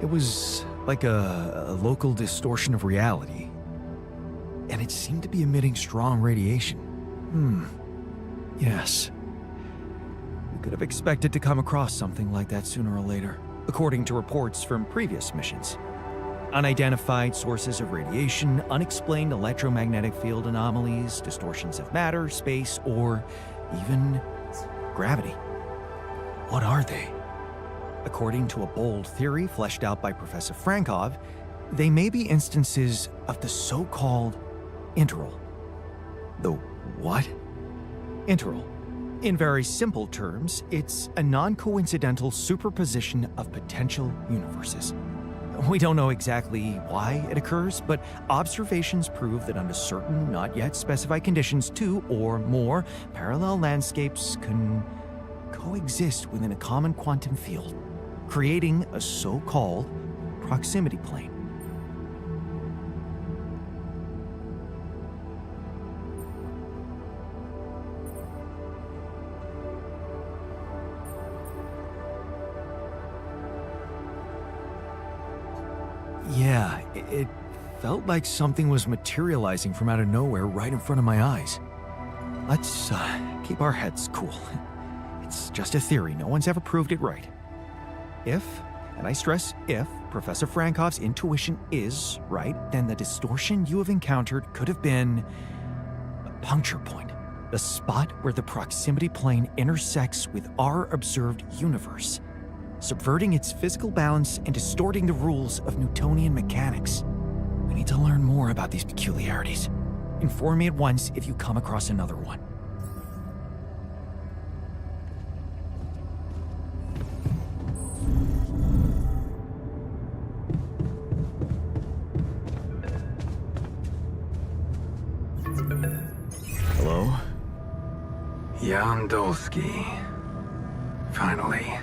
It was like a local distortion of reality. And it seemed to be emitting strong radiation. Yes. We could have expected to come across something like that sooner or later, according to reports from previous missions. Unidentified sources of radiation, unexplained electromagnetic field anomalies, distortions of matter, space, or even gravity. What are they? According to a bold theory fleshed out by Professor Frankov, they may be instances of the so-called interval. The what? Interval. In very simple terms, it's a non-coincidental superposition of potential universes. We don't know exactly why it occurs, but observations prove that under certain, not yet specified conditions, two or more parallel landscapes can coexist within a common quantum field, creating a so-called proximity plane. Yeah, it felt like something was materializing from out of nowhere right in front of my eyes. Let's keep our heads cool. It's just a theory. No one's ever proved it right. If, and I stress if, Professor Frankov's intuition is right, then the distortion you have encountered could have been a puncture point, the spot where the proximity plane intersects with our observed universe, subverting its physical balance and distorting the rules of Newtonian mechanics. We need to learn more about these peculiarities. Inform me at once if you come across another one. Hello? Jan Dolsky. Finally.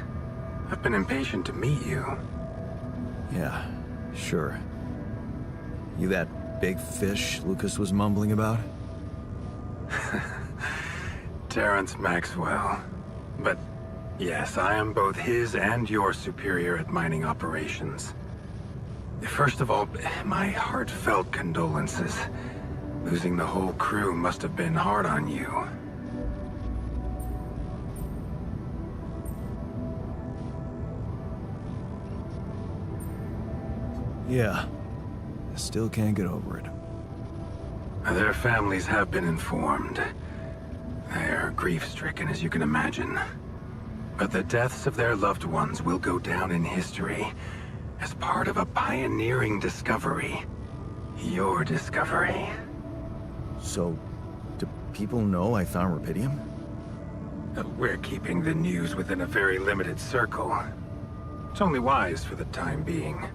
I've been impatient to meet you. Yeah, sure. You that big fish Lucas was mumbling about? Terrence Maxwell. But yes, I am both his and your superior at mining operations. First of all, my heartfelt condolences. Losing the whole crew must have been hard on you. Yeah. I still can't get over it. Their families have been informed. They're grief-stricken, as you can imagine. But the deaths of their loved ones will go down in history as part of a pioneering discovery. Your discovery. So, do people know I found rubidium? We're keeping the news within a very limited circle. It's only wise for the time being.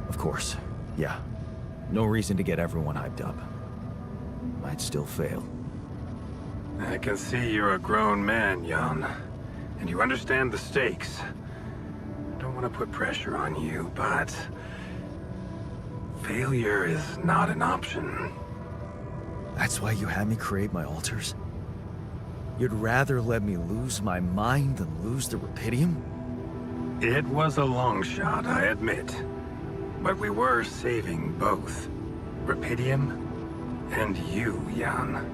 Of course, yeah. No reason to get everyone hyped up. Might still fail. I can see you're a grown man, Jan. And you understand the stakes. I don't want to put pressure on you, but... failure is not an option. That's why you had me create my altars? You'd rather let me lose my mind than lose the rubidium? It was a long shot, I admit. But we were saving both. Rubidium and you, Jan.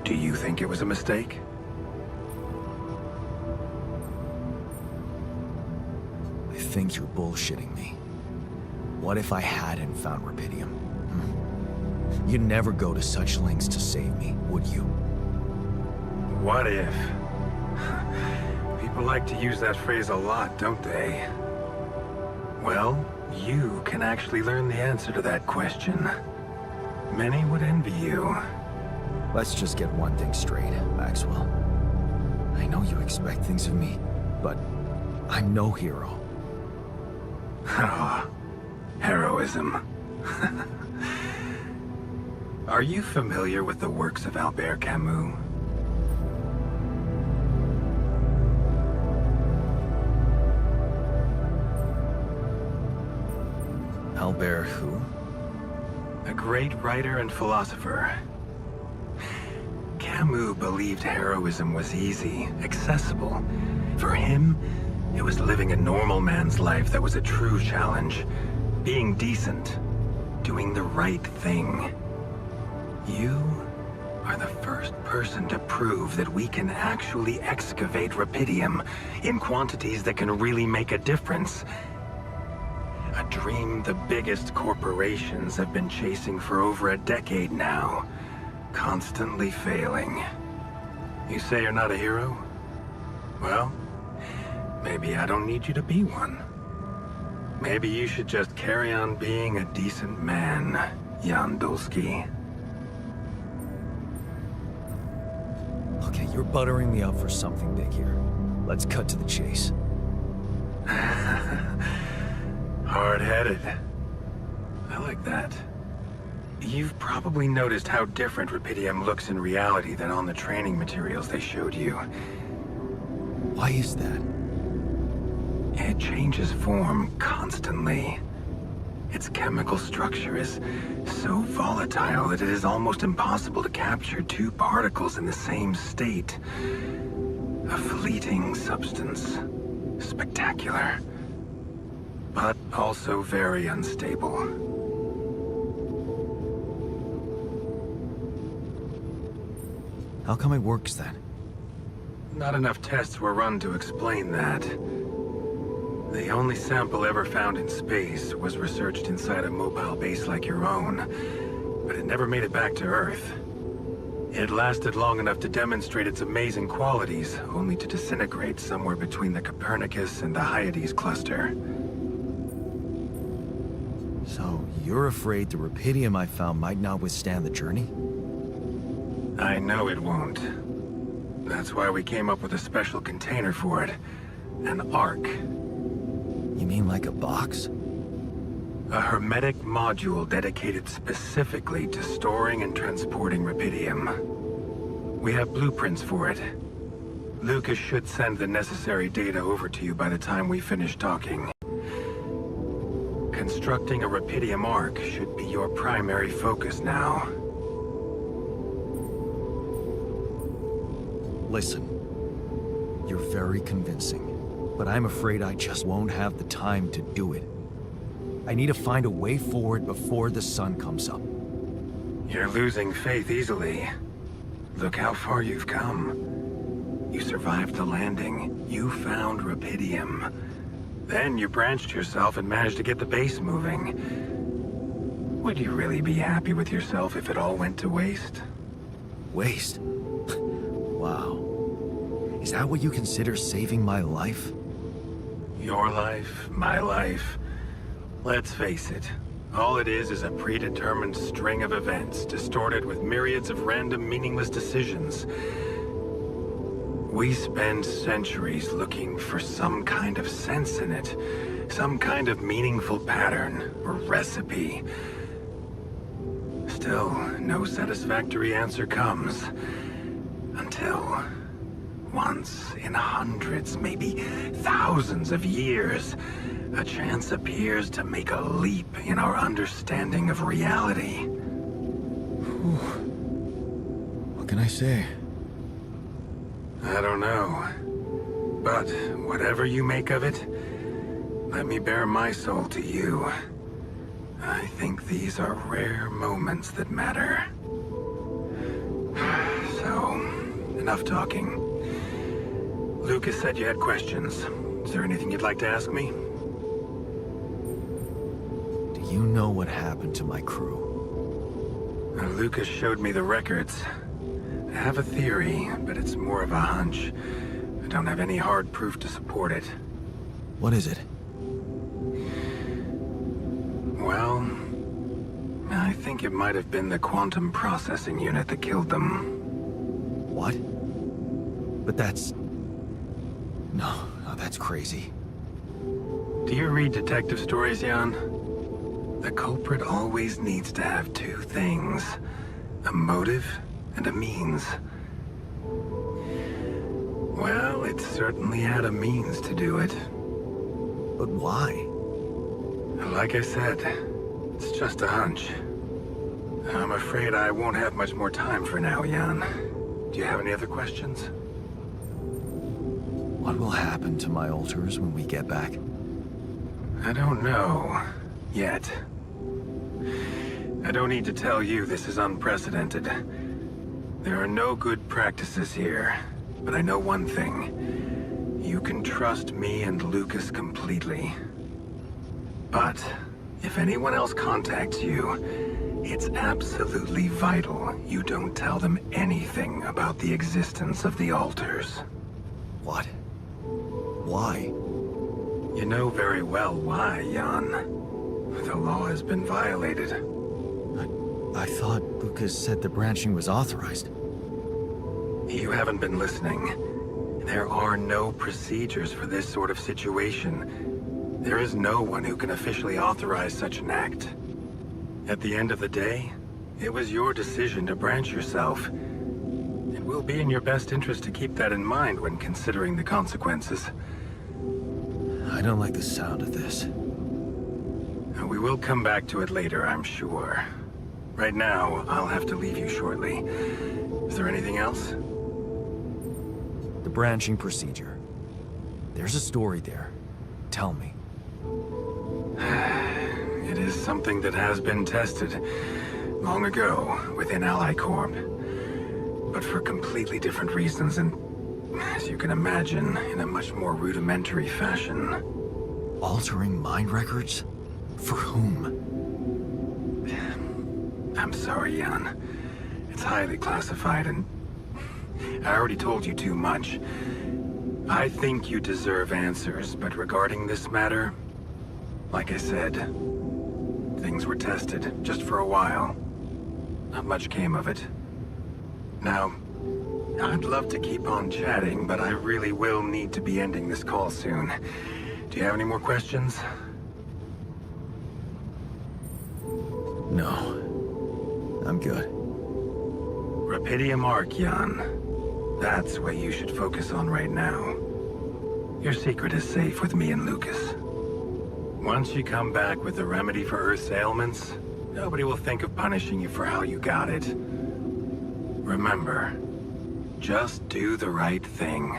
Do you think it was a mistake? I think you're bullshitting me. What if I hadn't found rubidium? You'd never go to such lengths to save me, would you? What if? People like to use that phrase a lot, don't they? Well, You can actually learn the answer to that question. Many would envy you. Let's just get one thing straight, Maxwell. I know you expect things of me, but I'm no hero. Oh, heroism. Are you familiar with the works of Albert Camus? Albert who? A great writer and philosopher. Camus believed heroism was easy, accessible. For him, it was living a normal man's life that was a true challenge. Being decent. Doing the right thing. You are the first person to prove that we can actually excavate rupidium in quantities that can really make a difference. A dream the biggest corporations have been chasing for over a decade now. Constantly failing. You say you're not a hero? Well, maybe I don't need you to be one. Maybe you should just carry on being a decent man, Jan Dulski. Okay, you're buttering me up for something big here. Let's cut to the chase. Hard-headed. I like that. You've probably noticed how different rupidium looks in reality than on the training materials they showed you. Why is that? It changes form constantly. Its chemical structure is so volatile that it is almost impossible to capture two particles in the same state. A fleeting substance. Spectacular. But also very unstable. How come it works then? Not enough tests were run to explain that. The only sample ever found in space was researched inside a mobile base like your own, but it never made it back to Earth. It lasted long enough to demonstrate its amazing qualities, only to disintegrate somewhere between the Copernicus and the Hyades cluster. So, you're afraid the rupidium I found might not withstand the journey? I know it won't. That's why we came up with a special container for it. An ark. You mean like a box? A hermetic module dedicated specifically to storing and transporting rupidium. We have blueprints for it. Lucas should send the necessary data over to you by the time we finish talking. Constructing a rupidium ark should be your primary focus now. Listen, you're very convincing, but I'm afraid I just won't have the time to do it. I need to find a way forward before the sun comes up. You're losing faith easily. Look how far you've come. You survived the landing. You found rupidium. Then you branched yourself and managed to get the base moving. Would you really be happy with yourself if it all went to waste? Waste? Wow. Is that what you consider saving my life? Your life, my life. Let's face it. All it is a predetermined string of events, distorted with myriads of random, meaningless decisions. We spend centuries looking for some kind of sense in it, some kind of meaningful pattern or recipe. Still, no satisfactory answer comes. Until, once in hundreds, maybe thousands of years, a chance appears to make a leap in our understanding of reality. What can I say? I don't know. But whatever you make of it, let me bare my soul to you. I think these are rare moments that matter. So, enough talking. Lucas said you had questions. Is there anything you'd like to ask me? Do you know what happened to my crew? Lucas showed me the records. I have a theory, but it's more of a hunch. I don't have any hard proof to support it. What is it? I think it might have been the quantum processing unit that killed them. What? But that's... No, that's crazy. Do you read detective stories, Jan? The culprit always needs to have two things. A motive and a means. Well, it certainly had a means to do it. But why? Like I said, it's just a hunch. I'm afraid I won't have much more time for now, Jan. Do you have any other questions? What will happen to my alters when we get back? I don't know. Yet. I don't need to tell you this is unprecedented. There are no good practices here. But I know one thing. You can trust me and Lucas completely. But if anyone else contacts you, it's absolutely vital you don't tell them anything about the existence of the alters. What? Why? You know very well why, Jan. The law has been violated. I thought Lucas said the branching was authorized. You haven't been listening. There are no procedures for this sort of situation. There is no one who can officially authorize such an act. At the end of the day, it was your decision to branch yourself. It will be in your best interest to keep that in mind when considering the consequences. I don't like the sound of this. We will come back to it later, I'm sure. Right now, I'll have to leave you shortly. Is there anything else? The branching procedure. There's a story there. Tell me. It is something that has been tested long ago within Ally Corp. But for completely different reasons and, as you can imagine, in a much more rudimentary fashion. Altering mind records? For whom? I'm sorry, Jan. It's highly classified and I already told you too much. I think you deserve answers, but regarding this matter, like I said, things were tested just for a while. Not much came of it. Now, I'd love to keep on chatting, but I really will need to be ending this call soon. Do you have any more questions? No. I'm good. Rapidium Arc, Jan. That's what you should focus on right now. Your secret is safe with me and Lucas. Once you come back with a remedy for Earth's ailments, nobody will think of punishing you for how you got it. Remember, just do the right thing.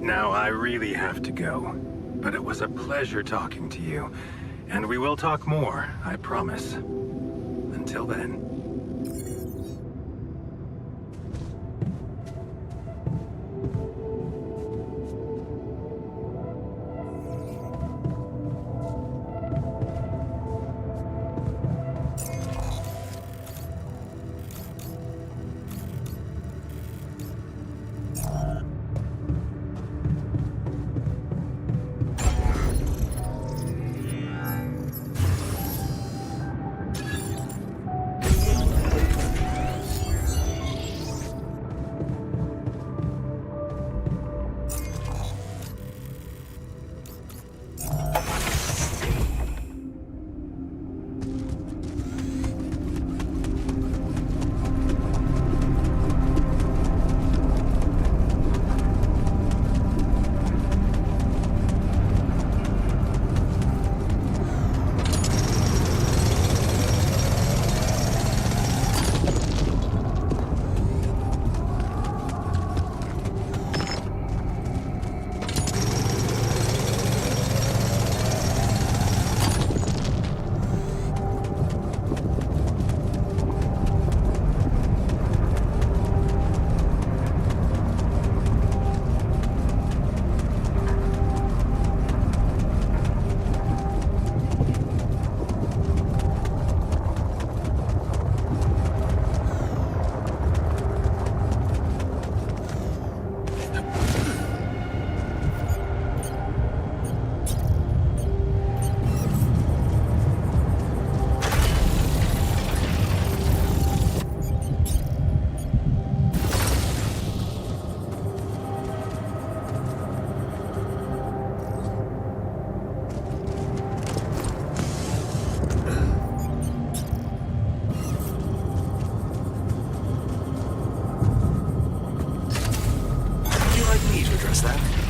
Now, I really have to go, but it was a pleasure talking to you, and we will talk more, I promise. Until then. address that?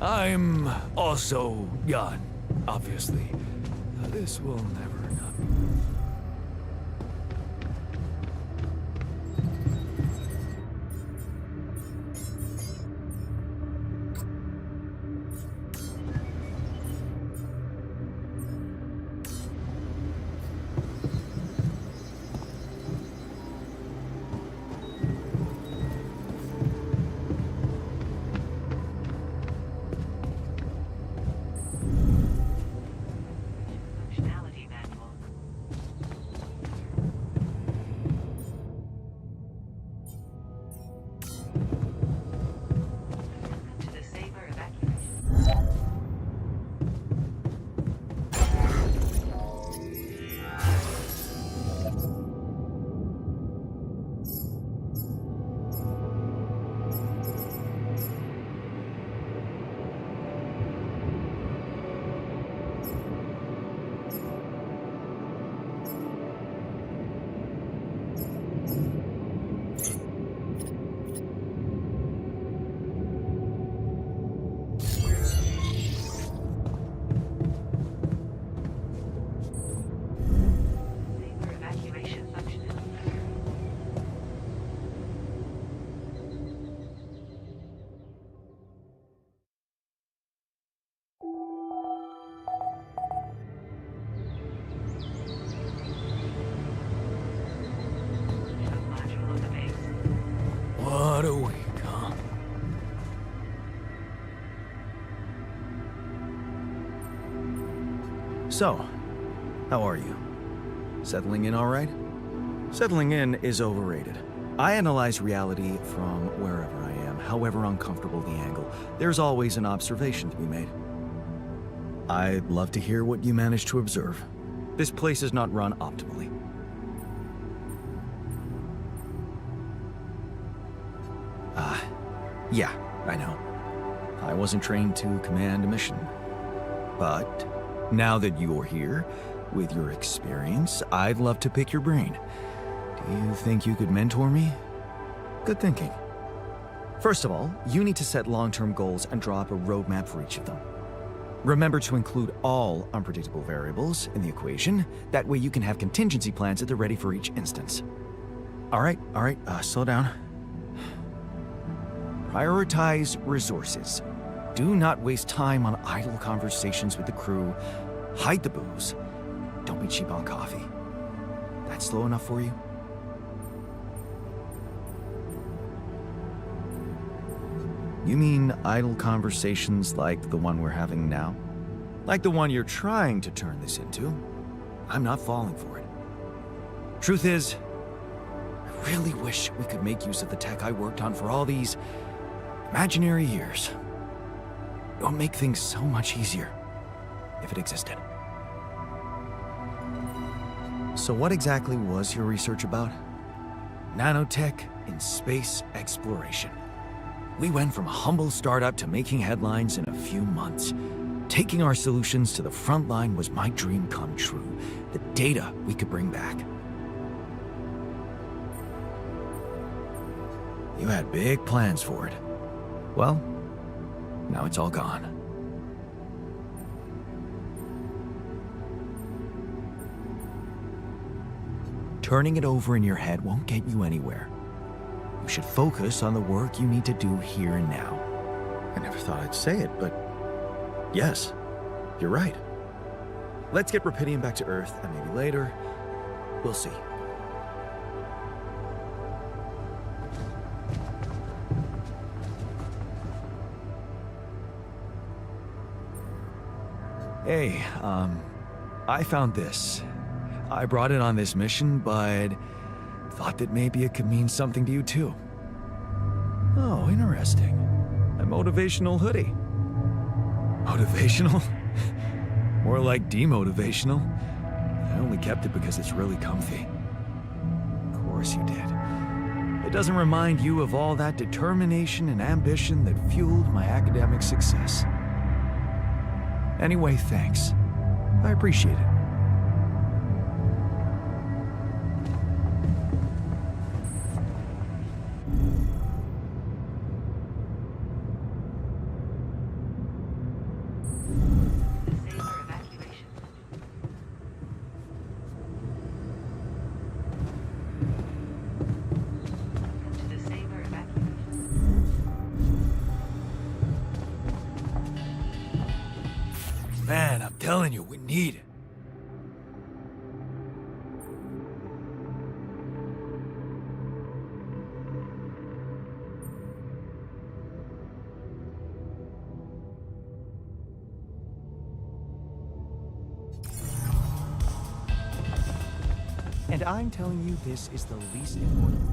I'm also young, obviously. This will never not be. What a week, huh? So, how are you? Settling in all right? Settling in is overrated. I analyze reality from wherever I am, however uncomfortable the angle. There's always an observation to be made. I'd love to hear what you managed to observe. This place is not run optimally. Yeah, I know. I wasn't trained to command a mission. But now that you're here, with your experience, I'd love to pick your brain. Do you think you could mentor me? Good thinking. First of all, you need to set long-term goals and draw up a roadmap for each of them. Remember to include all unpredictable variables in the equation. That way you can have contingency plans at the ready for each instance. All right, slow down. Prioritize resources. Do not waste time on idle conversations with the crew. Hide the booze. Don't be cheap on coffee. That's slow enough for you? You mean idle conversations like the one we're having now? Like the one you're trying to turn this into? I'm not falling for it. Truth is, I really wish we could make use of the tech I worked on for all these imaginary years. It would make things so much easier if it existed. So what exactly was your research about? Nanotech in space exploration. We went from a humble startup to making headlines in a few months. Taking our solutions to the front line was my dream come true. The data we could bring back. You had big plans for it. Well, now it's all gone. Turning it over in your head won't get you anywhere. You should focus on the work you need to do here and now. I never thought I'd say it, but yes, you're right. Let's get Rapidium back to Earth, and maybe later, we'll see. Hey, I found this. I brought it on this mission, but thought that maybe it could mean something to you too. Oh, interesting. A motivational hoodie. Motivational? More like demotivational. I only kept it because it's really comfy. Of course you did. It doesn't remind you of all that determination and ambition that fueled my academic success. Anyway, thanks. I appreciate it. Man, I'm telling you, we need it. And I'm telling you, this is the least important.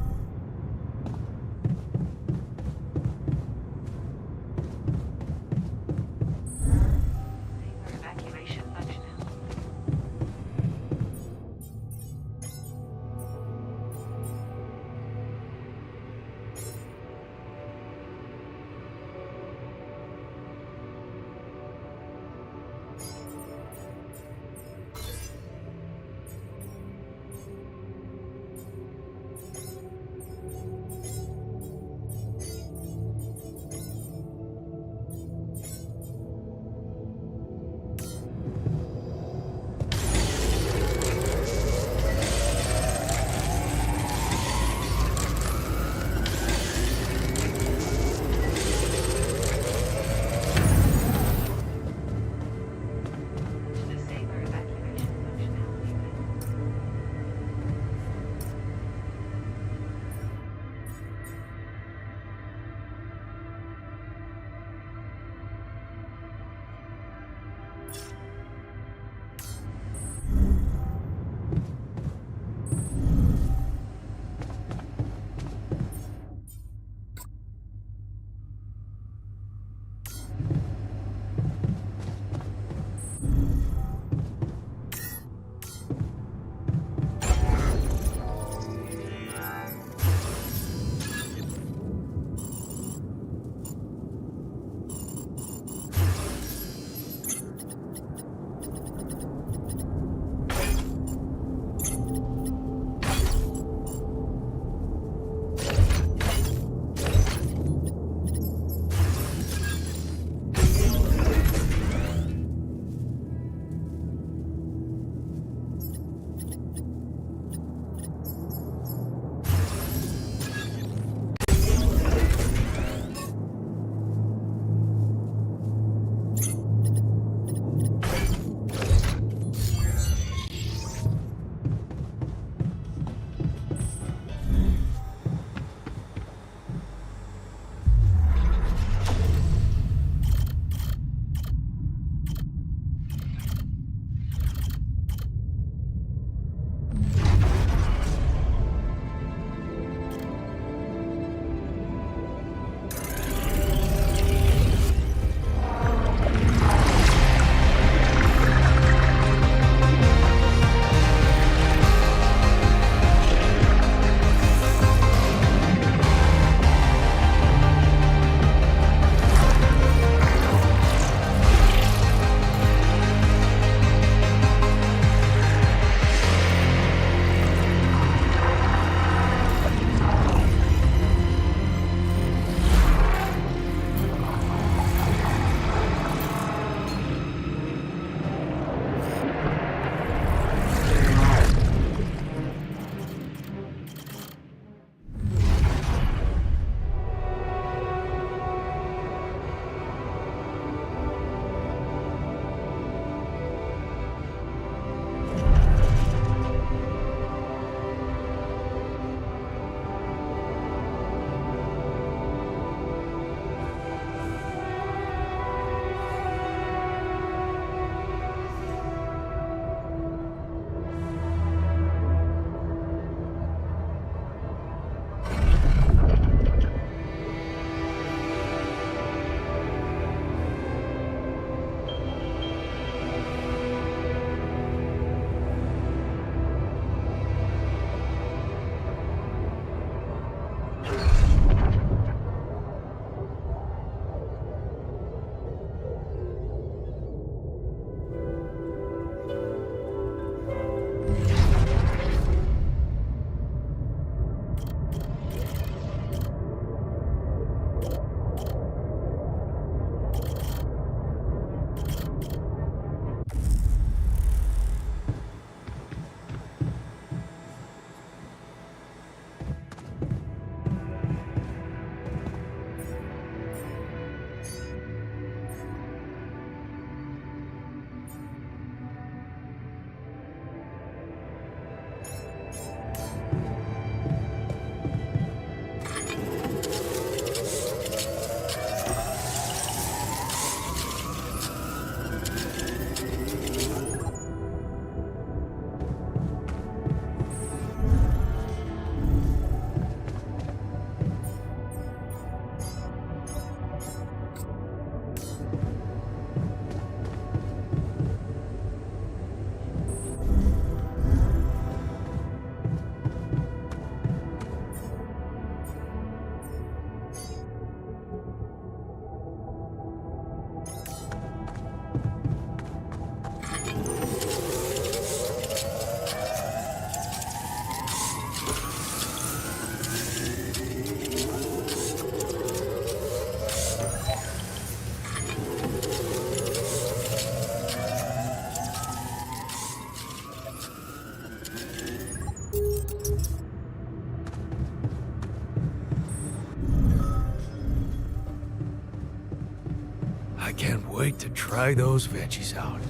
I can't wait to try those veggies out.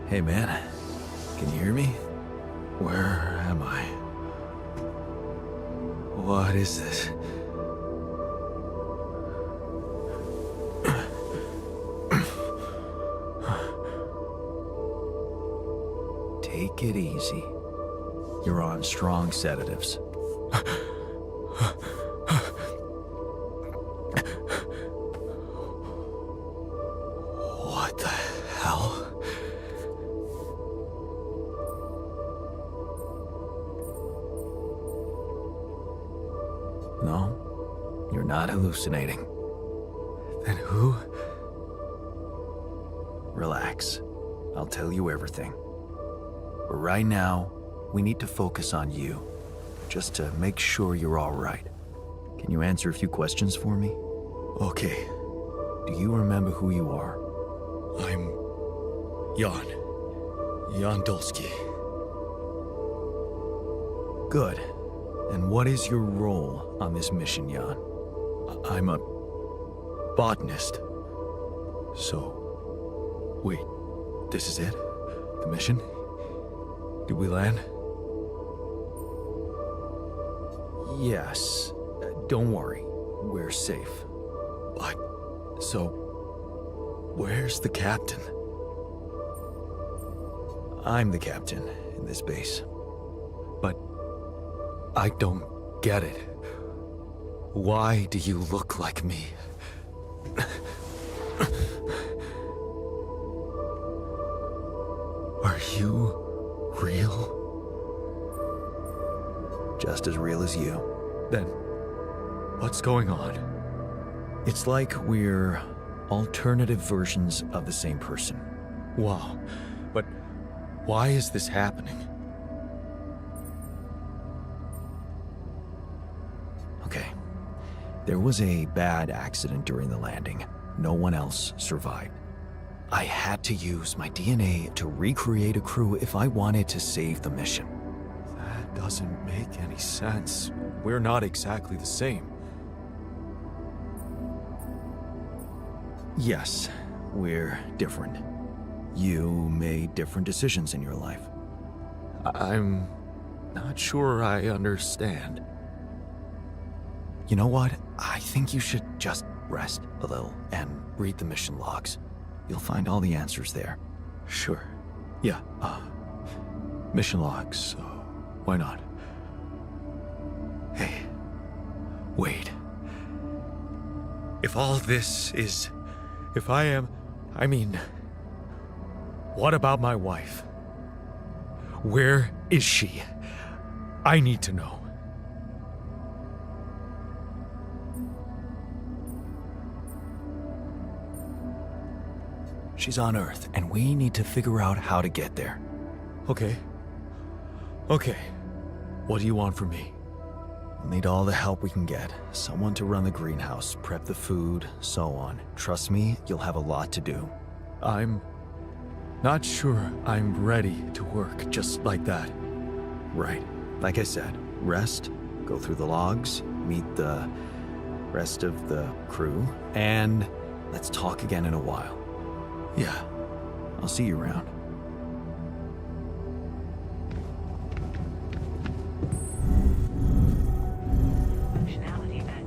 Hey man, can you hear me? Where am I? What is this? Take it easy. You're on strong sedatives. What the hell? No, you're not hallucinating. Then who? Relax. I'll tell you everything. But right now, we need to focus on you, just to make sure you're all right. Can you answer a few questions for me? Okay. Do you remember who you are? I'm Jan Dolsky. Good. And what is your role on this mission, Jan? I'm a botanist. So, wait, this is it? The mission? Did we land? Yes. Don't worry. We're safe. But, so, where's the captain? I'm the captain in this base. But I don't get it. Why do you look like me? Are you real? Just as real as you. Then, what's going on? It's like we're alternative versions of the same person. Wow. But why is this happening? Okay. There was a bad accident during the landing. No one else survived. I had to use my DNA to recreate a crew if I wanted to save the mission. That doesn't make any sense. We're not exactly the same. Yes, we're different. You made different decisions in your life. I'm not sure I understand. You know what? I think you should just rest a little and read the mission logs. You'll find all the answers there. Sure. Yeah, mission logs, why not? Hey, wait. If all this is... what about my wife? Where is she? I need to know. She's on Earth, and we need to figure out how to get there. Okay. What do you want from me? We'll need all the help we can get. Someone to run the greenhouse, prep the food, so on. Trust me, you'll have a lot to do. I'm not sure I'm ready to work just like that. Right. Like I said, rest, go through the logs, meet the rest of the crew, and let's talk again in a while. Yeah, I'll see you around. Functionality that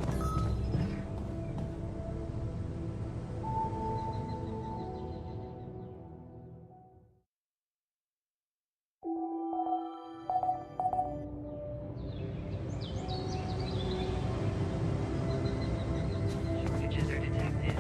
shortages are detected.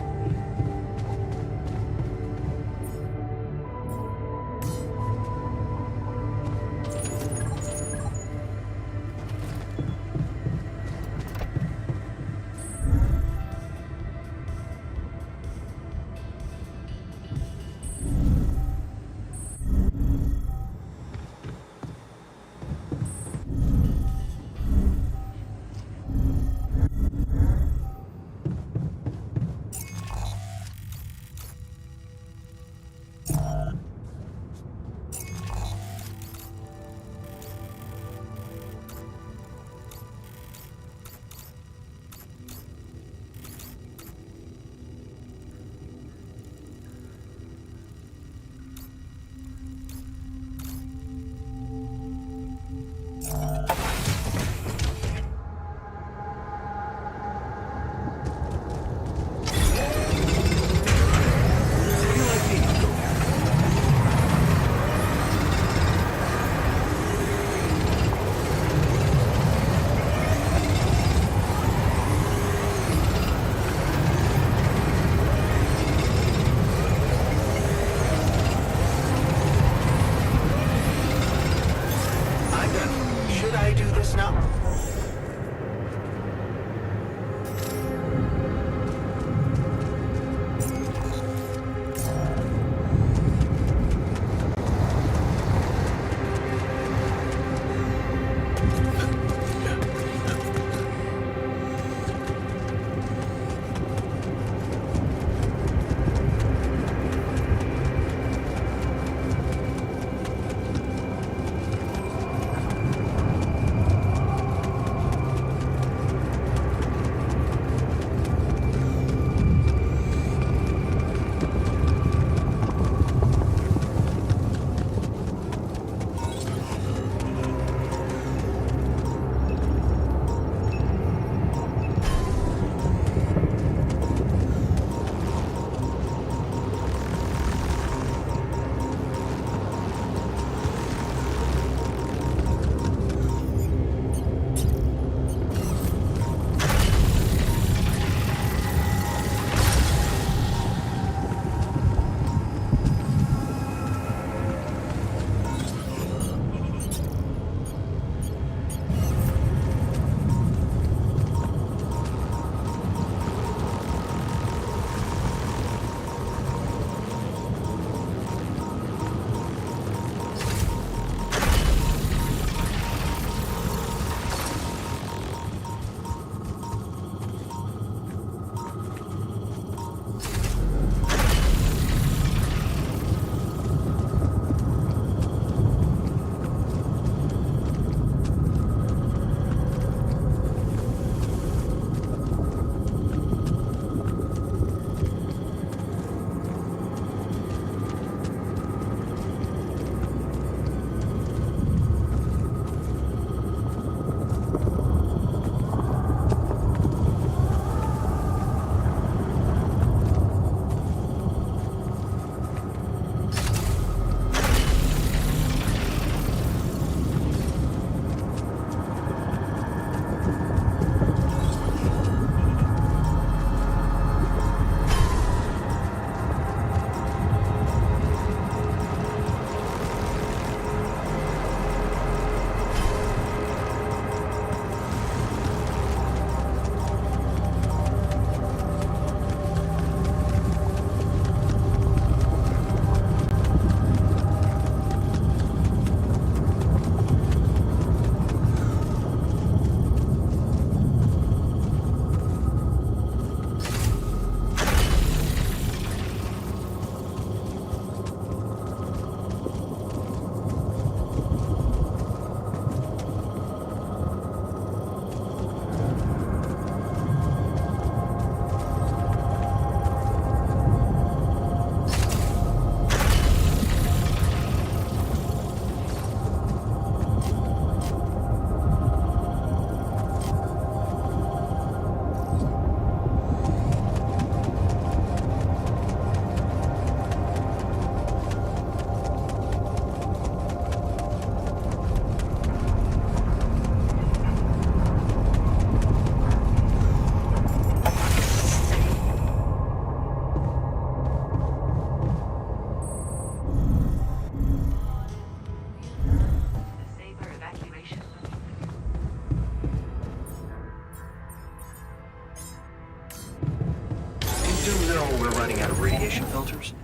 we're running out of radiation filters?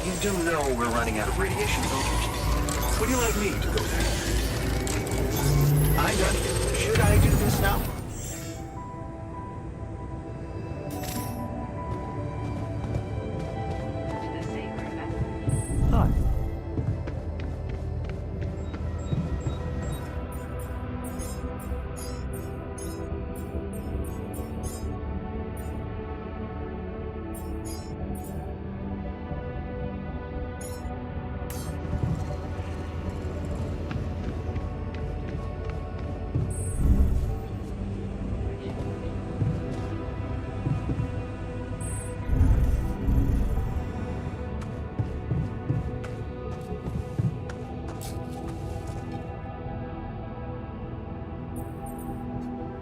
You do know we're running out of radiation filters? Would you like me to go there? I'm done. Should I do this now? Hi.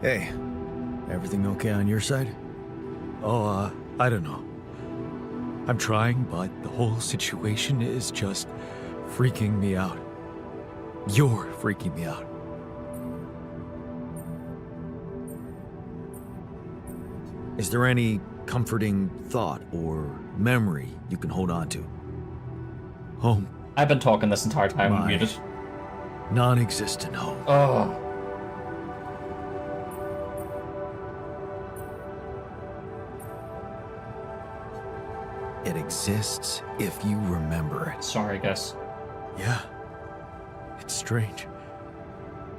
Hey, everything okay on your side? Oh, I don't know. I'm trying, but the whole situation is just freaking me out. You're freaking me out. Is there any comforting thought or memory you can hold on to? Home. I've been talking this entire time, My- muted. Non-existent home. Oh. It exists if you remember it. Sorry, guys. Yeah. It's strange.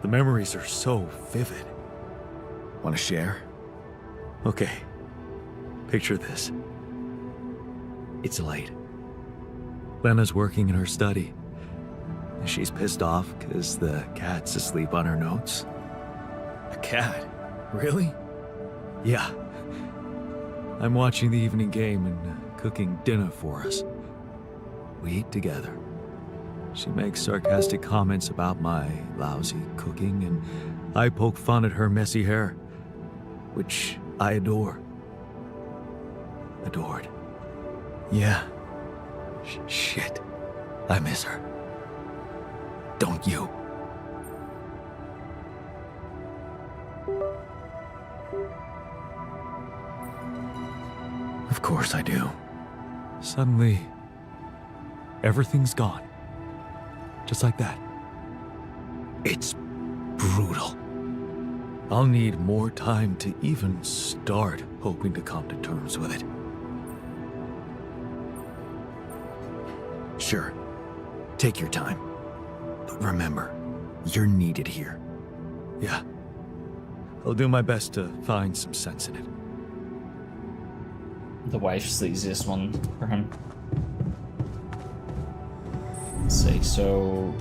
The memories are so vivid. Want to share? Okay. Picture this. It's late. Lena's working in her study. She's pissed off because the cat's asleep on her notes. A cat? Really? Yeah. I'm watching the evening game and cooking dinner for us. We eat together. She makes sarcastic comments about my lousy cooking, and I poke fun at her messy hair, which I adore. Adored. Yeah. Shit. I miss her. Don't you? Of course I do. Suddenly, everything's gone. Just like that. It's brutal. I'll need more time to even start hoping to come to terms with it. Sure, take your time. But remember, you're needed here. Yeah. I'll do my best to find some sense in it. The wife's the easiest one for him. Let's see, so...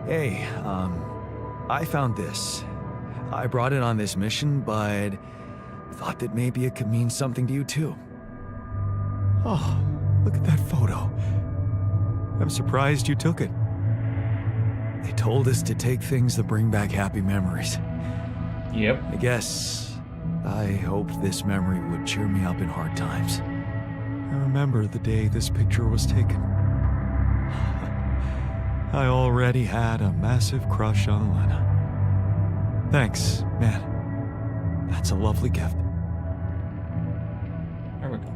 Hey, I found this. I brought it on this mission, but thought that maybe it could mean something to you too. Oh, look at that photo. I'm surprised you took it. They told us to take things that bring back happy memories. Yep. I guess I hoped this memory would cheer me up in hard times. I remember the day this picture was taken. I already had a massive crush on Lena. Thanks, man. That's a lovely gift. There we go.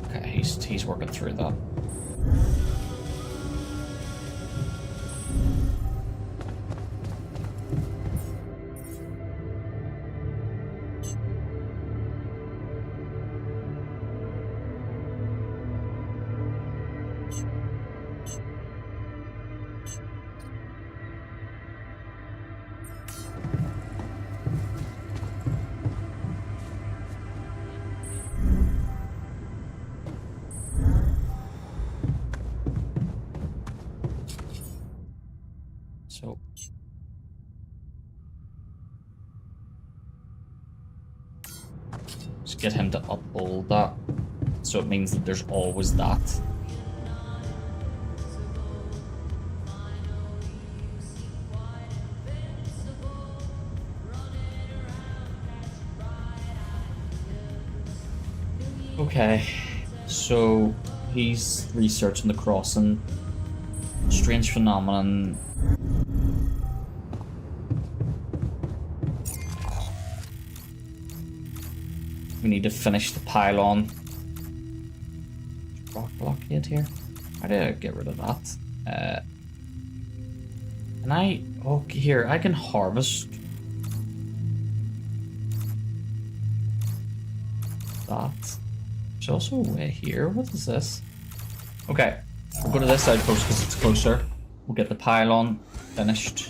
Okay, he's he's working through that. So just get him to uphold that, so it means that there's always that. Okay, so he's researching the crossing. Strange phenomenon. We need to finish the pylon. Rock blockade here. How do I get rid of that? Can I... Oh, here, I can harvest that. There's also a way here. What is this? Okay, we'll go to this outpost because it's closer. We'll get the pylon finished.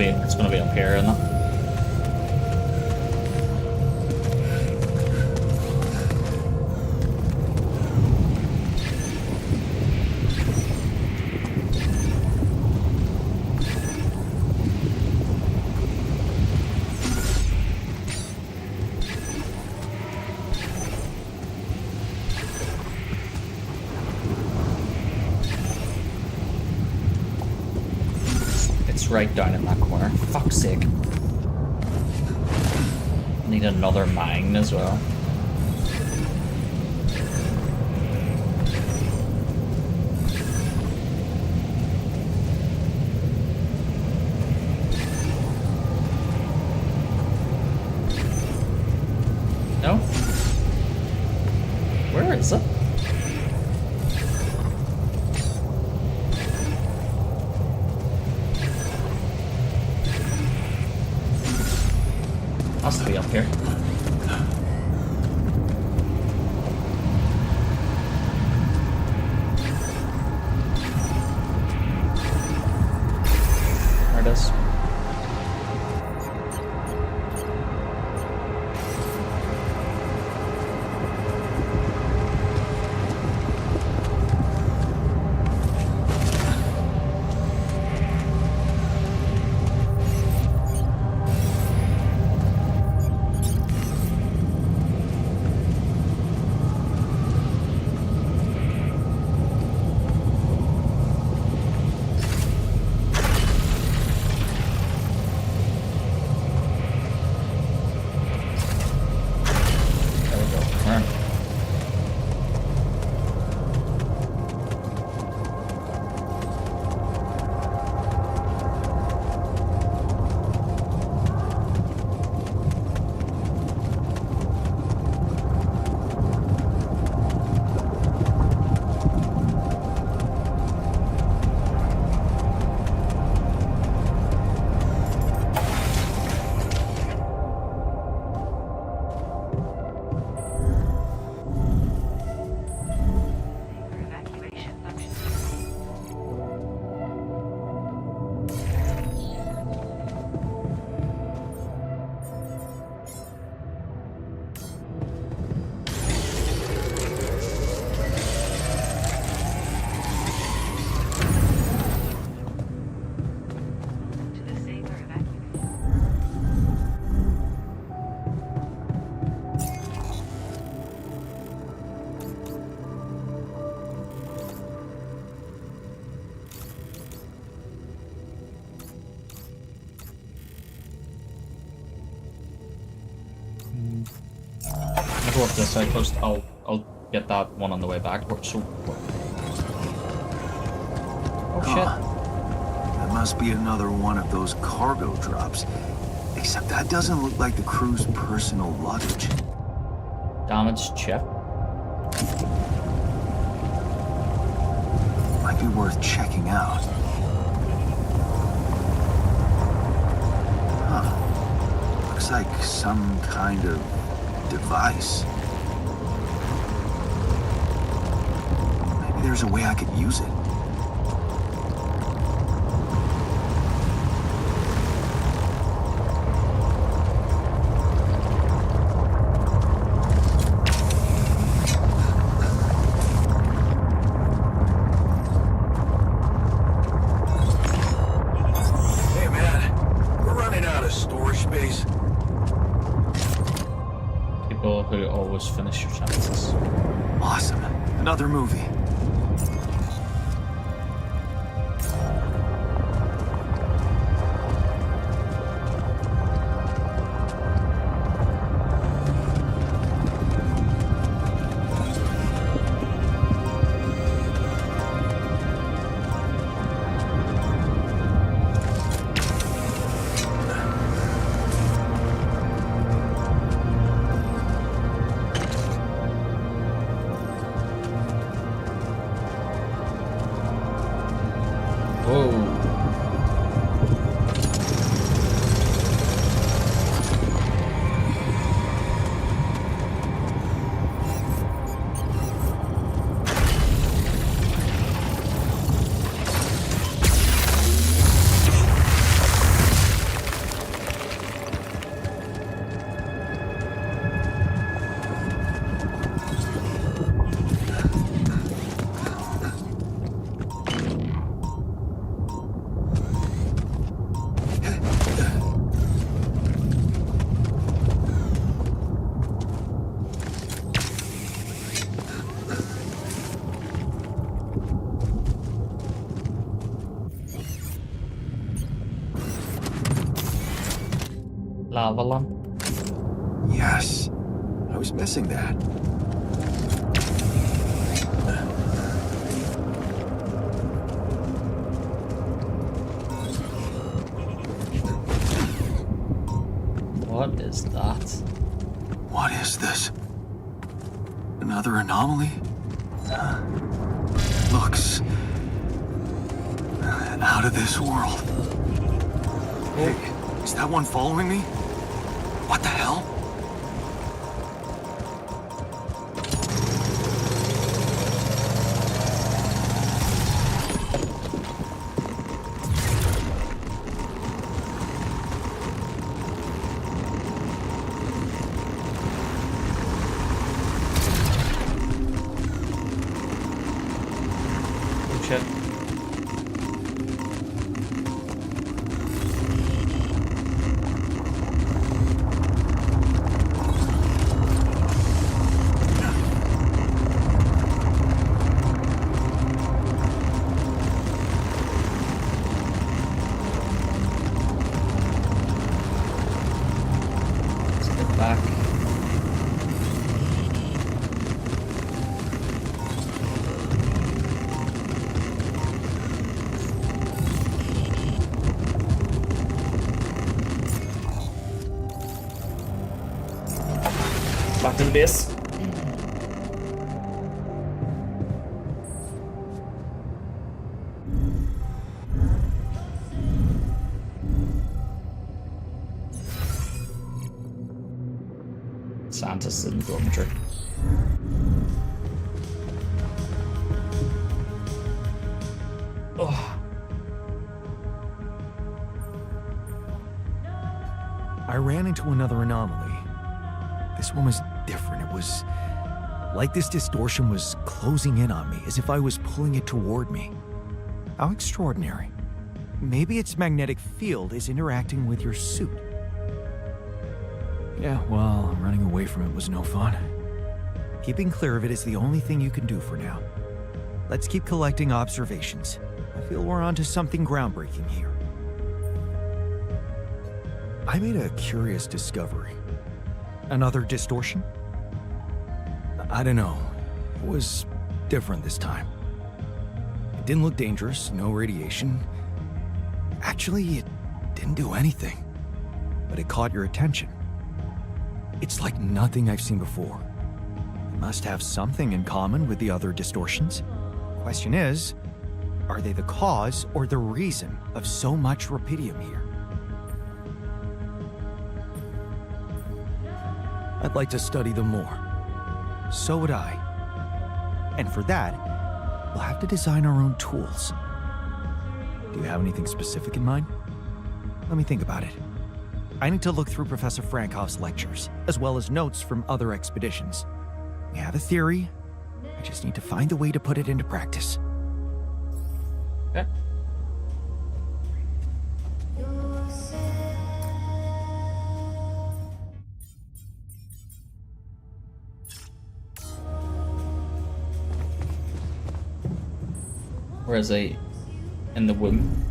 It's gonna be up here, isn't it? Right down in that corner. Fuck's sake. Need another mine as well. No? Where is it? Has to be up here. There it is. I'll go up this side first. I'll get that one on the way back. So. Oh shit. That must be another one of those cargo drops. Except that doesn't look like the crew's personal luggage. Damaged chip. Might be worth checking out. Huh. Looks like some kind of device. Maybe there's a way I could use it. Who always finish your chances. Awesome. Another movie. Lava lamp. Yes. I was missing that. What is that? What is this? Another anomaly? Looks out of this world. Hey, is that one following me? What the hell? Oh shit. Back. Back to the base. Santa's in the dormitory. Oh. I ran into another anomaly. This one was different. It was like this distortion was closing in on me, as if I was pulling it toward me. How extraordinary. Maybe its magnetic field is interacting with your suit. Yeah, well, running away from it was no fun. Keeping clear of it is the only thing you can do for now. Let's keep collecting observations. I feel we're onto something groundbreaking here. I made a curious discovery. Another distortion? I don't know. It was different this time. It didn't look dangerous, no radiation. Actually, it didn't do anything. But it caught your attention. It's like nothing I've seen before. It must have something in common with the other distortions. Question is, are they the cause or the reason of so much rupidium here? I'd like to study them more. So would I. And for that, we'll have to design our own tools. Do you have anything specific in mind? Let me think about it. I need to look through Professor Frankhoff's lectures, as well as notes from other expeditions. We have a theory. I just need to find a way to put it into practice. Okay. Where is he? In the womb.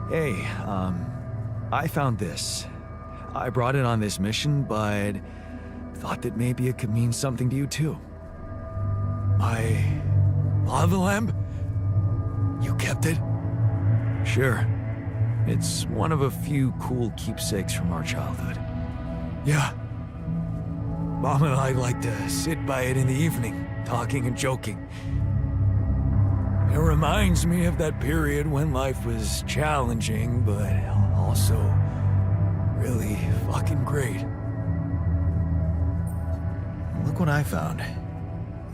Hey, I found this. I brought it on this mission, but thought that maybe it could mean something to you too. My lava lamp? You kept it? Sure. It's one of a few cool keepsakes from our childhood. Yeah. Mom and I like to sit by it in the evening, talking and joking. It reminds me of that period when life was challenging, but also really fucking great. Look what I found.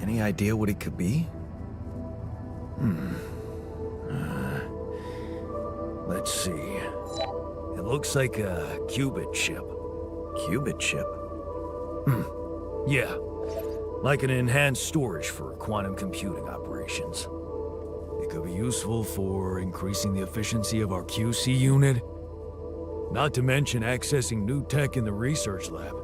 Any idea what it could be? Let's see. It looks like a qubit chip. Qubit chip? Yeah. Like an enhanced storage for quantum computing operations. It could be useful for increasing the efficiency of our QC unit. Not to mention accessing new tech in the research lab.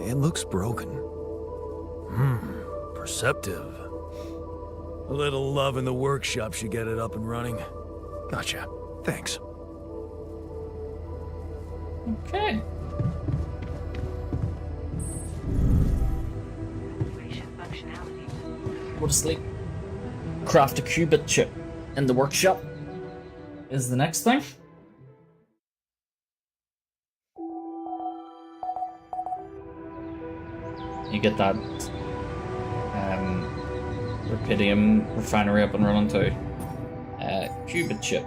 It looks broken. Perceptive. A little love in the workshop should get it up and running. Gotcha. Thanks. Okay. Go to sleep. Craft a qubit chip in the workshop is the next thing. You get that rupidium refinery up and running too. Qubit chip.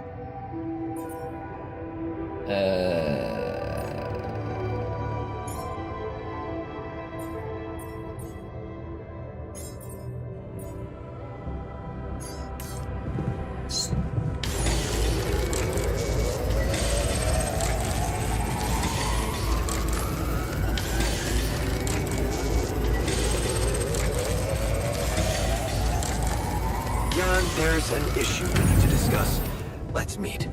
Jan, there's an issue we need to discuss. Let's meet.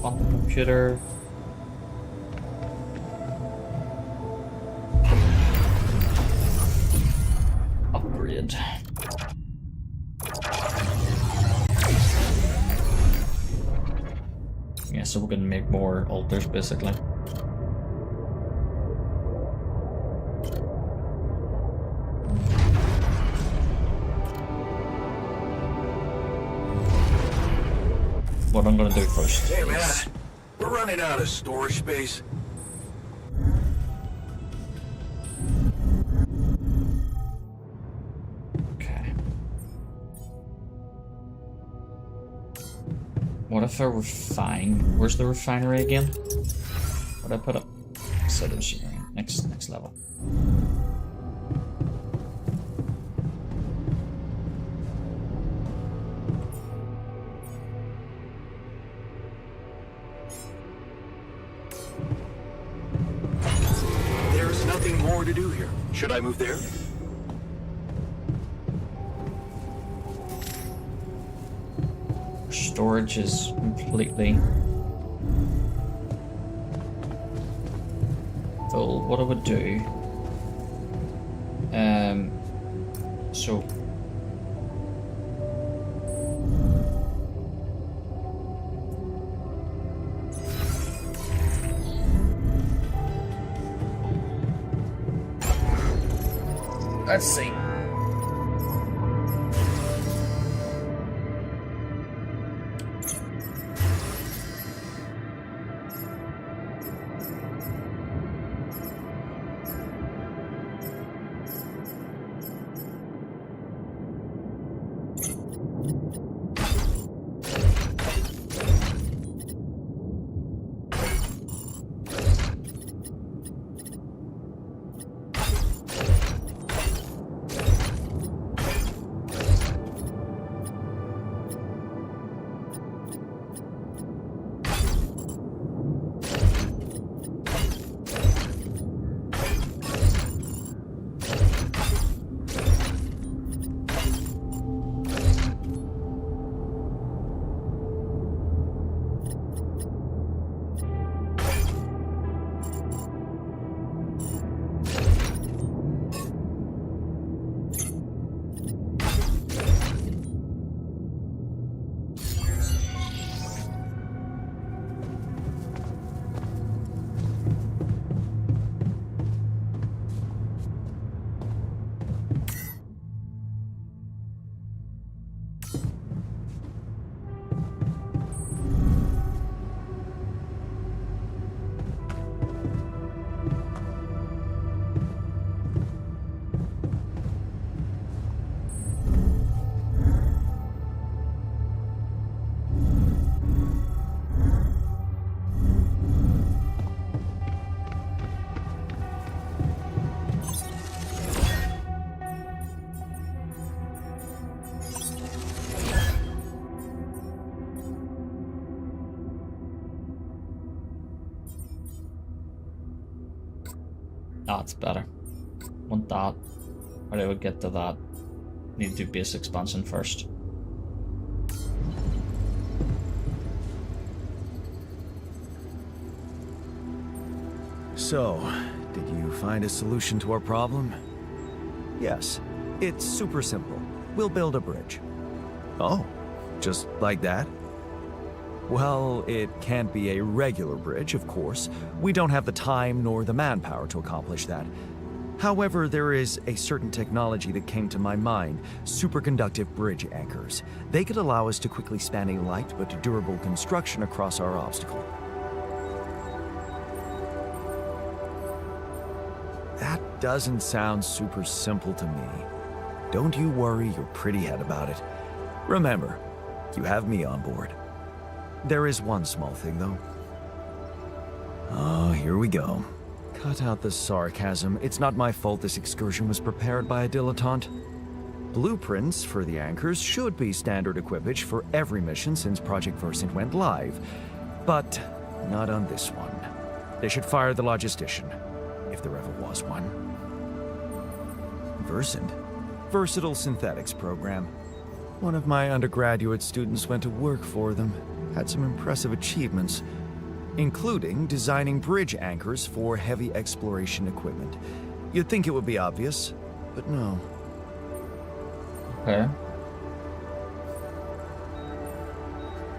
On the computer. Upgrade. Yeah, so we're gonna make more altars basically. What I'm gonna do first. Hey man, we're running out of storage space. Okay. What if I refine? Where's the refinery again? What did I put up? Set of machinery. Next level. nothing more to do here. Should I move there? Storage is completely full. What I would do, so let's see. That's better. Want that. But I would get to that. Need to do base expansion first. So, did you find a solution to our problem? Yes. It's super simple. We'll build a bridge. Oh, just like that? Well, it can't be a regular bridge, of course. We don't have the time nor the manpower to accomplish that. However, there is a certain technology that came to my mind, superconductive bridge anchors. They could allow us to quickly span a light but durable construction across our obstacle. That doesn't sound super simple to me. Don't you worry your pretty head about it. Remember, you have me on board. There is one small thing, though. Oh, here we go. Cut out the sarcasm. It's not my fault this excursion was prepared by a dilettante. Blueprints for the anchors should be standard equipage for every mission since Project Versant went live. But not on this one. They should fire the logistician, if there ever was one. Versant? Versatile Synthetics Program. One of my undergraduate students went to work for them. Had some impressive achievements, including designing bridge anchors for heavy exploration equipment. You'd think it would be obvious, but no. Okay.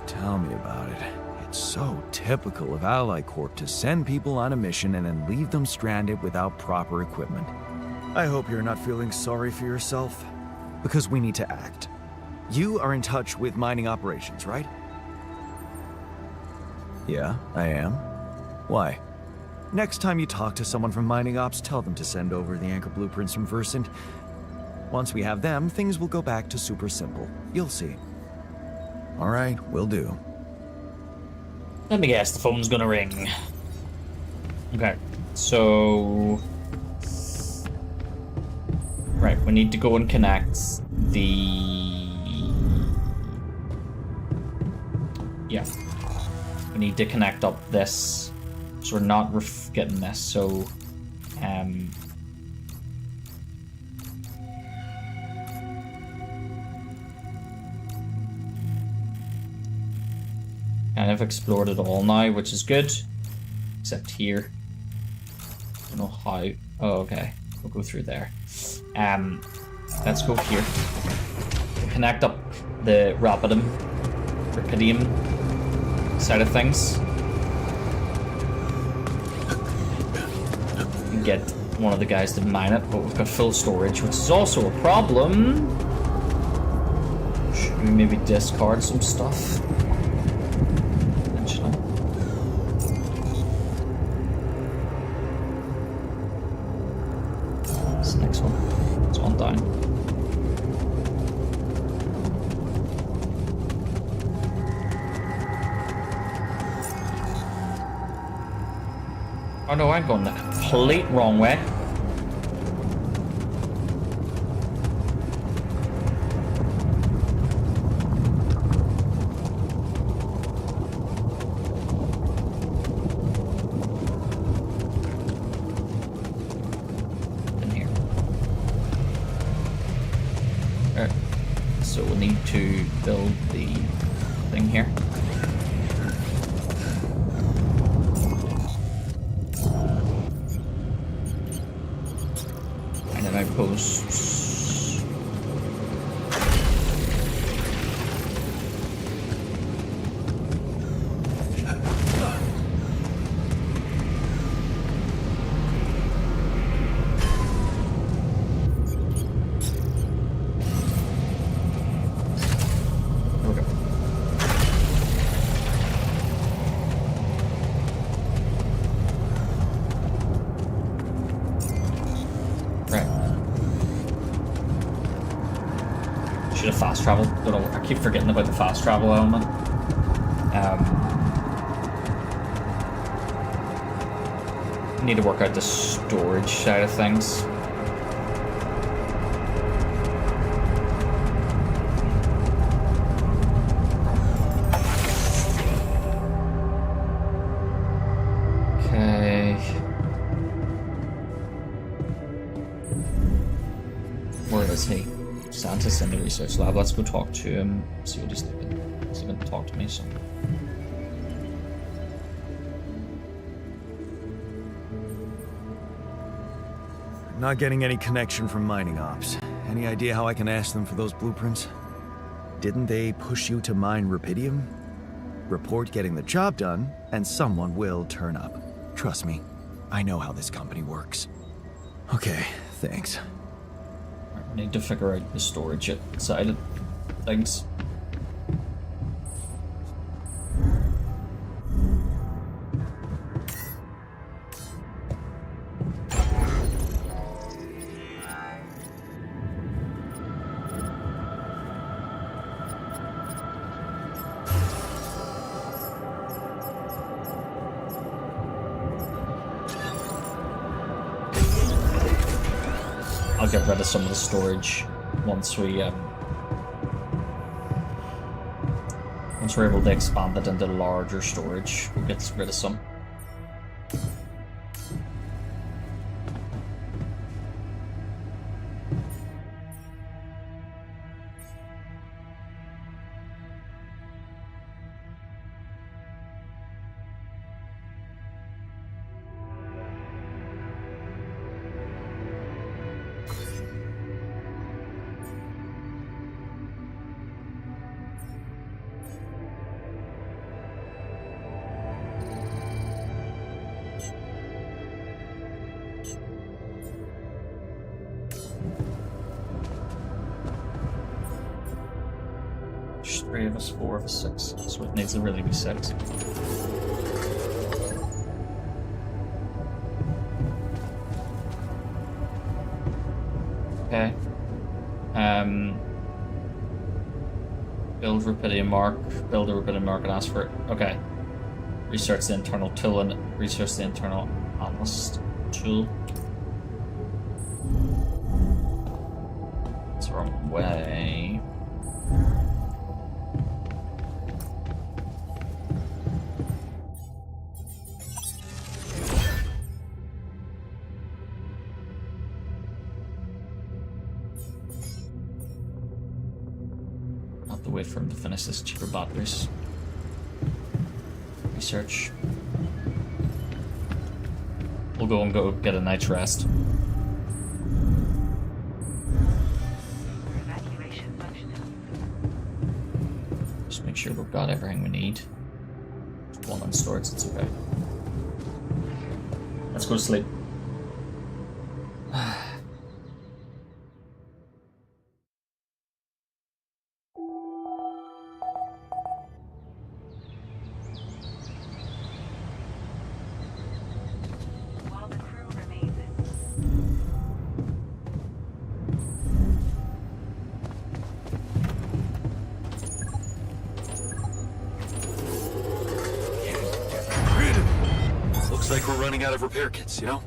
Tell me about it. It's so typical of Ally Corp to send people on a mission and then leave them stranded without proper equipment. I hope you're not feeling sorry for yourself, because we need to act. You are in touch with mining operations, right? Yeah, I am. Why? Next time you talk to someone from mining ops, tell them to send over the anchor blueprints from Versant. Once we have them, things will go back to super simple. You'll see. All right, will do. Let me guess, the phone's gonna ring. Okay, so... Right, we need to go and connect the... Yeah. We need to connect up this, so we're not getting this, so... Kind of explored it all now, which is good. Except here. I don't know how. Oh, okay. We'll go through there. Let's go here. Connect up the Rapidium side of things. And get one of the guys to mine it, but we've got full storage, which is also a problem. Should we maybe discard some stuff? This next one. It's one down. Oh no, I'm going the complete wrong way. In here. Alright. So we need to build the thing here. Posts. Okay. Should have fast traveled. Don't know. I keep forgetting about the fast travel element. Need to work out the storage side of things. Okay. Where is he? Santa's in the research lab. Let's go talk to him, see what he's thinking. He's going to talk to me, so. Not getting any connection from mining ops. Any idea how I can ask them for those blueprints? Didn't they push you to mine Rapidium? Report getting the job done, and someone will turn up. Trust me, I know how this company works. Okay, thanks. I need to figure out the storage side of things. I'll get rid of some of the storage once we're able to expand it into larger storage. We'll get rid of some. There's 3 of us, 4 of us, 6. So it needs to really be 6. Okay. Build Rapidium Mark. Build a Rapidium Mark and ask for it. Okay. Research the internal tool and research the internal analyst tool. It's the wrong way. to wait for him to finish this cheaper batteries. Research. We'll go get a night's rest. Just make sure we've got everything we need. One on storage, it's okay. Let's go to sleep. Looks like we're running out of repair kits, you know?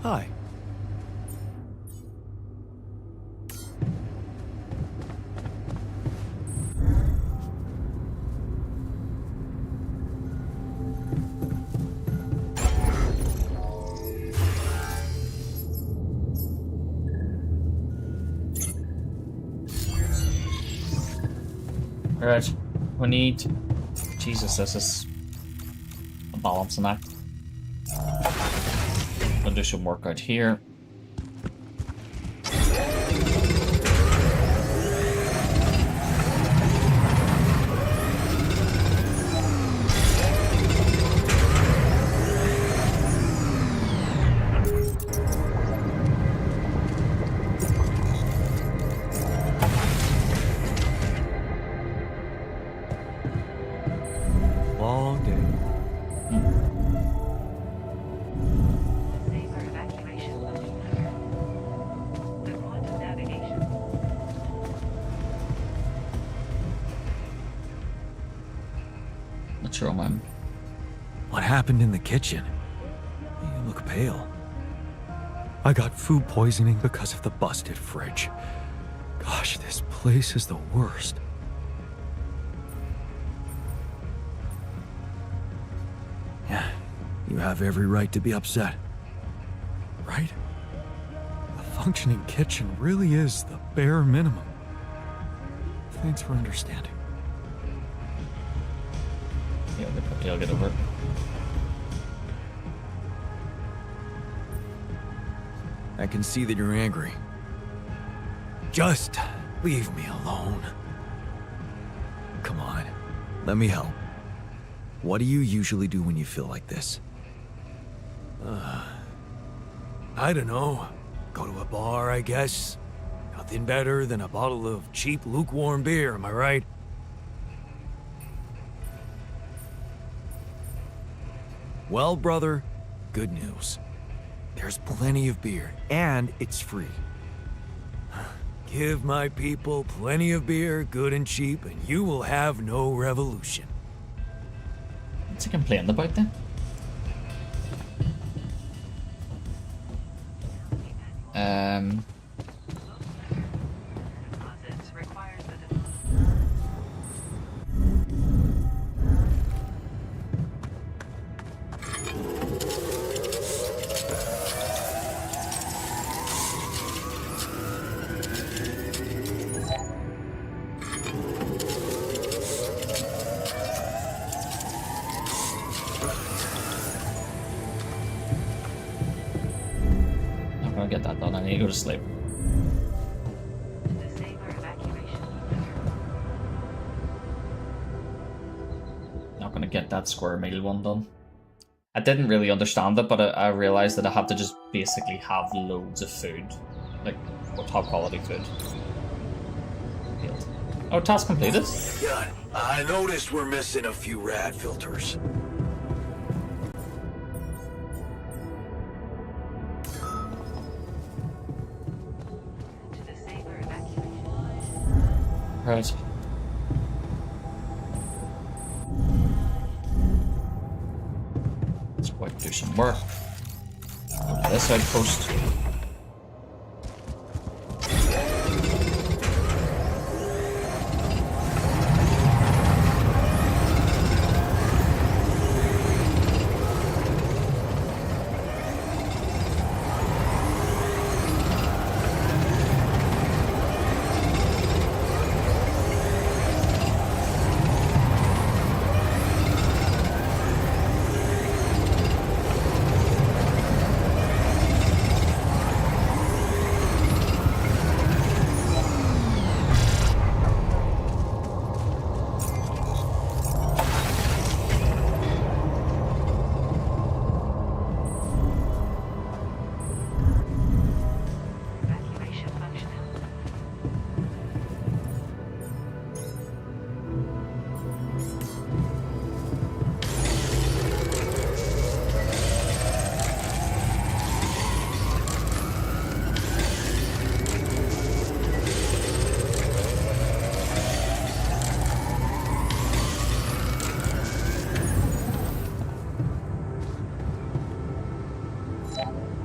Hi. Alright, we need... Jesus, this is a balancing act. I'll do some work out here. Long day. Not sure, man. What happened in the kitchen? You look pale. I got food poisoning because of the busted fridge. Gosh, this place is the worst. Yeah, you have every right to be upset. Right? A functioning kitchen really is the bare minimum. Thanks for understanding. Yeah, I'll get over it. I can see that you're angry. Just leave me alone. Come on, let me help. What do you usually do when you feel like this? I don't know. Go to a bar, I guess. Nothing better than a bottle of cheap, lukewarm beer, am I right? Well, brother, good news. There's plenty of beer, and it's free. Give my people plenty of beer, good and cheap, and you will have no revolution. What's he complaining about then? gonna get that done. I need to go to sleep. Not gonna get that square meal one done. I didn't really understand it, but I realized that I had to just basically have loads of food. Like, top quality food. Healed. Oh, task completed? Yeah, I noticed we're missing a few rad filters. Right. Let's go do some work. Go to this outpost.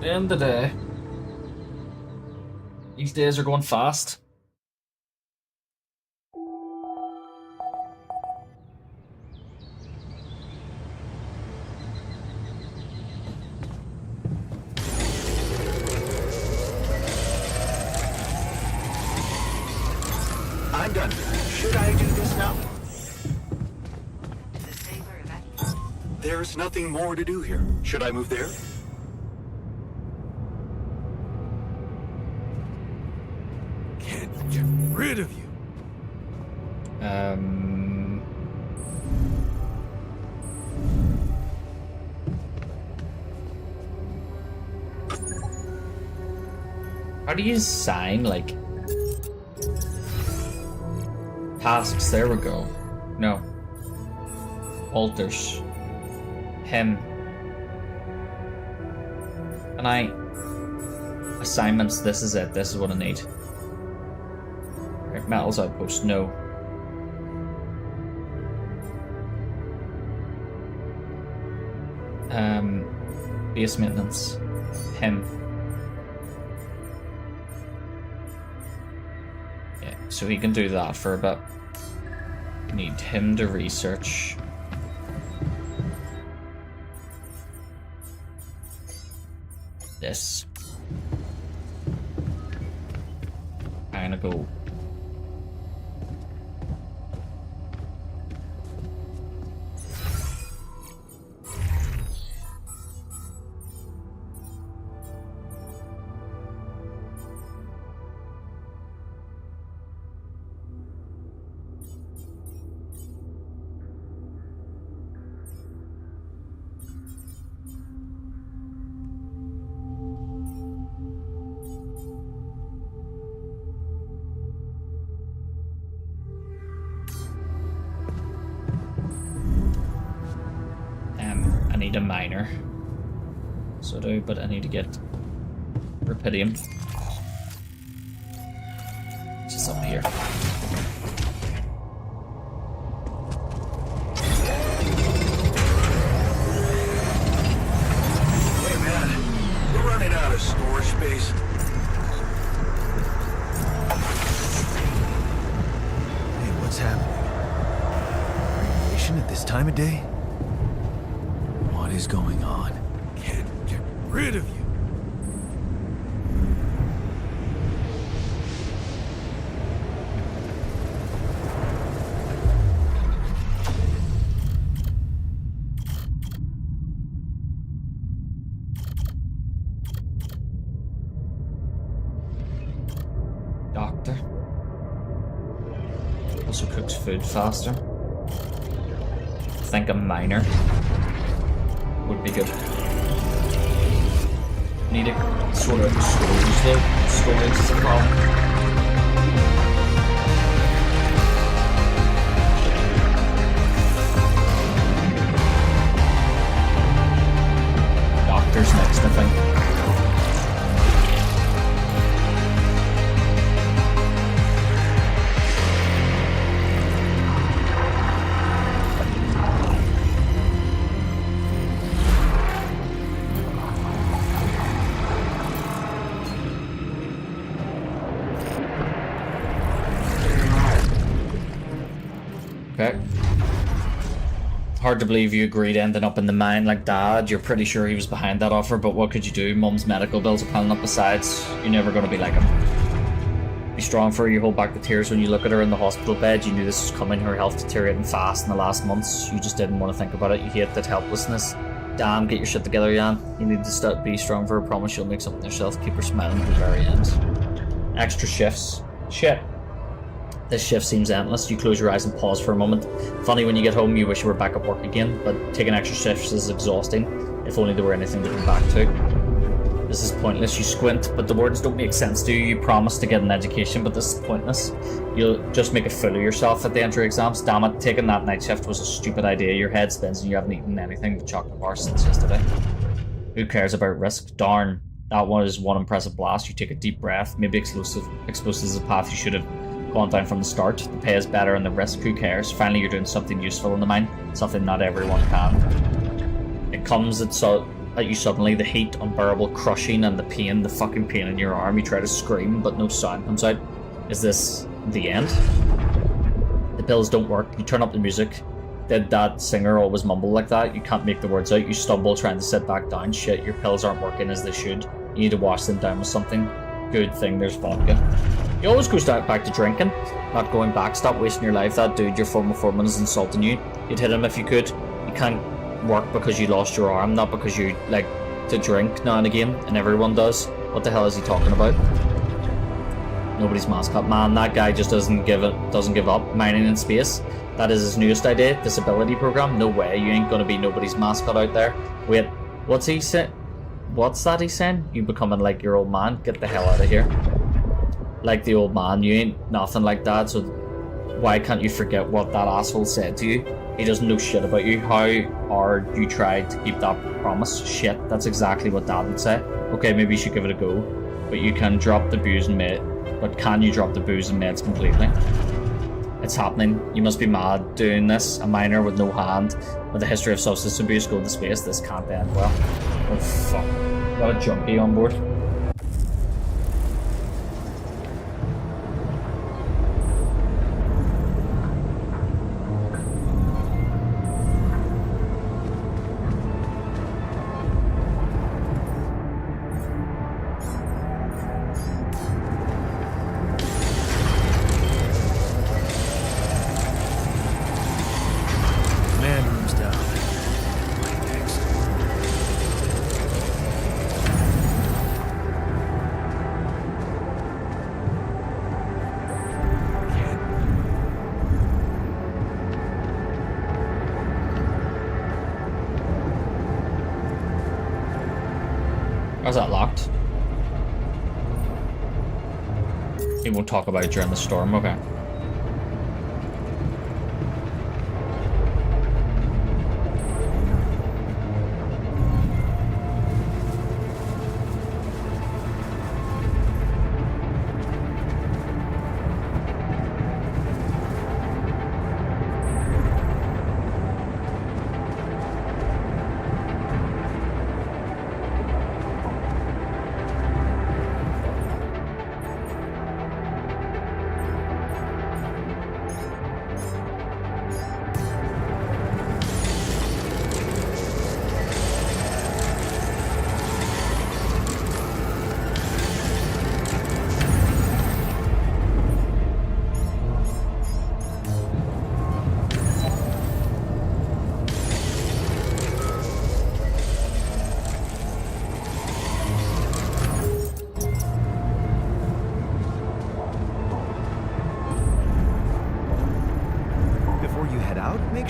End of the day. These days are going fast. I'm done. Should I do this now? There's nothing more to do here. Should I move there? Can't get rid of you. How do you sign, like, tasks? There we go. No. Alters. Him. And assignments, this is it. This is what I need. Right, metals outpost, no. Base maintenance. Him. Yeah, so he can do that for a bit. Need him to research. This. I'm gonna go. I need a miner. So do, but I need to get Rupidium. Just up here. Hey man, we're running out of storage space. Hey, what's happening? Radiation at this time of day? What is going on? Can't get rid of you. doctor. Also cooks food faster. I think a miner would be good. Need a sort of storage though. Storage is a problem. Doctor's next, I think. Okay. Hard to believe you agreed ending up in the mine like Dad. You're pretty sure he was behind that offer, but what could you do? Mum's medical bills are piling up besides. You're never going to be like him. Be strong for her. You hold back the tears when you look at her in the hospital bed. You knew this was coming. Her health deteriorating fast in the last months. You just didn't want to think about it. You hate that helplessness. Damn, get your shit together, Jan. You need to be strong for her. Promise you'll make something of yourself. Keep her smiling at the very end. Extra shifts. Shit. This shift seems endless. You close your eyes and pause for a moment. Funny, when you get home, you wish you were back at work again, but taking extra shifts is exhausting. If only there were anything to come back to. This is pointless. You squint, but the words don't make sense to you. You promise to get an education, but this is pointless. You'll just make a fool of yourself at the entry exams. Damn it, taking that night shift was a stupid idea. Your head spins and you haven't eaten anything but chocolate bars since yesterday. Who cares about risk? Darn, that one is one impressive blast. You take a deep breath. Maybe explosives is a path you should have gone down from the start. The pay is better and the risk, who cares? Finally you're doing something useful in the mine, something not everyone can. It comes at you suddenly, the heat, unbearable crushing, and the pain, the fucking pain in your arm. You try to scream, but no sound comes out. Is this the end? The pills don't work. You turn up the music. Did that singer always mumble like that? You can't make the words out. You stumble trying to sit back down. Shit, your pills aren't working as they should. You need to wash them down with something. Good thing there's vodka. He always goes back to drinking, not going back. Stop wasting your life. That dude, your former foreman, is insulting you. You'd hit him if you could. You can't work because you lost your arm, not because you like to drink now and again, and everyone does. What the hell is he talking about? Nobody's mascot. Man, that guy just doesn't give up. Mining in space. That is his newest idea. Disability program. No way. You ain't gonna be nobody's mascot out there. Wait, what's he saying? What's that he's saying? You becoming like your old man? Get the hell out of here. Like the old man, you ain't nothing like that, so why can't you forget what that asshole said to you? He doesn't know shit about you. How hard you tried to keep that promise? Shit, that's exactly what Dad would say. Okay, maybe you should give it a go, but you can drop the booze and can you drop the booze and meds completely? It's happening. You must be mad doing this. A miner with no hand, with a history of substance abuse, go to space. This can't end well. Oh fuck. Got a junkie on board. How's that locked? He won't talk about it during the storm, okay.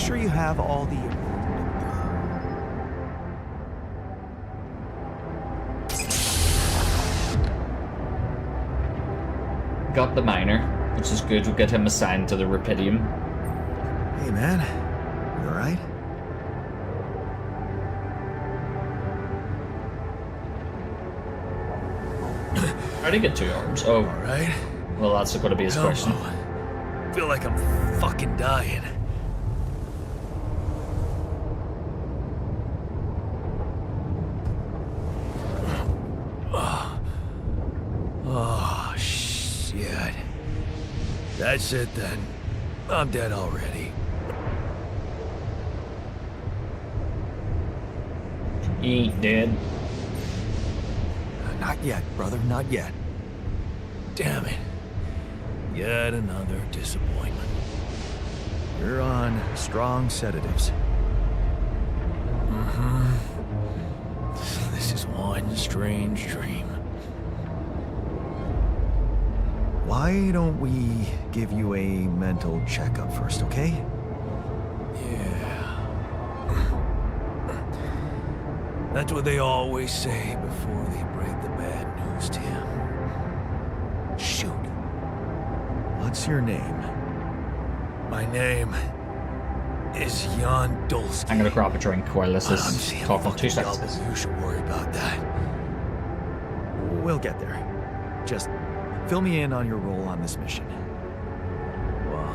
sure you have all the... Got the miner, which is good. We'll get him assigned to the Rapidium. Hey, man. You alright? How do you get 2 arms? Oh, Alright. well, that's going to be his question. Feel like I'm fucking dying. Oh, shit. That's it then. I'm dead already. He ain't dead. Not yet, brother, not yet. Damn it. Yet another disappointment. You're on strong sedatives. This is one strange dream. Why don't we give you a mental checkup first, okay? Yeah. That's what they always say before they break the bad news to you. Shoot. What's your name? My name is Jan Dolsky. I'm going to grab a drink while this is seeing talking. 2 fucking seconds. double. You should worry about that. We'll get there. Just fill me in on your role on this mission. Well,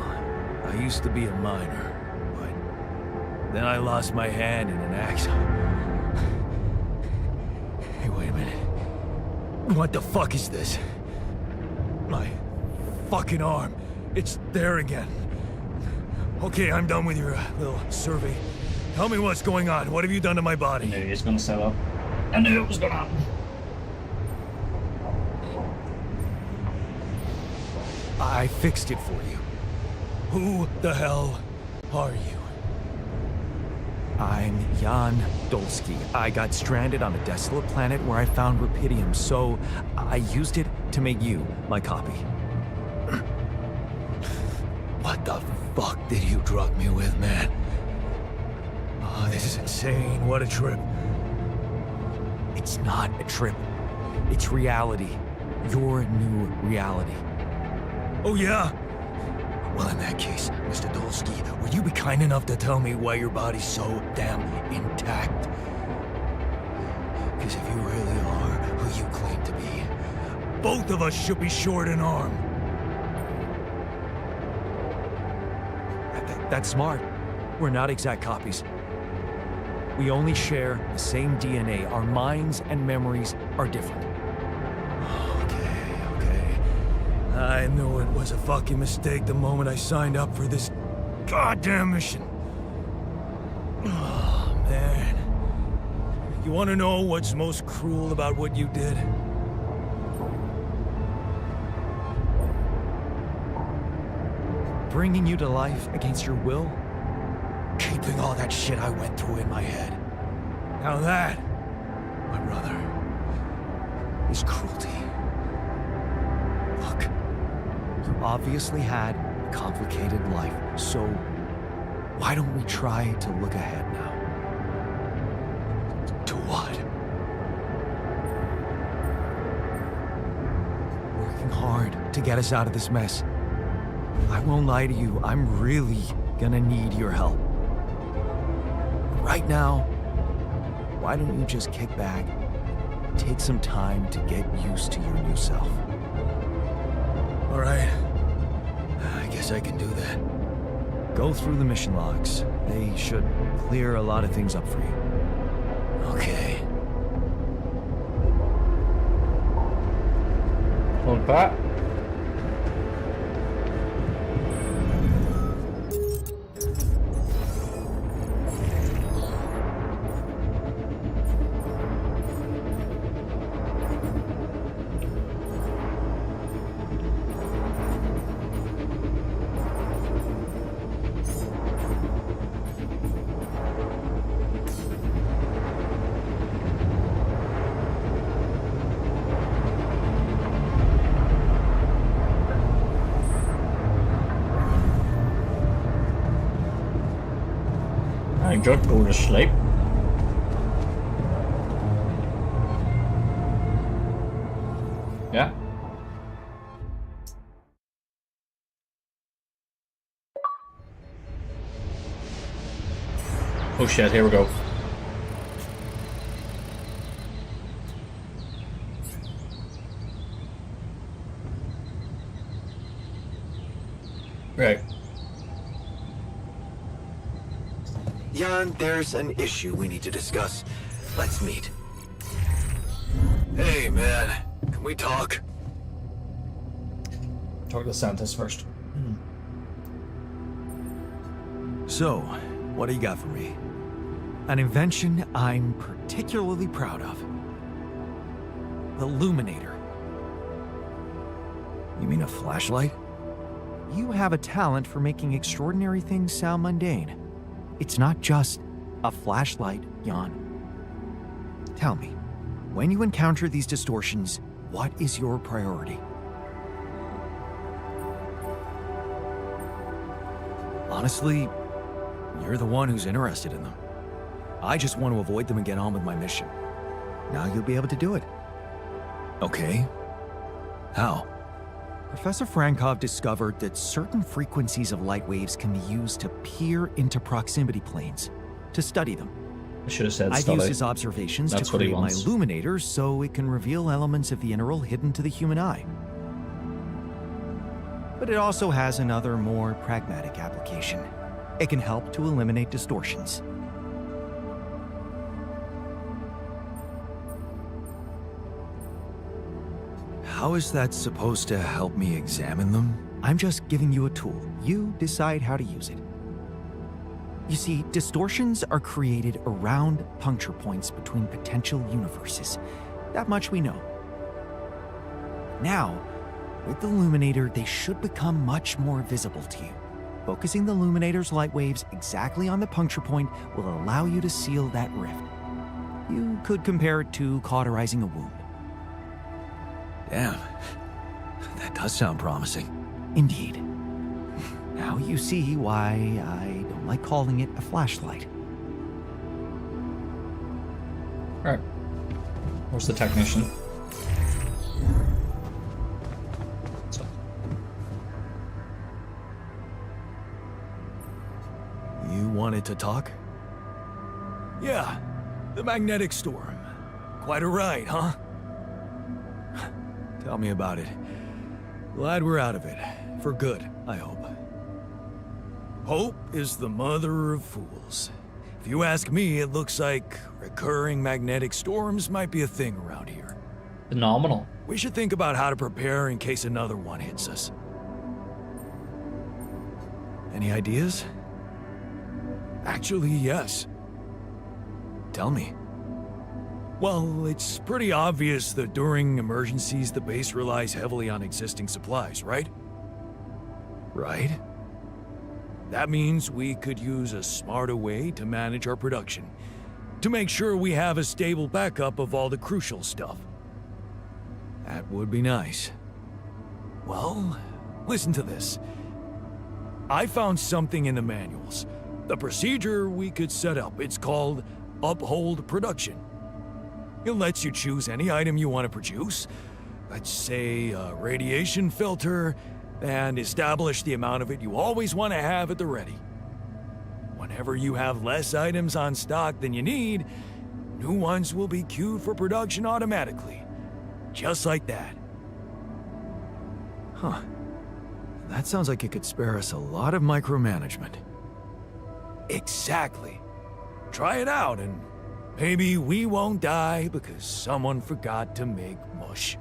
I used to be a miner, but then I lost my hand in an accident. Hey, wait a minute. What the fuck is this? My fucking arm. It's there again. Okay, I'm done with your little survey. Tell me what's going on. What have you done to my I body? knew he was going to set up. I knew it was going to happen. I fixed it for you. Who the hell are you? I'm Jan Dolsky. I got stranded on a desolate planet where I found Rapidium, so I used it to make you my copy. What the fuck did you drug me with, man? Oh, this is insane. What a trip. It's not a trip. It's reality. Your new reality. Oh, yeah? Well, in that case, Mr. Dolsky, would you be kind enough to tell me why your body's so damn intact? Because if you really are who you claim to be, both of us should be short an arm. That's smart. We're not exact copies. We only share the same DNA. Our minds and memories are different. Okay. I knew it was a fucking mistake the moment I signed up for this goddamn mission. Oh, man. You want to know what's most cruel about what you did? Bringing you to life against your will? Keeping all that shit I went through in my head. Now that, my brother, is cruelty. Look, you obviously had a complicated life, so why don't we try to look ahead now? To what? Working hard to get us out of this mess. I won't lie to you, I'm really gonna need your help. Right now, why don't you just kick back, take some time to get used to your new self? All right, I guess I can do that. Go through the mission logs. They should clear a lot of things up for you. Okay. Hold back. just go to sleep. Yeah. Oh shit, here we go. Right. Jan, there's an issue we need to discuss. Let's meet. Hey, man. Can we talk? Talk to the scientist first. So, what do you got for me? An invention I'm particularly proud of. The Illuminator. You mean a flashlight? You have a talent for making extraordinary things sound mundane. It's not just a flashlight, Jan. Tell me, when you encounter these distortions, what is your priority? Honestly, you're the one who's interested in them. I just want to avoid them and get on with my mission. Now you'll be able to do it. Okay. How? Professor Frankov discovered that certain frequencies of light waves can be used to peer into proximity planes, to study them. I should have said I've study. used his observations That's to what he create my wants. Illuminator so it can reveal elements of the integral hidden to the human eye. But it also has another, more pragmatic application. It can help to eliminate distortions. How is that supposed to help me examine them? I'm just giving you a tool. You decide how to use it. You see, distortions are created around puncture points between potential universes. That much we know. Now, with the Illuminator, they should become much more visible to you. Focusing the Illuminator's light waves exactly on the puncture point will allow you to seal that rift. You could compare it to cauterizing a wound. Damn, that does sound promising. Indeed. Now you see why I don't like calling it a flashlight. Alright. Where's the technician? So. You wanted to talk? Yeah, the magnetic storm. Quite a ride, huh? Tell me about it. Glad we're out of it. For good, I hope. Hope is the mother of fools. If you ask me, it looks like recurring magnetic storms might be a thing around here. Phenomenal. We should think about how to prepare in case another one hits us. Any ideas? Actually, yes. Tell me. Well, it's pretty obvious that during emergencies, the base relies heavily on existing supplies, right? Right. That means we could use a smarter way to manage our production, to make sure we have a stable backup of all the crucial stuff. That would be nice. Well, listen to this. I found something in the manuals. The procedure we could set up. It's called Uphold Production. It lets you choose any item you want to produce. Let's say a radiation filter, and establish the amount of it you always want to have at the ready. Whenever you have less items on stock than you need, new ones will be queued for production automatically. Just like that. Huh. That sounds like it could spare us a lot of micromanagement. Exactly. Try it out and maybe we won't die because someone forgot to make mush.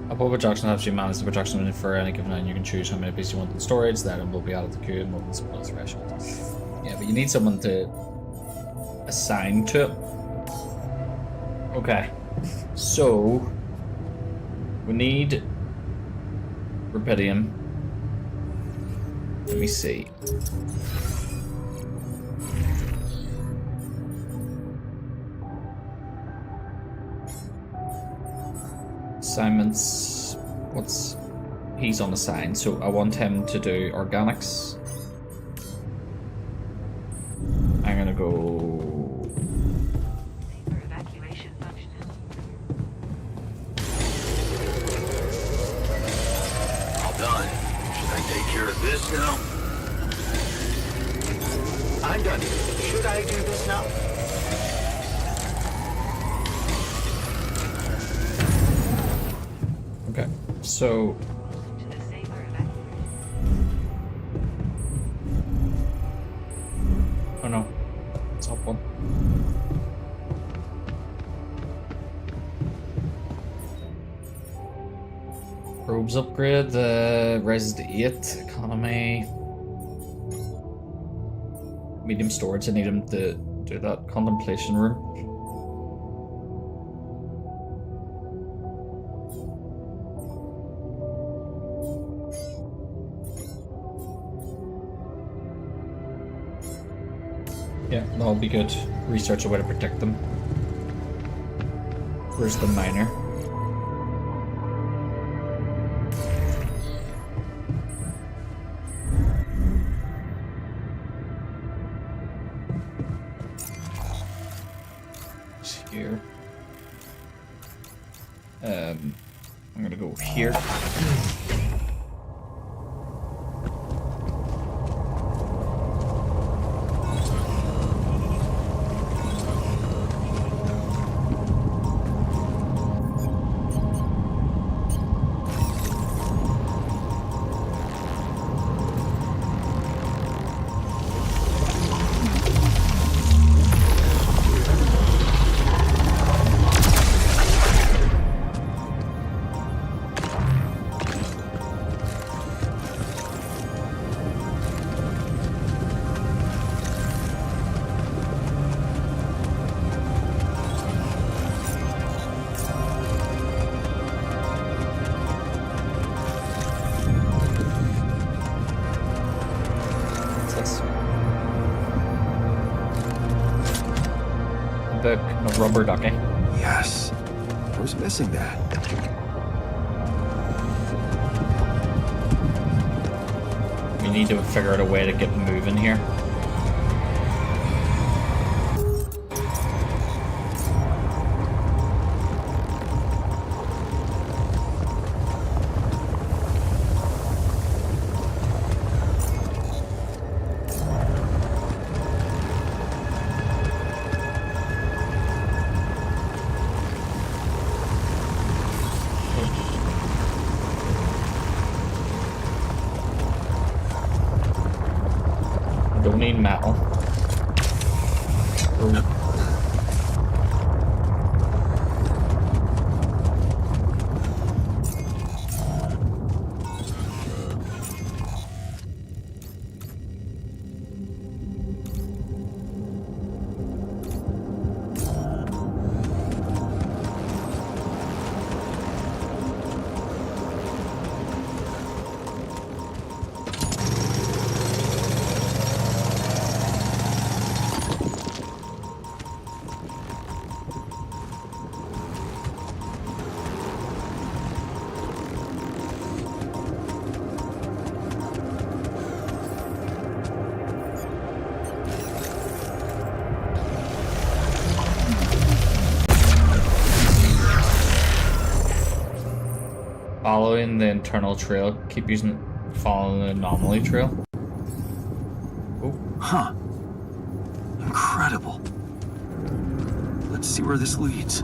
Upload production helps you manage the production unit for any given item. You can choose how many pieces you want in storage. The item will be added to the queue and will be supplied threshold. Yeah, but you need someone to assign to it. Okay. So we need rubidium. Let me see. Assignments. He's on assign, so I want him to do organics. go. Evacuation functioning. All done. Should I take care of this now? I'm done. Should I do this now? Okay, so To the safer evacuation. oh no, it's up one. Probes upgrade, rises to 8, economy. Medium storage, I need him to do that. Contemplation room. Yeah, that'll be good. Research a way to protect them. Where's the miner? It's here. I'm gonna go here. Book of rubber ducky. Yes. I was missing that. We need to figure out a way to get moving here. Don't need metal. Following the internal trail. Keep using following the anomaly trail. Huh. Incredible. Let's see where this leads.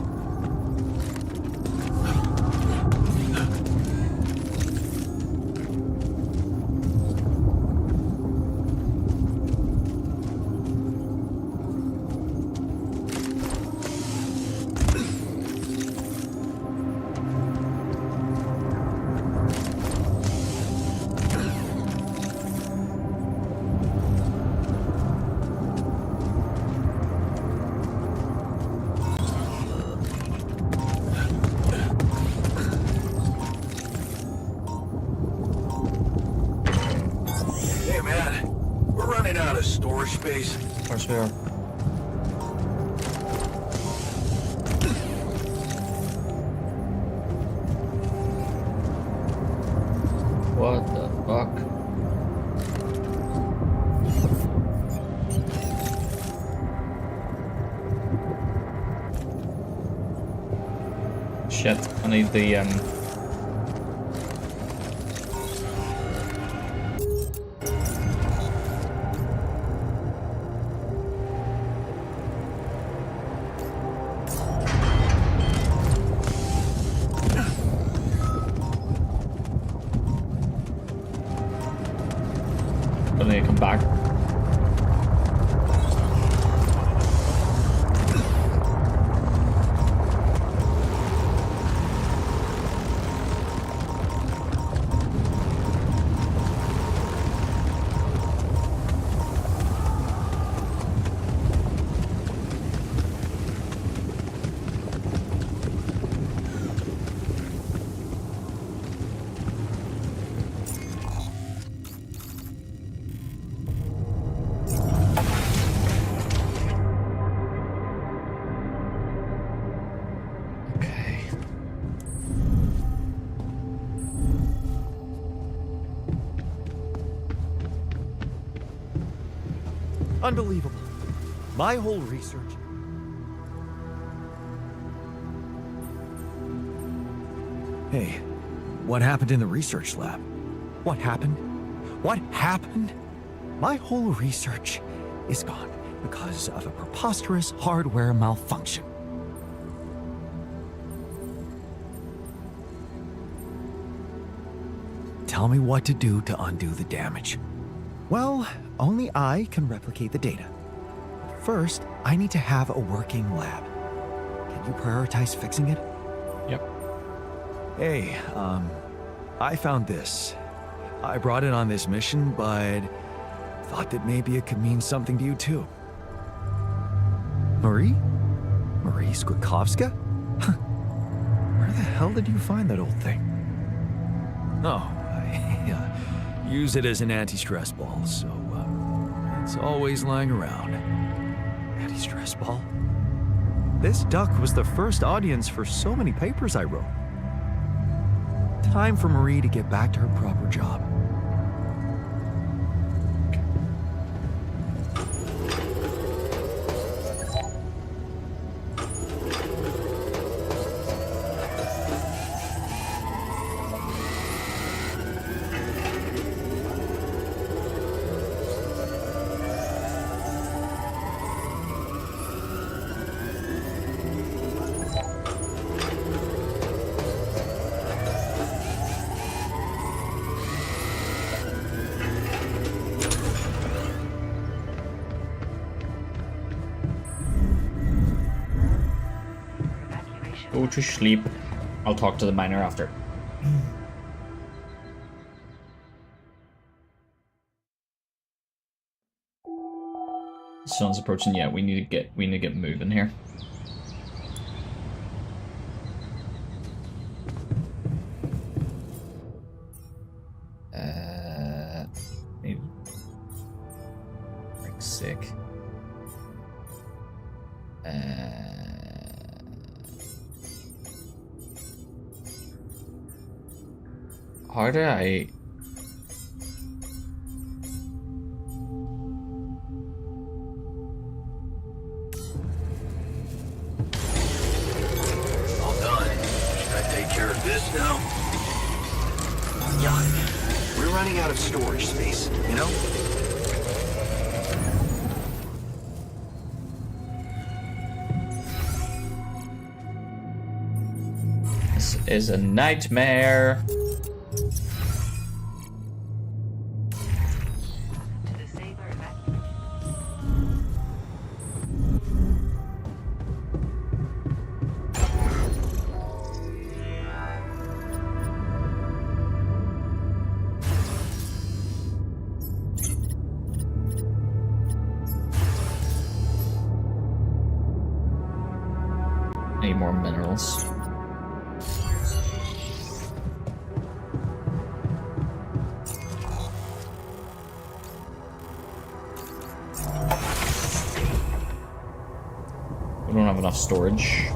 Hey, man. We're running out of storage space. Of course we are. What the fuck? Shit, I need the I need to come back. Unbelievable. My whole research. Hey, what happened in the research lab? What happened? What happened? My whole research is gone because of a preposterous hardware malfunction. Tell me what to do to undo the damage. Well, only I can replicate the data. First, I need to have a working lab. Can you prioritize fixing it? Yep. Hey, I found this. I brought it on this mission, but thought that maybe it could mean something to you too. Marie? Marie Skwikovska? Where the hell did you find that old thing? Oh, I use it as an anti-stress ball, so it's always lying around. Anti-stress ball? This duck was the first audience for so many papers I wrote. Time for Marie to get back to her proper job. Go to sleep. I'll talk to the miner after. The sun's approaching. Yeah, we need to get moving here. Need break sick. How do I? All done. Should I take care of this now? Yeah. We're running out of storage space, you know? This is a nightmare. Need more minerals. We don't have enough storage.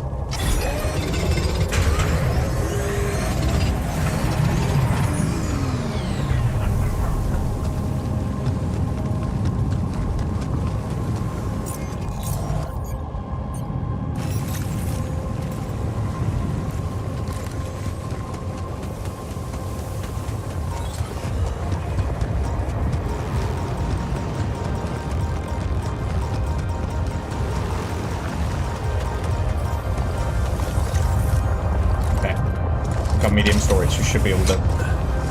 Got medium storage, you should be able to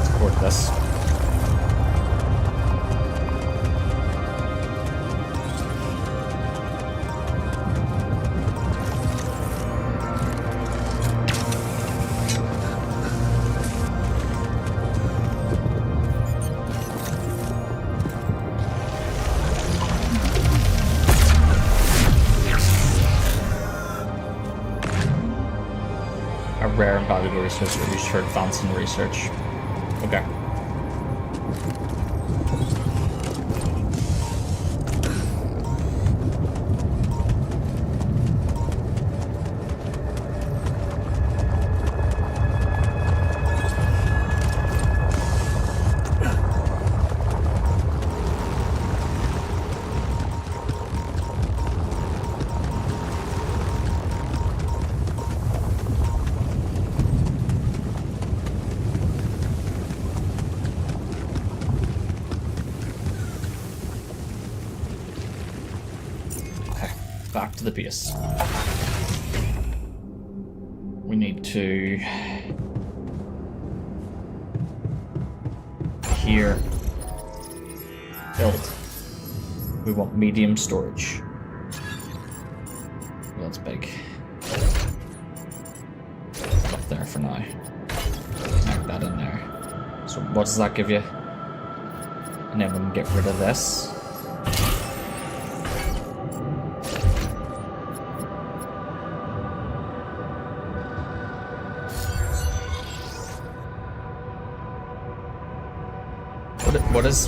support this. Rare and valuable research are used for advancing research. Okay. Back to the base. We need to... Here. Build. We want medium storage. That's big. Put up there for now. Snap that in there. So what does that give you? And then we can get rid of this. What is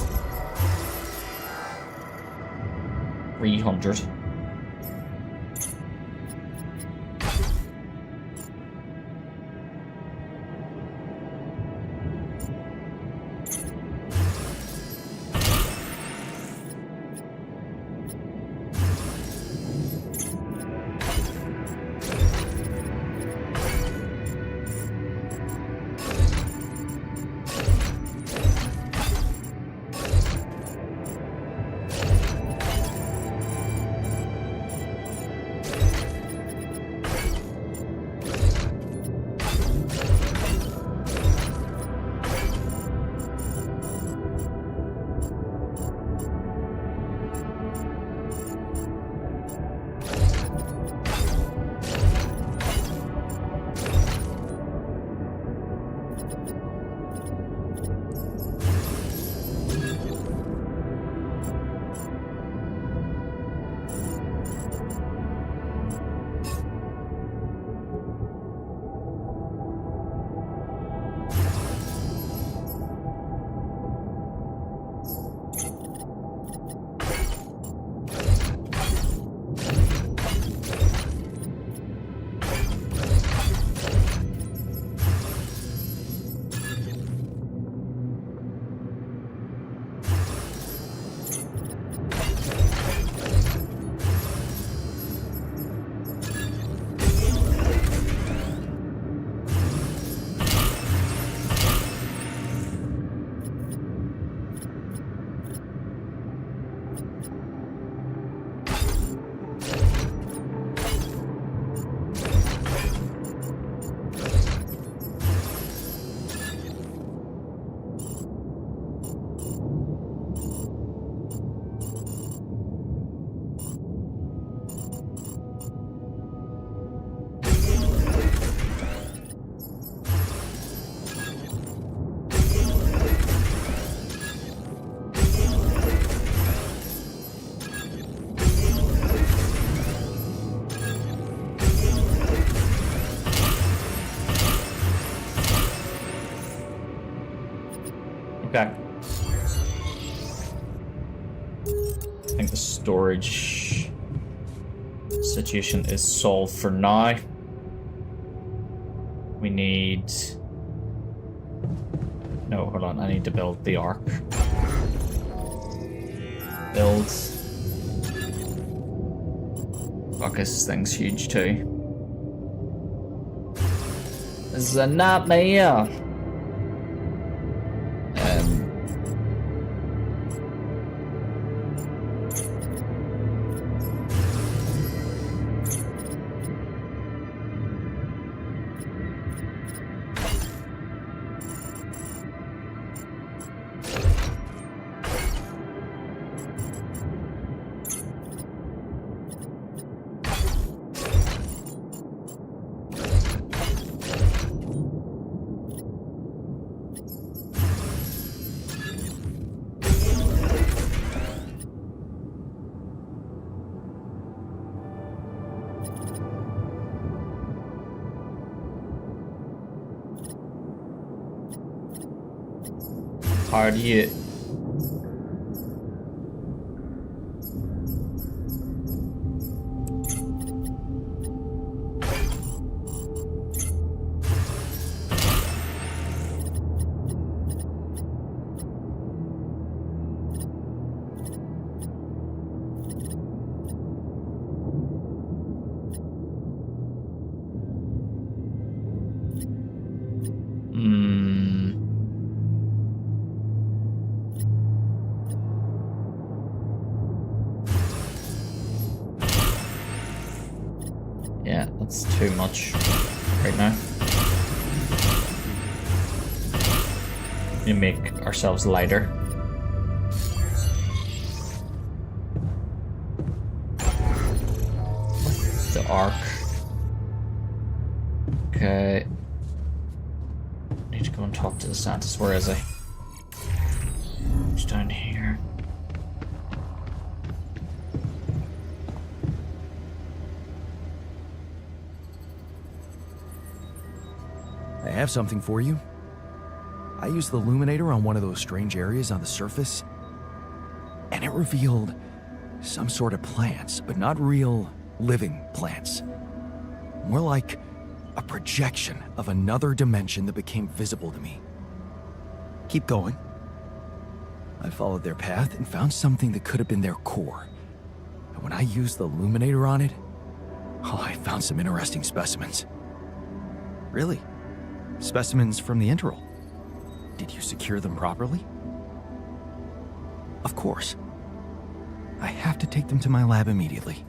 300? Okay. I think the storage situation is solved for now. We need... No, hold on. I need to build the arc. Build. Fuck, this thing's huge too. This is a nightmare. How do you... Yeah, that's too much right now. We make ourselves lighter. The arc. Okay. Need to go and talk to the Santas. Where is he? He's down here. I have something for you. I used the illuminator on one of those strange areas on the surface, and it revealed some sort of plants, but not real living plants. More like a projection of another dimension that became visible to me. Keep going. I followed their path and found something that could have been their core. And when I used the illuminator on it, oh, I found some interesting specimens. Really? Specimens from the interval. Did you secure them properly? Of course. I have to take them to my lab immediately.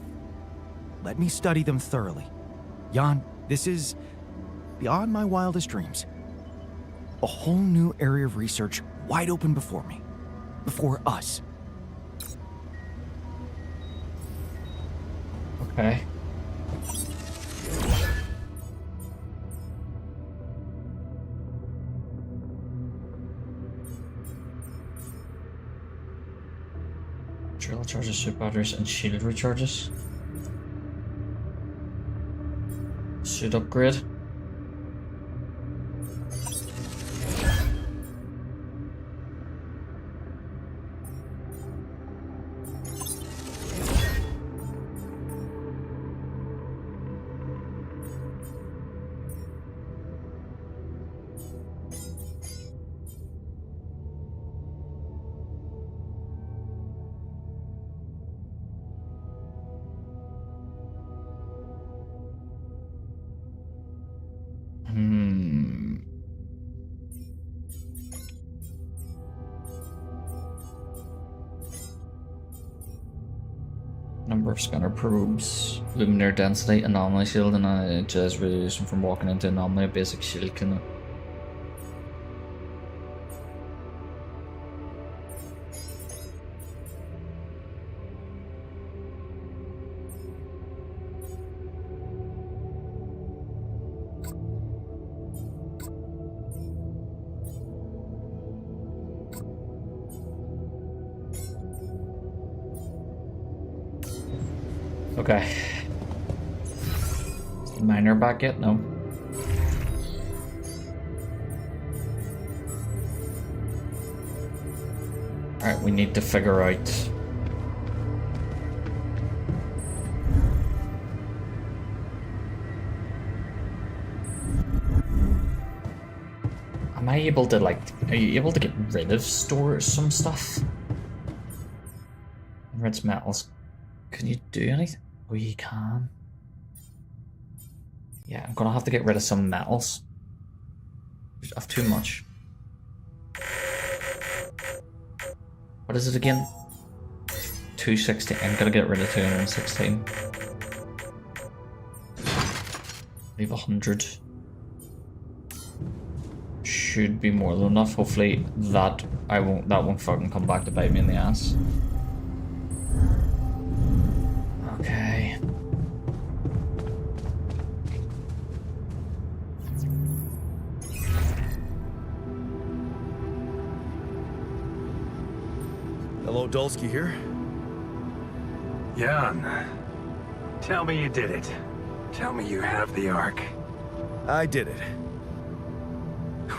Let me study them thoroughly. Jan, this is beyond my wildest dreams. A whole new area of research wide open before me. Before us. Okay. Drill charges, suit batteries, and shield recharges. Suit upgrade. Number of scanner probes, luminaire density, anomaly shield, and a jazz radiation from walking into anomaly, a basic shield can. Okay. Is the miner back yet? No. Alright, we need to figure out. Am I able to, like, are you able to get rid of some stuff? Red metals. Can you do anything? Oh, you can. Yeah, I'm gonna have to get rid of some metals. I have too much. What is it again? 216. I'm gonna get rid of 216. Leave 100. Should be more than enough. Hopefully that won't fucking come back to bite me in the ass. Okay. Hello, Dulski here. Jan, tell me you did it. Tell me you have the Ark. I did it.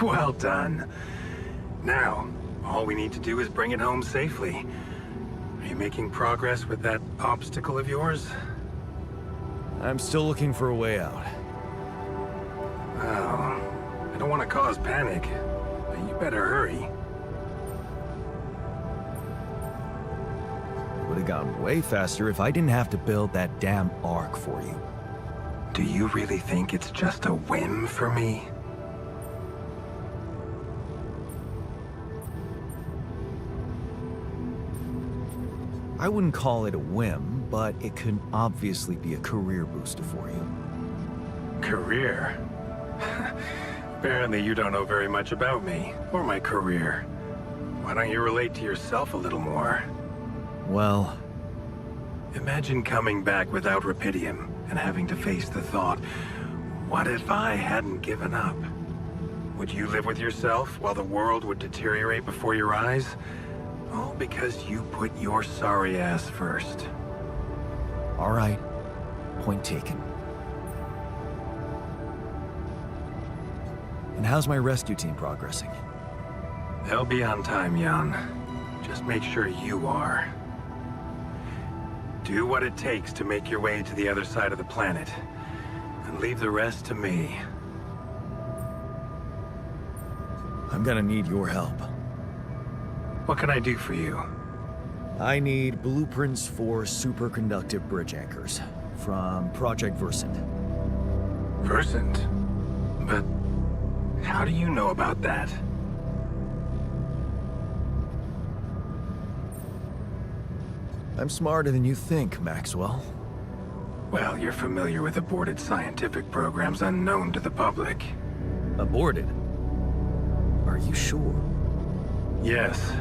Well done. Now, All we need to do is bring it home safely. Are you making progress with that obstacle of yours? I'm still looking for a way out. Oh, I don't want to cause panic, but you better hurry. Would have gone way faster if I didn't have to build that damn ark for you. Do you really think it's just a whim for me? I wouldn't call it a whim, but it could obviously be a career booster for you. Career? Apparently you don't know very much about me, or my career. Why don't you relate to yourself a little more? Well, imagine coming back without Rapidium and having to face the thought, what if I hadn't given up? Would you live with yourself while the world would deteriorate before your eyes? All because you put your sorry ass first. all right. Point taken. And how's my rescue team progressing? They'll be on time, Jan. Just make sure you are. Do what it takes to make your way to the other side of the planet. And leave the rest to me. I'm gonna need your help. What can I do for you? I need blueprints for superconductive bridge anchors from Project Versant. Versant? But how do you know about that? I'm smarter than you think, Maxwell. Well, you're familiar with aborted scientific programs unknown to the public. Aborted? Are you sure? Yes.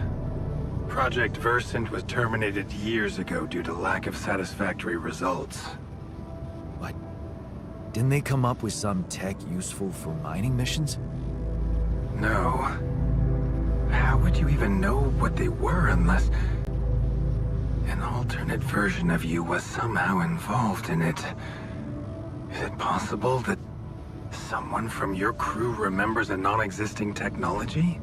Project Versant was terminated years ago due to lack of satisfactory results. What? Didn't they come up with some tech useful for mining missions? No. How would you even know what they were unless an alternate version of you was somehow involved in it? Is it possible that someone from your crew remembers a non-existing technology?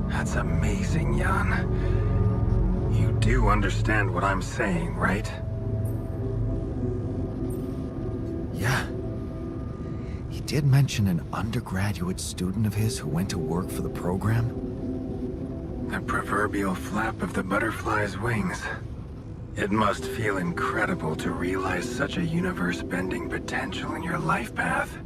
That's amazing, Jan. You do understand what I'm saying, right? Yeah. He did mention an undergraduate student of his who went to work for the program. The proverbial flap of the butterfly's wings. It must feel incredible to realize such a universe-bending potential in your life path.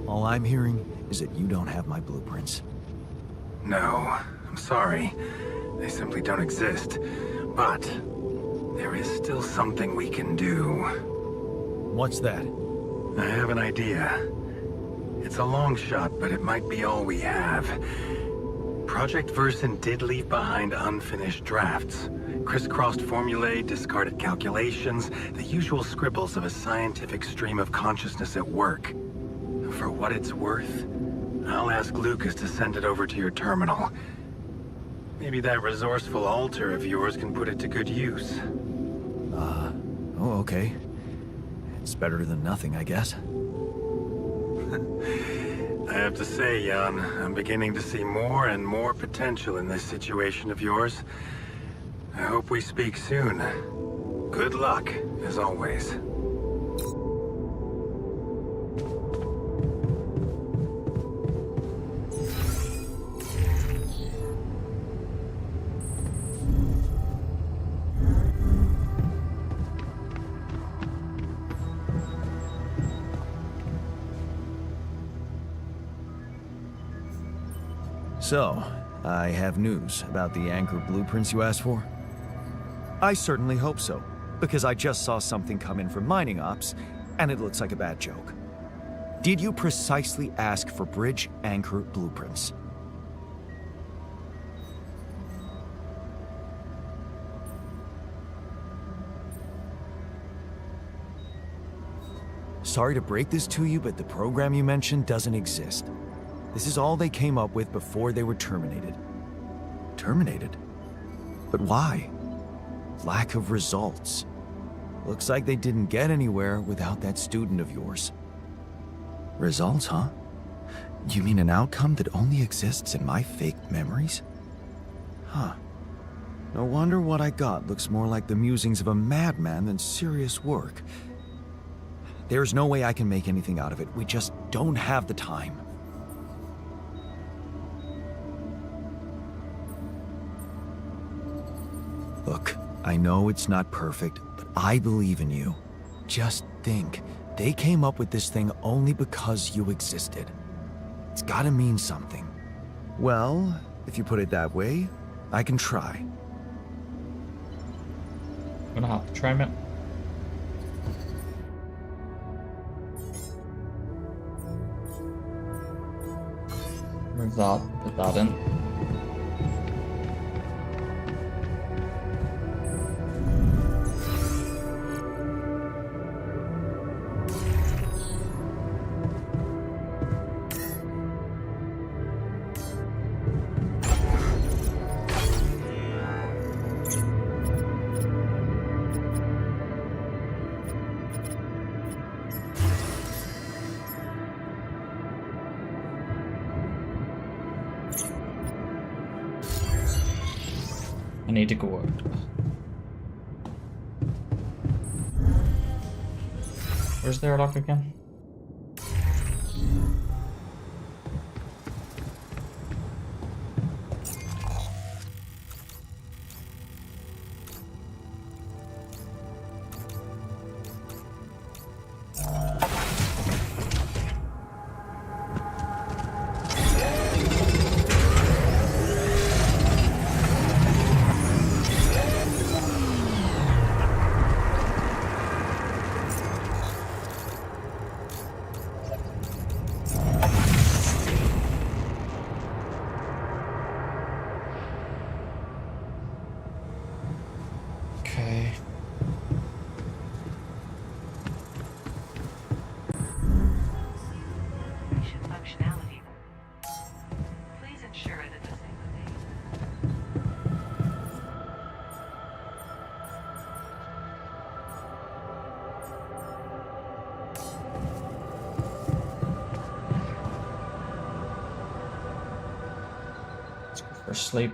All I'm hearing is that you don't have my blueprints. No, I'm sorry. They simply don't exist. But there is still something we can do. What's that? I have an idea. It's a long shot, but it might be all we have. Project Versant did leave behind unfinished drafts. Crisscrossed formulae, discarded calculations, the usual scribbles of a scientific stream of consciousness at work. For what it's worth, I'll ask Lucas to send it over to your terminal. Maybe that resourceful altar of yours can put it to good use. Oh, okay. It's better than nothing, I guess. I have to say, Jan, I'm beginning to see more and more potential in this situation of yours. I hope we speak soon. Good luck, as always. So, I have news about the anchor blueprints you asked for? I certainly hope so, because I just saw something come in from mining ops, and it looks like a bad joke. Did you precisely ask for bridge anchor blueprints? Sorry to break this to you, but the program you mentioned doesn't exist. This is all they came up with before they were terminated. Terminated? But why? Lack of results. Looks like they didn't get anywhere without that student of yours. Results, huh? You mean an outcome that only exists in my fake memories? Huh. No wonder what I got looks more like the musings of a madman than serious work. There's no way I can make anything out of it. We just don't have the time. Look, I know it's not perfect, but I believe in you. Just think, they came up with this thing only because you existed. It's gotta mean something. Well, if you put it that way, I can try. I'm gonna have to try, man. Remove that, put that in. I need to go out. Where's the airlock again? Okay. Functionality. Please ensure that the Let's go for sleep.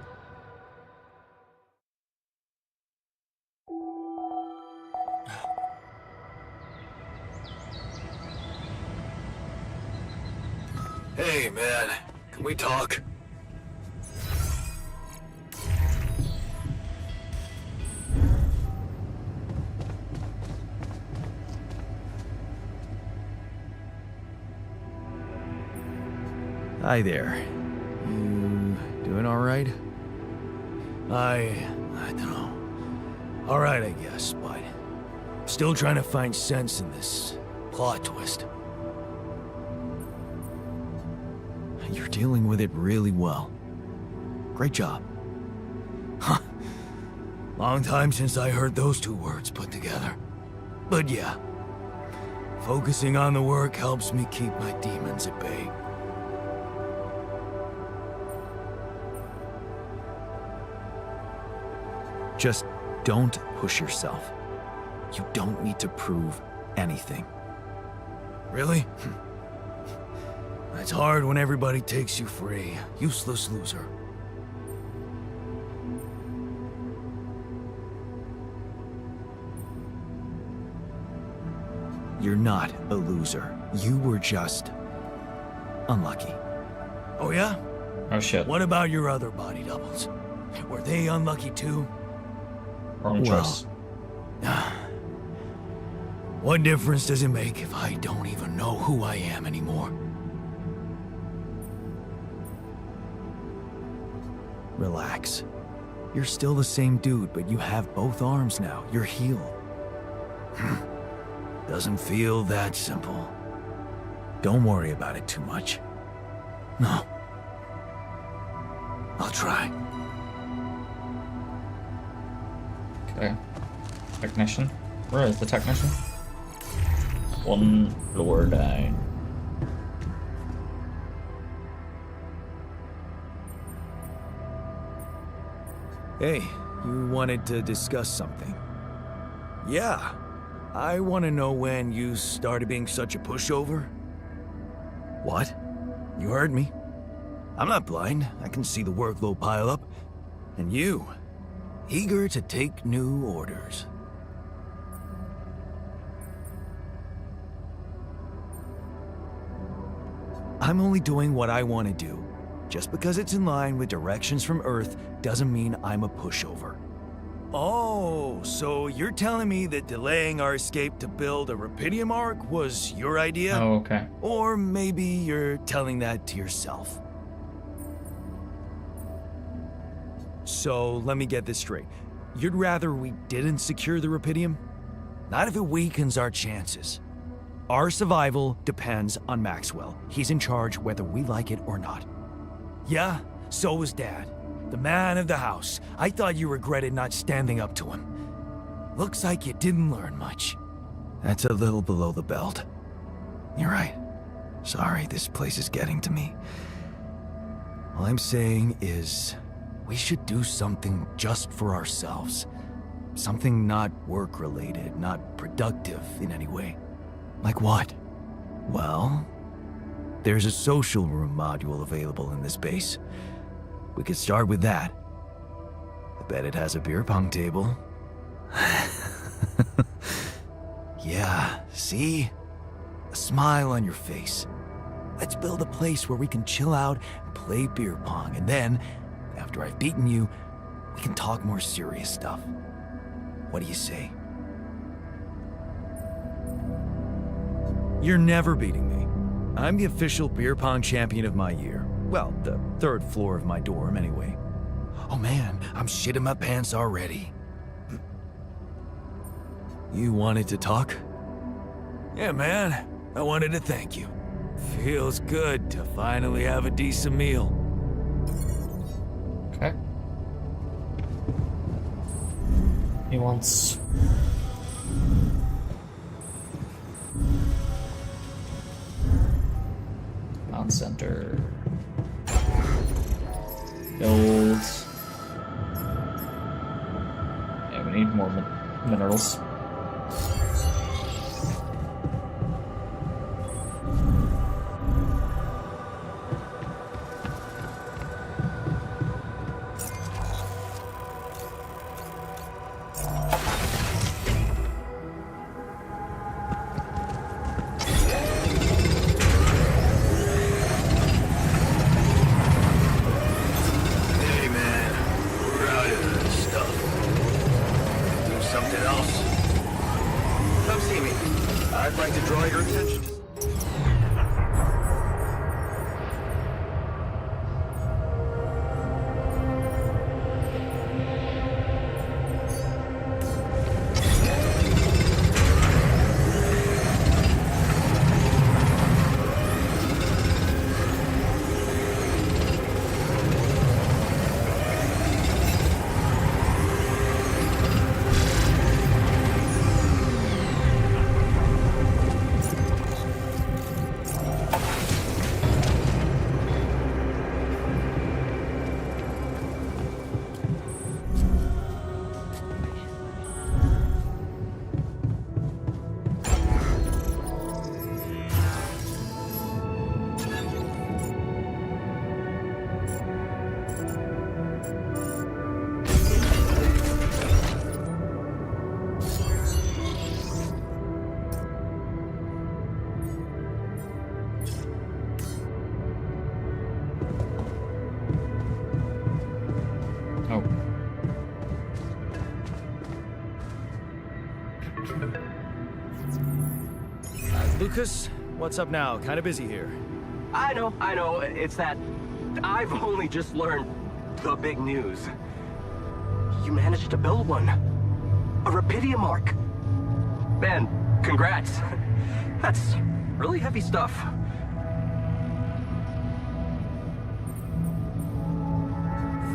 Hey, man. Can we talk? Hi there. You doing all right? I don't know. All right, I guess, but still trying to find sense in this plot twist. You're dealing with it really well. Great job. Huh. Long time since I heard those two words put together. But yeah, focusing on the work helps me keep my demons at bay. Just don't push yourself. You don't need to prove anything. Really? It's hard when everybody takes you for a useless loser. You're not a loser. You were just unlucky. Oh yeah? Oh shit. What about your other body doubles? Were they unlucky too? Wrong choice. What difference does it make if I don't even know who I am anymore? Relax. You're still the same dude, but you have both arms now. You're healed. Doesn't feel that simple. Don't worry about it too much. No. I'll try. Okay. Technician. Where is the technician? One floor down. Hey, you wanted to discuss something. Yeah. I want to know when you started being such a pushover. What? You heard me. I'm not blind. I can see the workload pile up. And you, eager to take new orders. I'm only doing what I want to do. Just because it's in line with directions from Earth doesn't mean I'm a pushover. Oh, so you're telling me that delaying our escape to build a Rapidium Ark was your idea? Oh, okay. Or maybe you're telling that to yourself. So, let me get this straight. You'd rather we didn't secure the Rapidium? Not if it weakens our chances. Our survival depends on Maxwell. He's in charge whether we like it or not. Yeah, so was Dad. The man of the house. I thought you regretted not standing up to him. Looks like you didn't learn much. That's a little below the belt. You're right. Sorry, this place is getting to me. All I'm saying is, we should do something just for ourselves. Something not work-related, not productive in any way. Like what? Well, there's a social room module available in this base. We could start with that. I bet it has a beer pong table. Yeah, see? A smile on your face. Let's build a place where we can chill out and play beer pong, and then, after I've beaten you, we can talk more serious stuff. What do you say? You're never beating me. I'm the official beer pong champion of my year. Well, the third floor of my dorm, anyway. Oh man, I'm shitting my pants already. You wanted to talk? Yeah, man. I wanted to thank you. Feels good to finally have a decent meal. Okay. He wants... Command center. Build. Yeah, we need more minerals. Lucas, what's up now? Kinda busy here. I know. It's that I've only just learned the big news. You managed to build one. A Rapidium Ark. Man, congrats. That's really heavy stuff.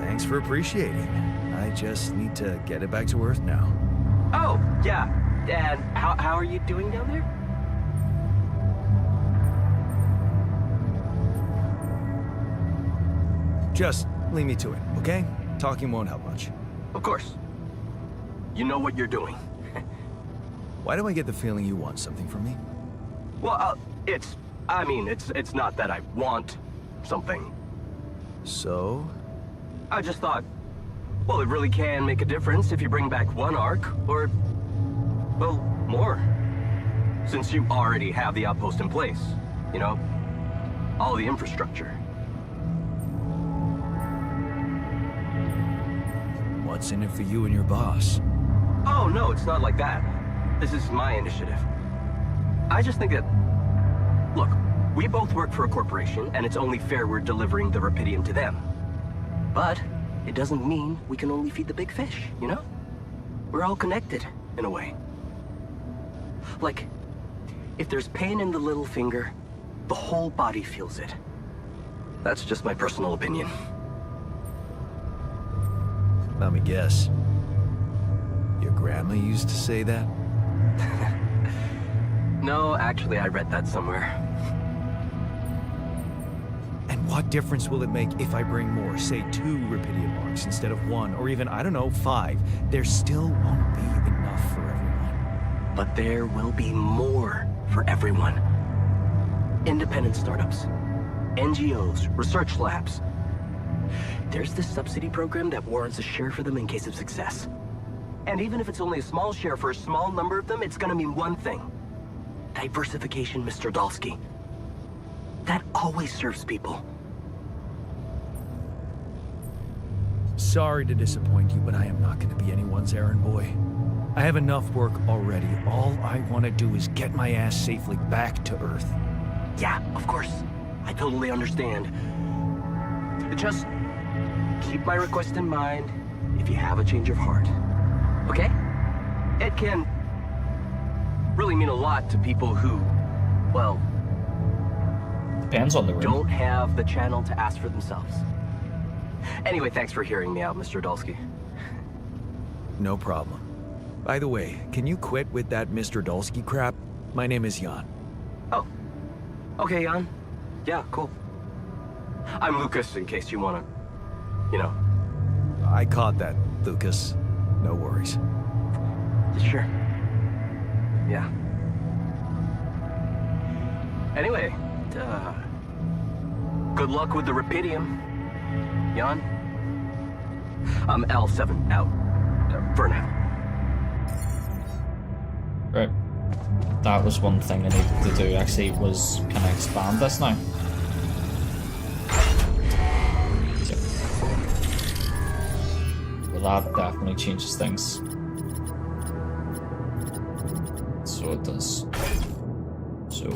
Thanks for appreciating. I just need to get it back to Earth now. Oh, yeah. And how are you doing down there? Just leave me to it, okay? Talking won't help much. Of course. You know what you're doing. Why do I get the feeling you want something from me? Well, it's I mean, it's not that I want something. So? I just thought, well, it really can make a difference if you bring back one arc, or, well, more. Since you already have the outpost in place, you know? All the infrastructure. What's in it for you and your boss? Oh, no, it's not like that. This is my initiative. I just think that... Look, we both work for a corporation, and it's only fair we're delivering the Rapidium to them. But it doesn't mean we can only feed the big fish, you know? We're all connected, in a way. Like, if there's pain in the little finger, the whole body feels it. That's just my personal opinion. Let me guess. Your grandma used to say that? No, actually, I read that somewhere. And what difference will it make if I bring more, say 2 Rapidium arcs instead of 1, or even, I don't know, 5? There still won't be enough for everyone. But there will be more for everyone. Independent startups, NGOs, research labs. There's this subsidy program that warrants a share for them in case of success. And even if it's only a small share for a small number of them, it's gonna mean one thing. Diversification, Mr. Dalsky. That always serves people. Sorry to disappoint you, but I am not going to be anyone's errand boy. I have enough work already. All I want to do is get my ass safely back to Earth. Yeah, of course. I totally understand. Just keep my request in mind if you have a change of heart. Okay? It can really mean a lot to people who, well, Depends on the room. don't have the channel to ask for themselves. Anyway, thanks for hearing me out, Mr. Dalsky. No problem. By the way, can you quit with that Mr. Dalsky crap? My name is Jan. Oh. Okay, Jan. Yeah, cool. I'm Lucas, in case you wanna, you know. I caught that, Lucas. No worries. Sure. Yeah. Anyway, good luck with the Rapidium, Jan. I'm L7 out, for now. Right. That was one thing I needed to do, actually, was can I expand this now? Yep. Well, that definitely changes things. So it does. So...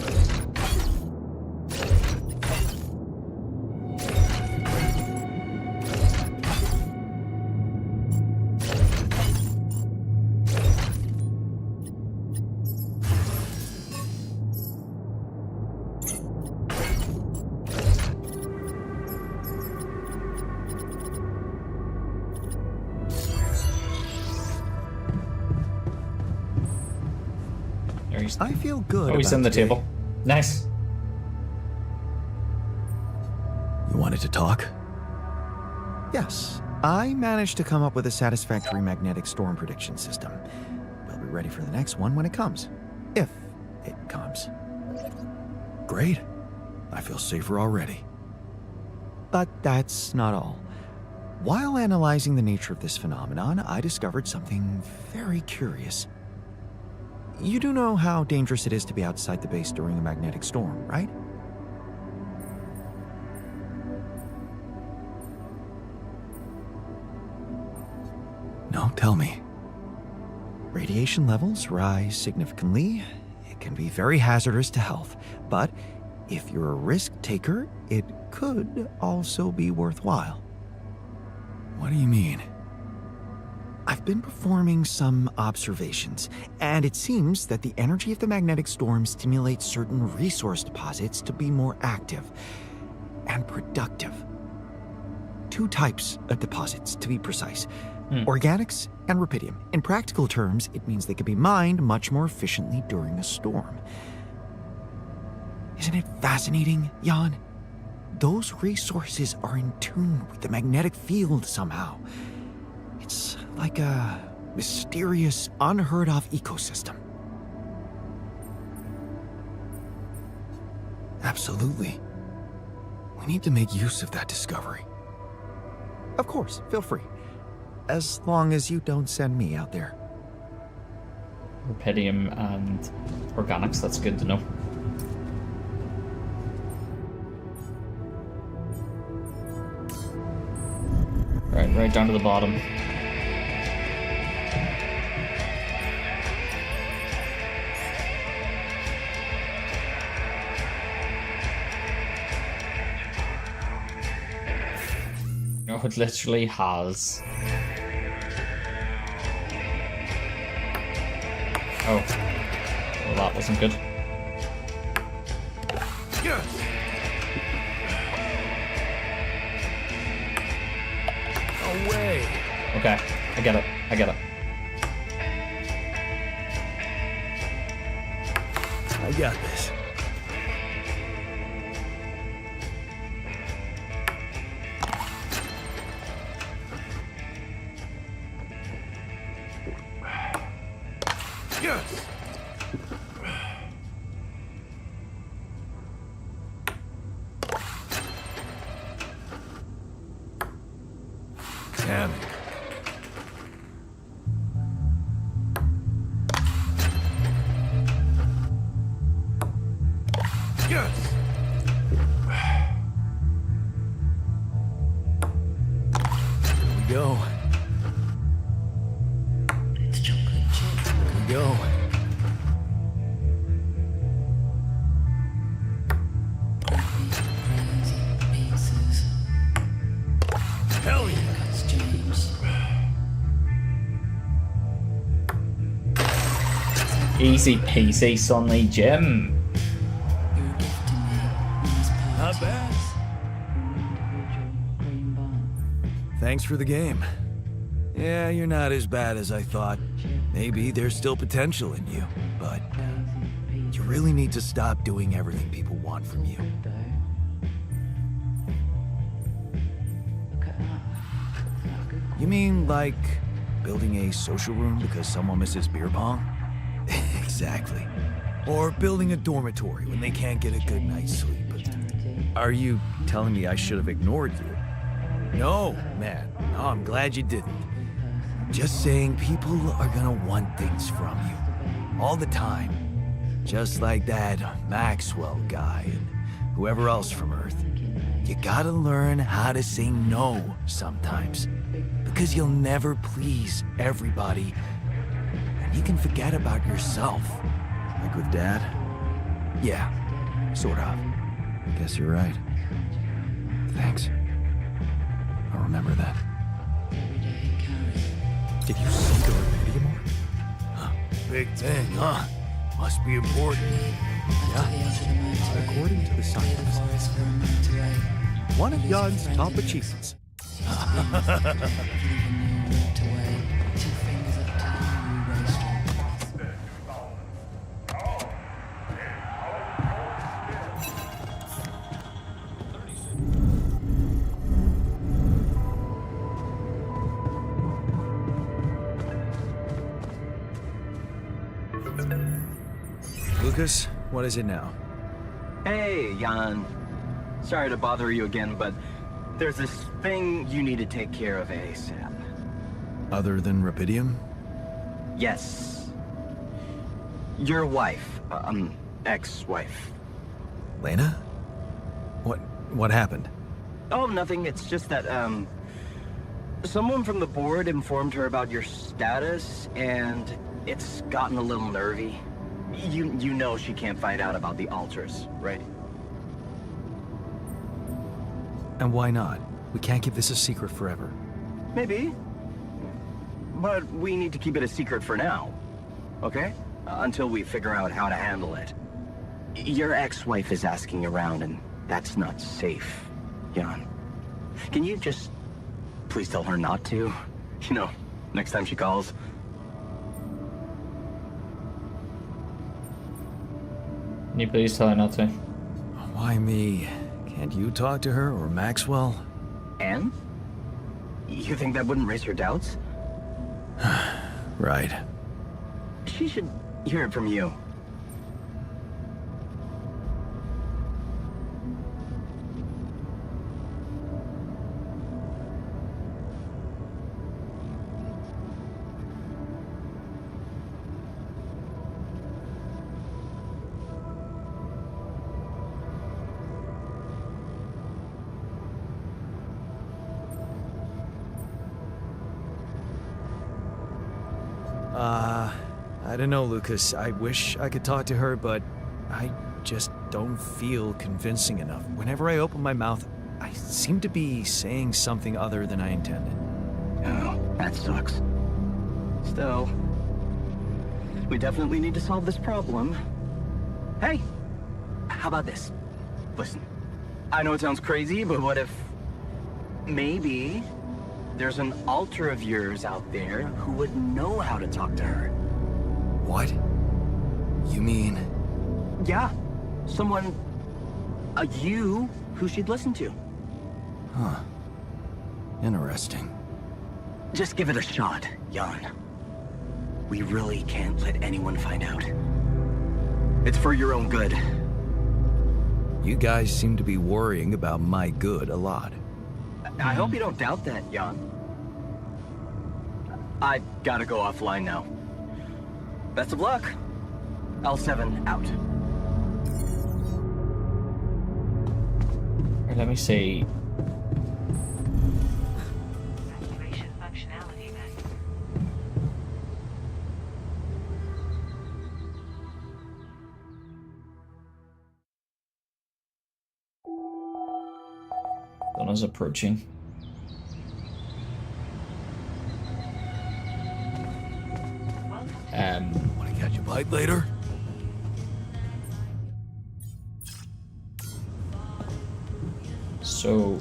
I feel good. Oh, he's about in the today. table. Nice. You wanted to talk? Yes. I managed to come up with a satisfactory magnetic storm prediction system. We'll be ready for the next one when it comes. If it comes. Great. I feel safer already. But that's not all. While analyzing the nature of this phenomenon, I discovered something very curious. You do know how dangerous it is to be outside the base during a magnetic storm, right? No, tell me. Radiation levels rise significantly. It can be very hazardous to health, but if you're a risk taker, it could also be worthwhile. What do you mean? I've been performing some observations, and it seems that the energy of the magnetic storm stimulates certain resource deposits to be more active and productive. 2 types of deposits, to be precise. Organics and Rapidium. In practical terms, it means they can be mined much more efficiently during a storm. Isn't it fascinating, Jan? Those resources are in tune with the magnetic field somehow. It's like a mysterious, unheard-of ecosystem. Absolutely. We need to make use of that discovery. Of course, feel free. As long as you don't send me out there. Rubidium and organics, that's good to know. Right down to the bottom. Oh, it literally has. Oh. Well, that wasn't good. Yes. No way. Okay, I get it. I get it. I got this. Yes. Damn it. Yes. Here we go. It's chocolate chip. Here we go. Crazy pieces. Hell yeah. Cuts James. Easy peasy, Sonny Jim. You're a gift to me. Nice part. Not bad. Individual green bun. Thanks for the game. Yeah, you're not as bad as I thought. Maybe there's still potential in you, but you really need to stop doing everything people want from you. Look at that. Isn't that a good You mean like building a social room because someone misses beer pong? Exactly. Or building a dormitory when they can't get a good night's sleep. charity? Are you telling me I should have ignored you? No, man. No, I'm glad you didn't. Just saying people are gonna want things from you. All the time. Just like that Maxwell guy and whoever else from Earth. You gotta learn how to say no sometimes. Because you'll never please everybody. And you can forget about yourself. Like with Dad? Yeah, sort of. I guess you're right. Thanks. I'll remember that. Everyday carry. Did you see the Rubidium orb? Huh, big thing, huh? Must be important. After the edge of the motorway, According to the clear the scientists, forest for a motorway. one of Jan's top achievements. If you even knew motorway. 2 fingers up to the New Street. Lucas, what is it now? Hey, Jan. Sorry to bother you again, but there's this thing you need to take care of ASAP. Other than Rubidium? Yes. Your wife, ex-wife. Lena? What happened? Oh, nothing. It's just that, someone from the board informed her about your status, and it's gotten a little nervy. You know she can't find out about the altars, right? And why not? We can't keep this a secret forever. Maybe. But we need to keep it a secret for now. Okay? Until we figure out how to handle it. Your ex-wife is asking around, and that's not safe, Jan. Can you just please tell her not to? You know, next time she calls. Can you please tell her not to? Why me? Can't you talk to her or Maxwell? And? You think that wouldn't raise her doubts? Right. She should hear it from you. I don't know, Lucas. I wish I could talk to her, but I just don't feel convincing enough. Whenever I open my mouth, I seem to be saying something other than I intended. Oh, that sucks. Still, we definitely need to solve this problem. Hey, how about this? Listen, I know it sounds crazy, but what if maybe there's an alter of yours out there who would know how to talk to her? What? You mean? Yeah, someone, a you who she'd listen to. Huh. Interesting. Just give it a shot, Jan. We really can't let anyone find out. It's for your own good. You guys seem to be worrying about my good a lot. I hope you don't doubt that, Jan. I gotta go offline now. Best of luck. L7 out. Let me see. Activation functionality met. Donna's approaching. Want to catch a bite later? So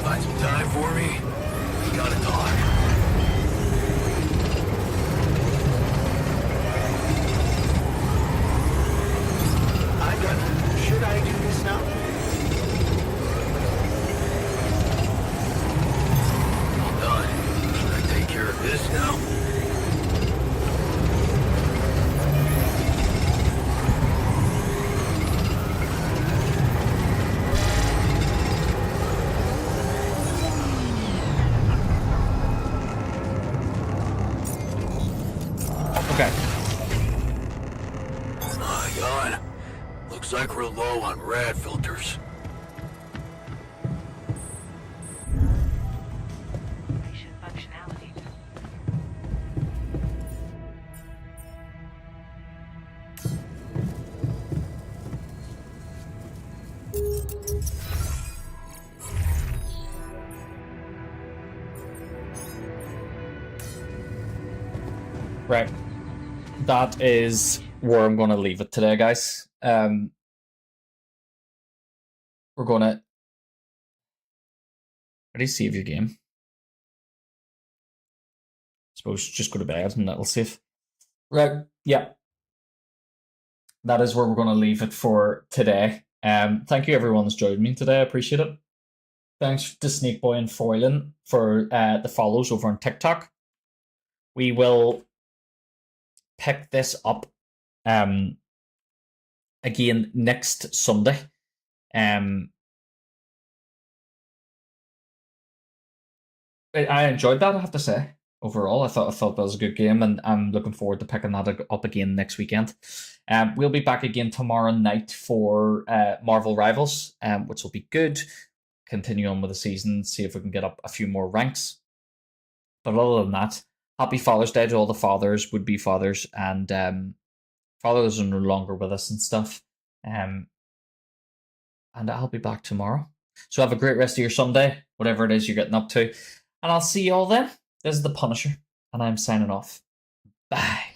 Find some time for me? We gotta talk. Should I do this now? All done. Should I take care of this now? okay. Jan. Looks like we're low on rad filters. Activation functionality. Right. That is where I'm going to leave it today, guys. We're going to... Ready? Save your game. Suppose just go to bed and that'll save. Right. Yeah. That is where we're going to leave it for today. Thank you everyone that's joined me today. I appreciate it. Thanks to Snakeboy and Foylan for the follows over on TikTok. We will pick this up again next Sunday. I enjoyed that, I have to say. Overall, I thought that was a good game, and I'm looking forward to picking that up again next weekend. We'll be back again tomorrow night for Marvel Rivals, which will be good. Continue on with the season, see if we can get up a few more ranks. But other than that, happy Father's Day to all the fathers, would-be fathers, and fathers are no longer with us and stuff. And I'll be back tomorrow. So have a great rest of your Sunday, whatever it is you're getting up to. And I'll see you all then. This is The Punisher, and I'm signing off. Bye.